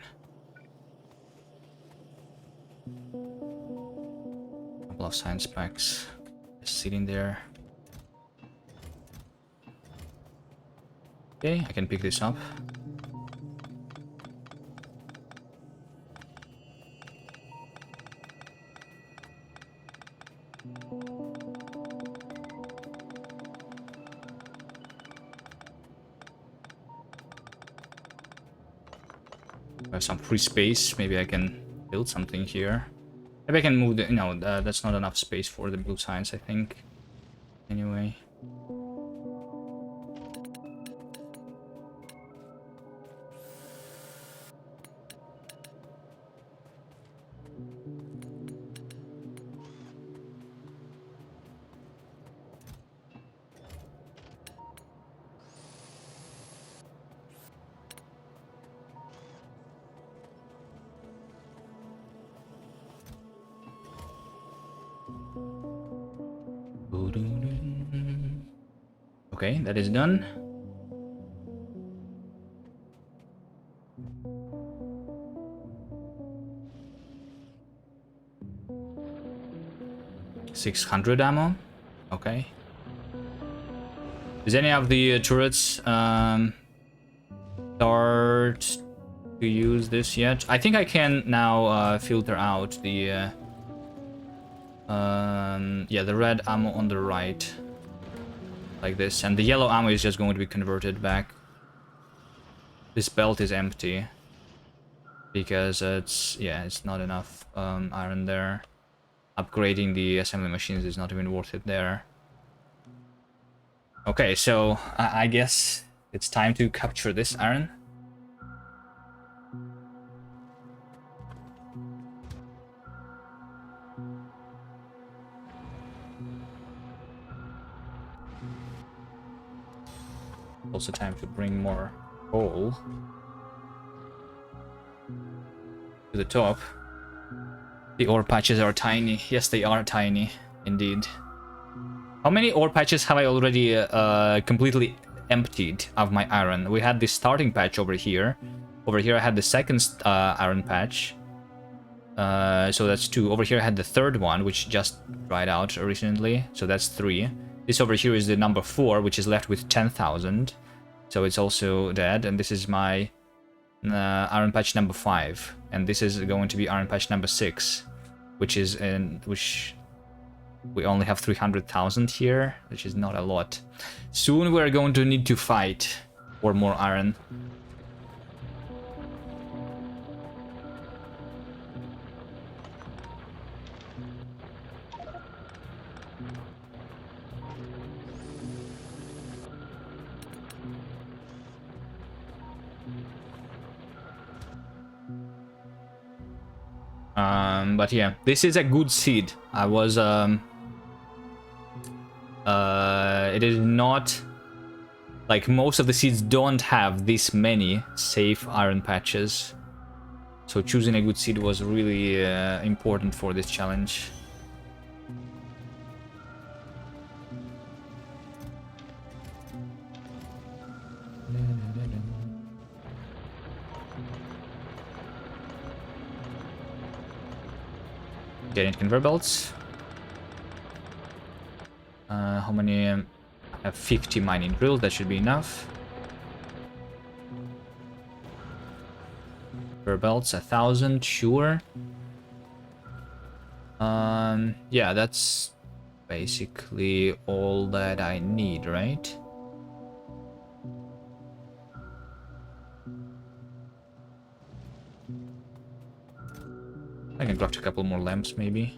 Couple of science packs just sitting there. Okay, I can pick this up. I have some free space. Maybe I can build something here. Maybe I can move the... No, that's not enough space for the blue signs, I think. Anyway. Okay, that is done. $600 ammo. Okay. Is any of the turrets start to use this yet? I think I can now filter out the yeah, the red ammo on the right, like this, and the yellow ammo is just going to be converted back. This belt is empty because it's not enough iron there. Upgrading the assembly machines is not even worth it there. Okay, so I guess it's time to capture this iron. Also time to bring more coal to the top. The ore patches are tiny. Yes, they are tiny, indeed. How many ore patches have I already completely emptied of my iron? We had the starting patch over here. Over here I had the second iron patch. So that's 2. Over here I had the third one, which just dried out recently. So that's 3. This over here is the number 4, which is left with 10,000. So it's also dead. And this is my iron patch number 5. And this is going to be iron patch number 6, which is which we only have 300,000 here, which is not a lot. Soon we're going to need to fight for more iron. But yeah, this is a good seed. I was it is not like most of the seeds don't have this many safe iron patches, so choosing a good seed was really important for this challenge. Getting conveyor belts. How many? I have 50 mining drills. That should be enough. Conveyor belts, 1,000, sure. Yeah, that's basically all that I need, right? I can craft a couple more lamps, maybe.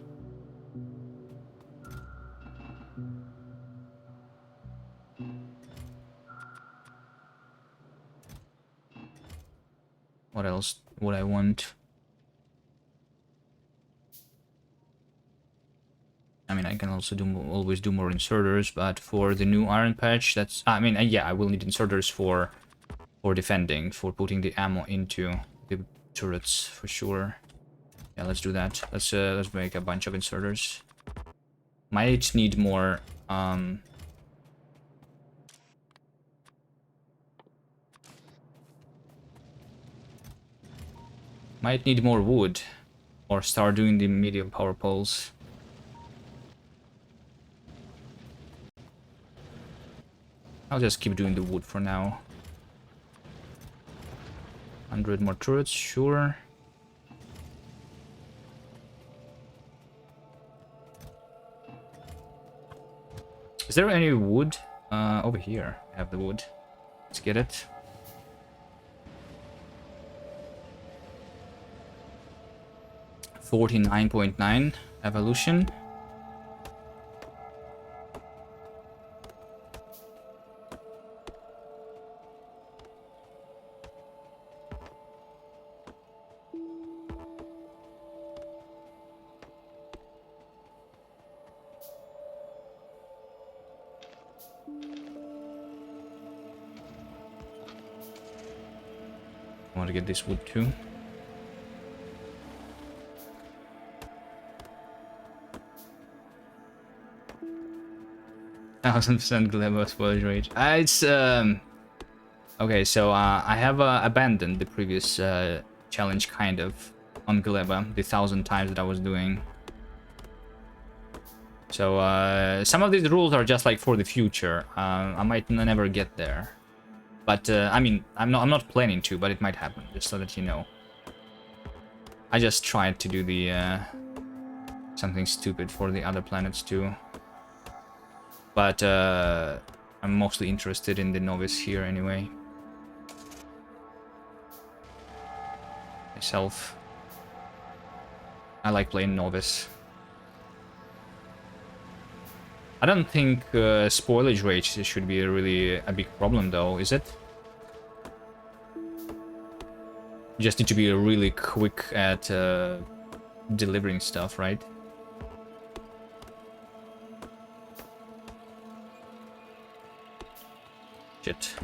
What else would I want? I mean, I can also always do more inserters, but for the new iron patch, that's... I mean, yeah, I will need inserters for defending, for putting the ammo into the turrets, for sure. Yeah, let's do that. Let's make a bunch of inserters. Might need more might need more wood, or start doing the medium power poles. I'll just keep doing the wood for now. 100 more turrets, sure. Is there any wood? Over here, I have the wood. Let's get it. 49.9 evolution. I want to get this wood too. %% Gleba spoilage rate. It's okay. So I have abandoned the previous challenge kind of on Gleba, the 1,000 times that I was doing. So some of these rules are just like for the future. I might never get there. But, I mean, I'm not planning to, but it might happen, just so that you know. I just tried to do the, something stupid for the other planets too. But, I'm mostly interested in the novice here anyway. Myself. I like playing novice. I don't think spoilage rate should be really a big problem though, is it? You just need to be really quick at delivering stuff, right? Shit.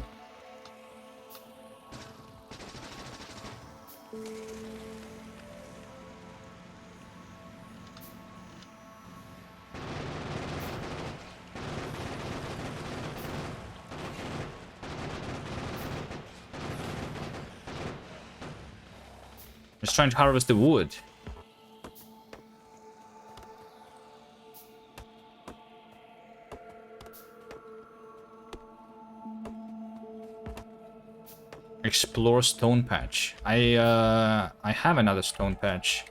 Just trying to harvest the wood. Explore stone patch. I have another stone patch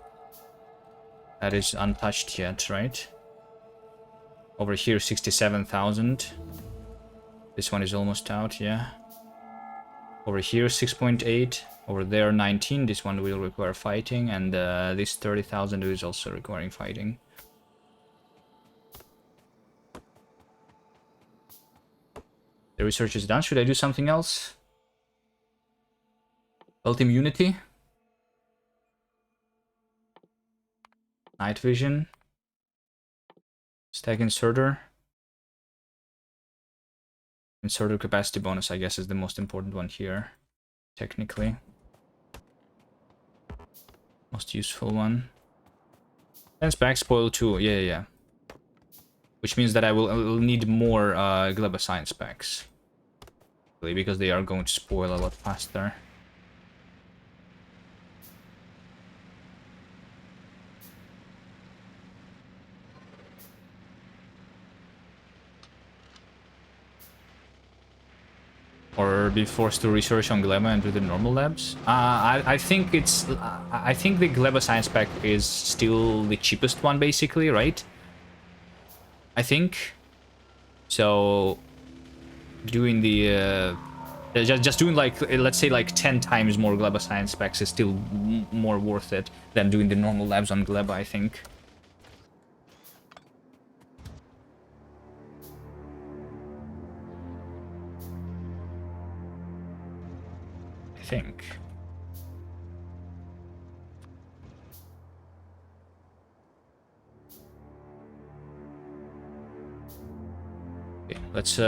that is untouched yet, right? Over here 67,000. This one is almost out, yeah. Over here 6.8. Over there 19. This one will require fighting, and this 30,000 is also requiring fighting. The research is done. Should I do something else? Belt immunity. Night vision. Stack inserter. Inserter capacity bonus, I guess, is the most important one here. Technically. Most useful one. Science pack spoil too. Yeah. Which means that I will need more Gleba science packs. Because they are going to spoil a lot faster. Or be forced to research on Gleba and do the normal labs. I think it's. I think the Gleba science pack is still the cheapest one, basically, right? I think. So, doing the just doing like, let's say like 10 times more Gleba science packs is still more worth it than doing the normal labs on Gleba, I think. Okay, let's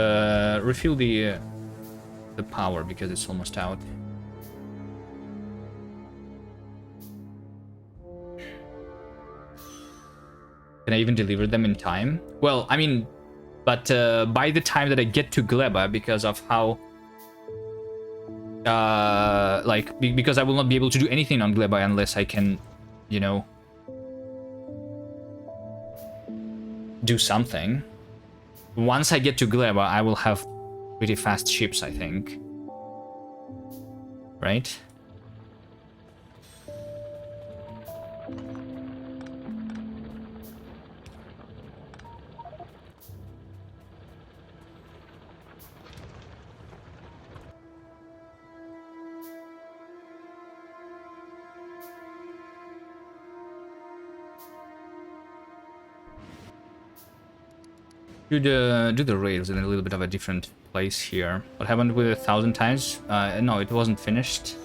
refill the power because it's almost out. Can I even deliver them in time? Well, I mean, but by the time that I get to Gleba, because of how like, because I will not be able to do anything on Gleba unless I can, you know, do something. Once I get to Gleba, I will have pretty fast ships, I think. Right? do the rails in a little bit of a different place here. What happened with 1,000 times? No, it wasn't finished,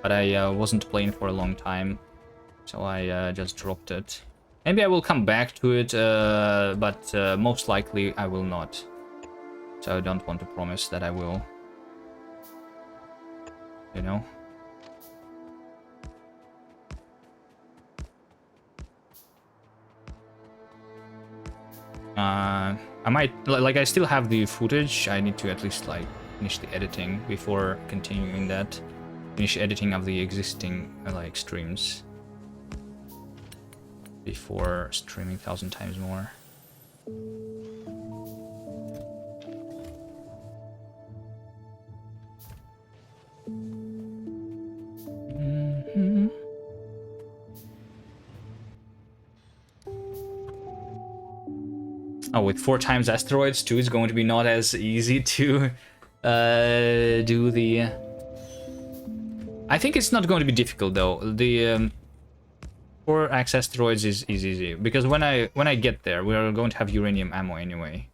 but I wasn't playing for a long time, so I just dropped it. Maybe I will come back to it, but most likely I will not. So I don't want to promise that I will. You know? I might, like, I still have the footage. I need to at least, like, finish the editing before continuing that. Finish editing of the existing, like, streams. Before streaming 1,000 times more. Oh, with 4 times asteroids too, it's going to be not as easy to do the... I think it's not going to be difficult though. The 4x asteroids is easy because when I get there, we are going to have uranium ammo anyway.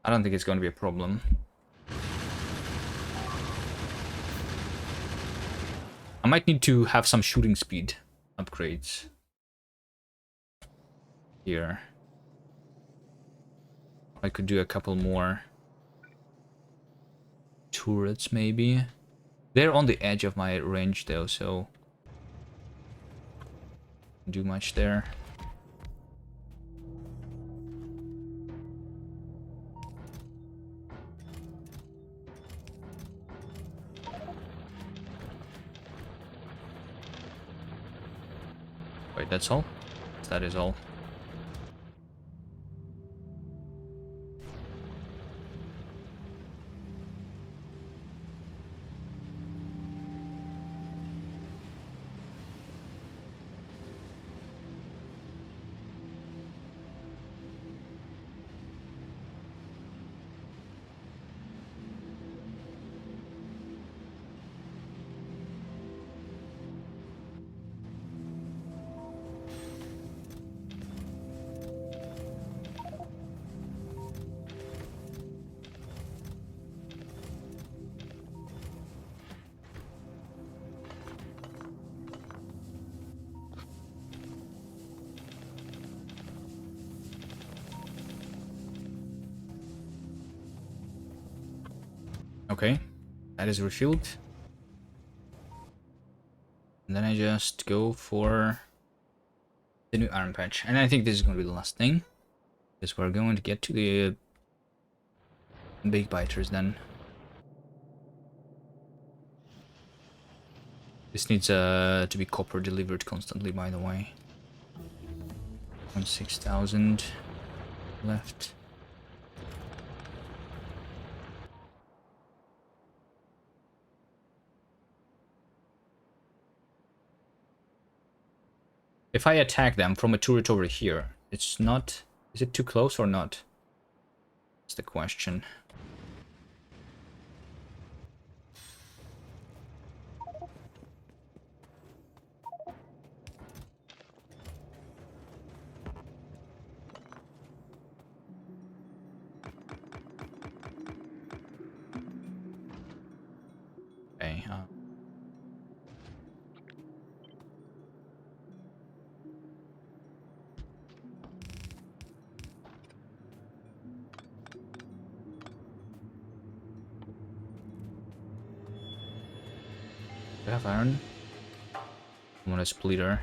I don't think it's going to be a problem. I might need to have some shooting speed upgrades here. I could do a couple more turrets maybe. They're on the edge of my range though, so do much there. Wait, that's all? That is all. Okay, that is refilled. And then I just go for the new iron patch. And I think this is going to be the last thing. Because we're going to get to the big biters then. This needs to be copper delivered constantly, by the way. 6,000 left. If I attack them from a turret over here, it's not... Is it too close or not? That's the question. Okay, do I have iron? I want a splitter.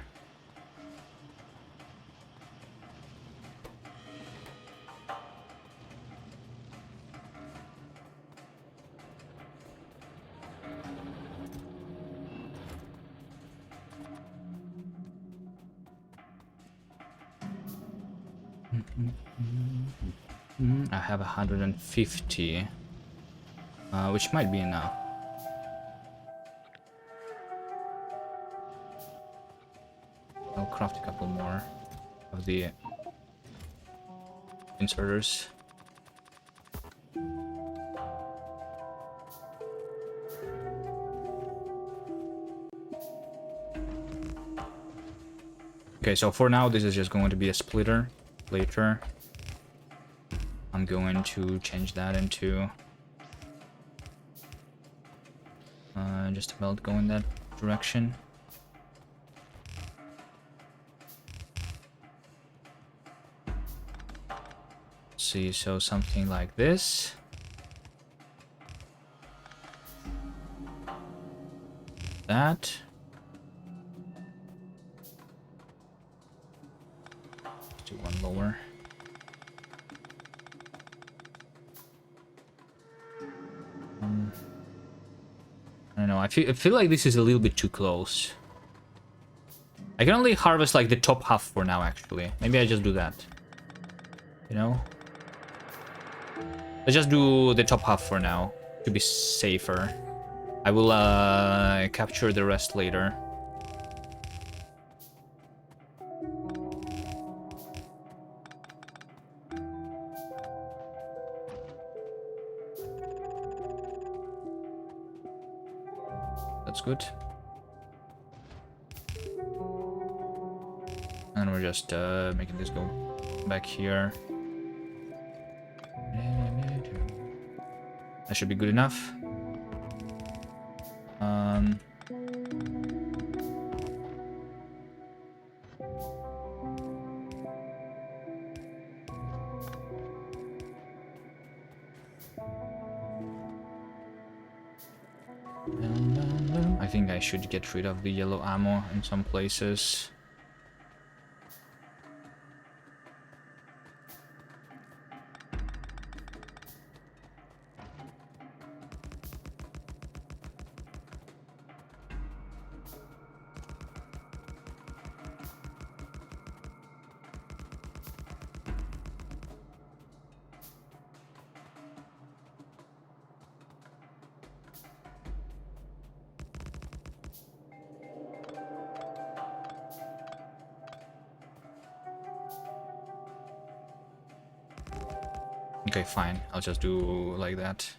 I have 150, which might be enough. I'll craft a couple more of the inserters. Okay, so for now, this is just going to be a splitter. Later, I'm going to change that into just a melt going that direction. Let's see, so something like this. That. Let's do one lower. I don't know, I feel like this is a little bit too close. I can only harvest like the top half for now, actually. Maybe I just do that. You know? Let's just do the top half for now, to be safer. I will capture the rest later. That's good. And we're just making this go back here. That should be good enough. I think I should get rid of the yellow ammo in some places. Okay, fine. I'll just do like that.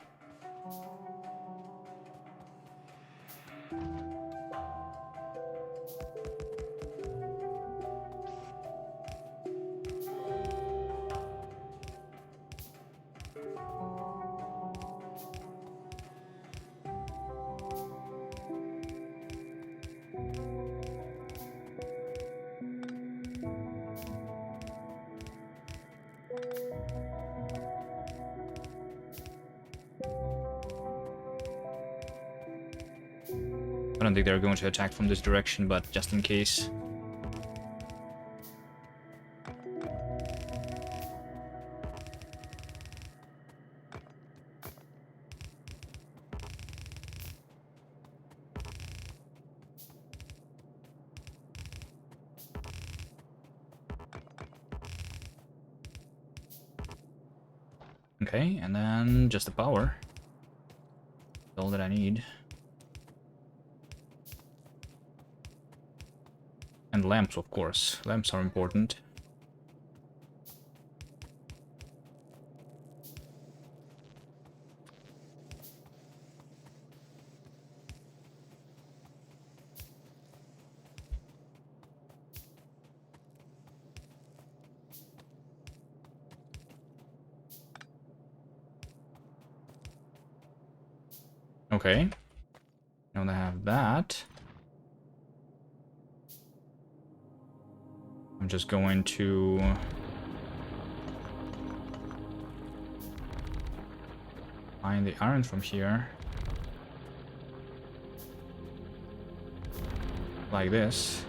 I don't think they're going to attack from this direction, but just in case. Okay, and then just the power. That's all that I need. And lamps, of course. Lamps are important. Okay. Now that I have that, I'm just going to find the iron from here. Like this.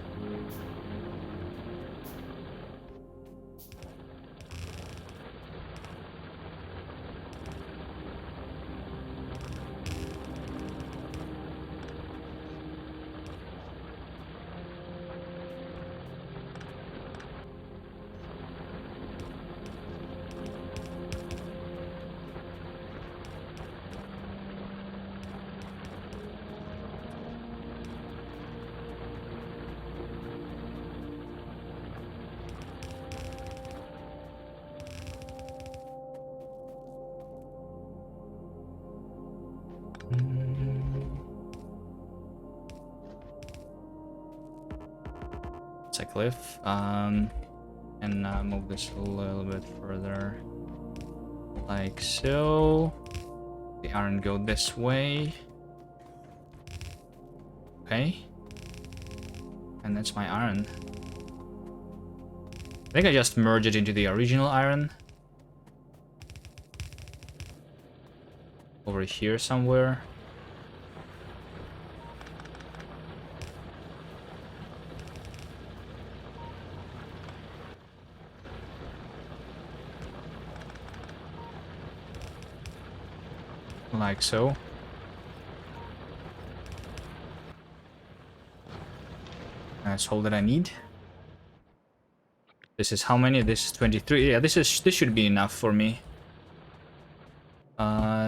a cliff. And move this a little bit further, like so. The iron go this way. Okay. And that's my iron. I think I just merged it into the original iron. Over here somewhere. Like so. That's all that I need. This is how many? This is 23. Yeah, this should be enough for me.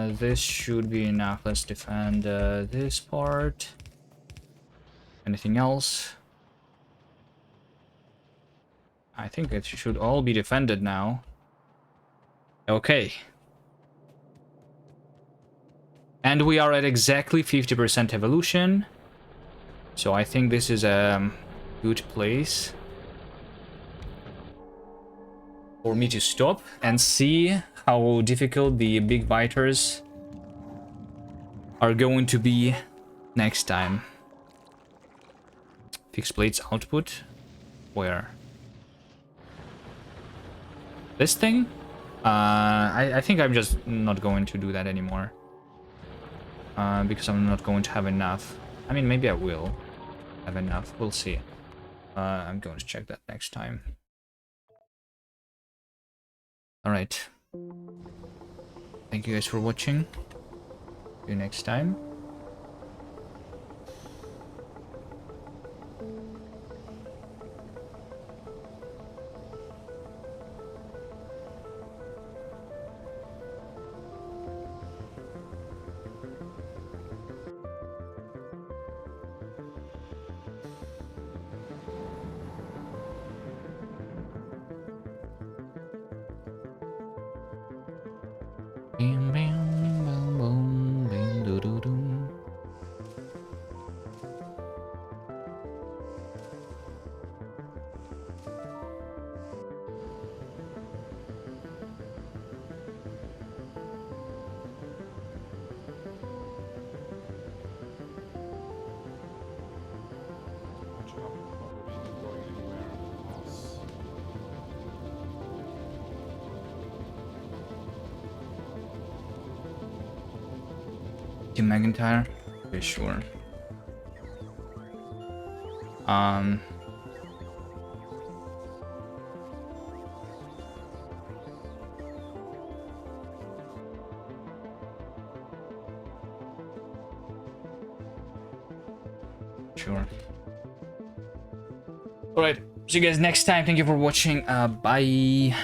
This should be enough. Let's defend this part. Anything else? I think it should all be defended now. Okay. And we are at exactly 50% evolution. So I think this is a good place for me to stop and see how difficult the big biters are going to be next time. Fixed plates output. Where? This thing? I think I'm just not going to do that anymore. Because I'm not going to have enough. I mean, maybe I will have enough. We'll see. I'm going to check that next time. Alright. Thank you guys for watching. See you next time. Bam, bam, bam, boom, bam, doo, doo, doo. Tim McIntyre? Okay, sure. Sure. Alright, see you guys next time. Thank you for watching. Bye.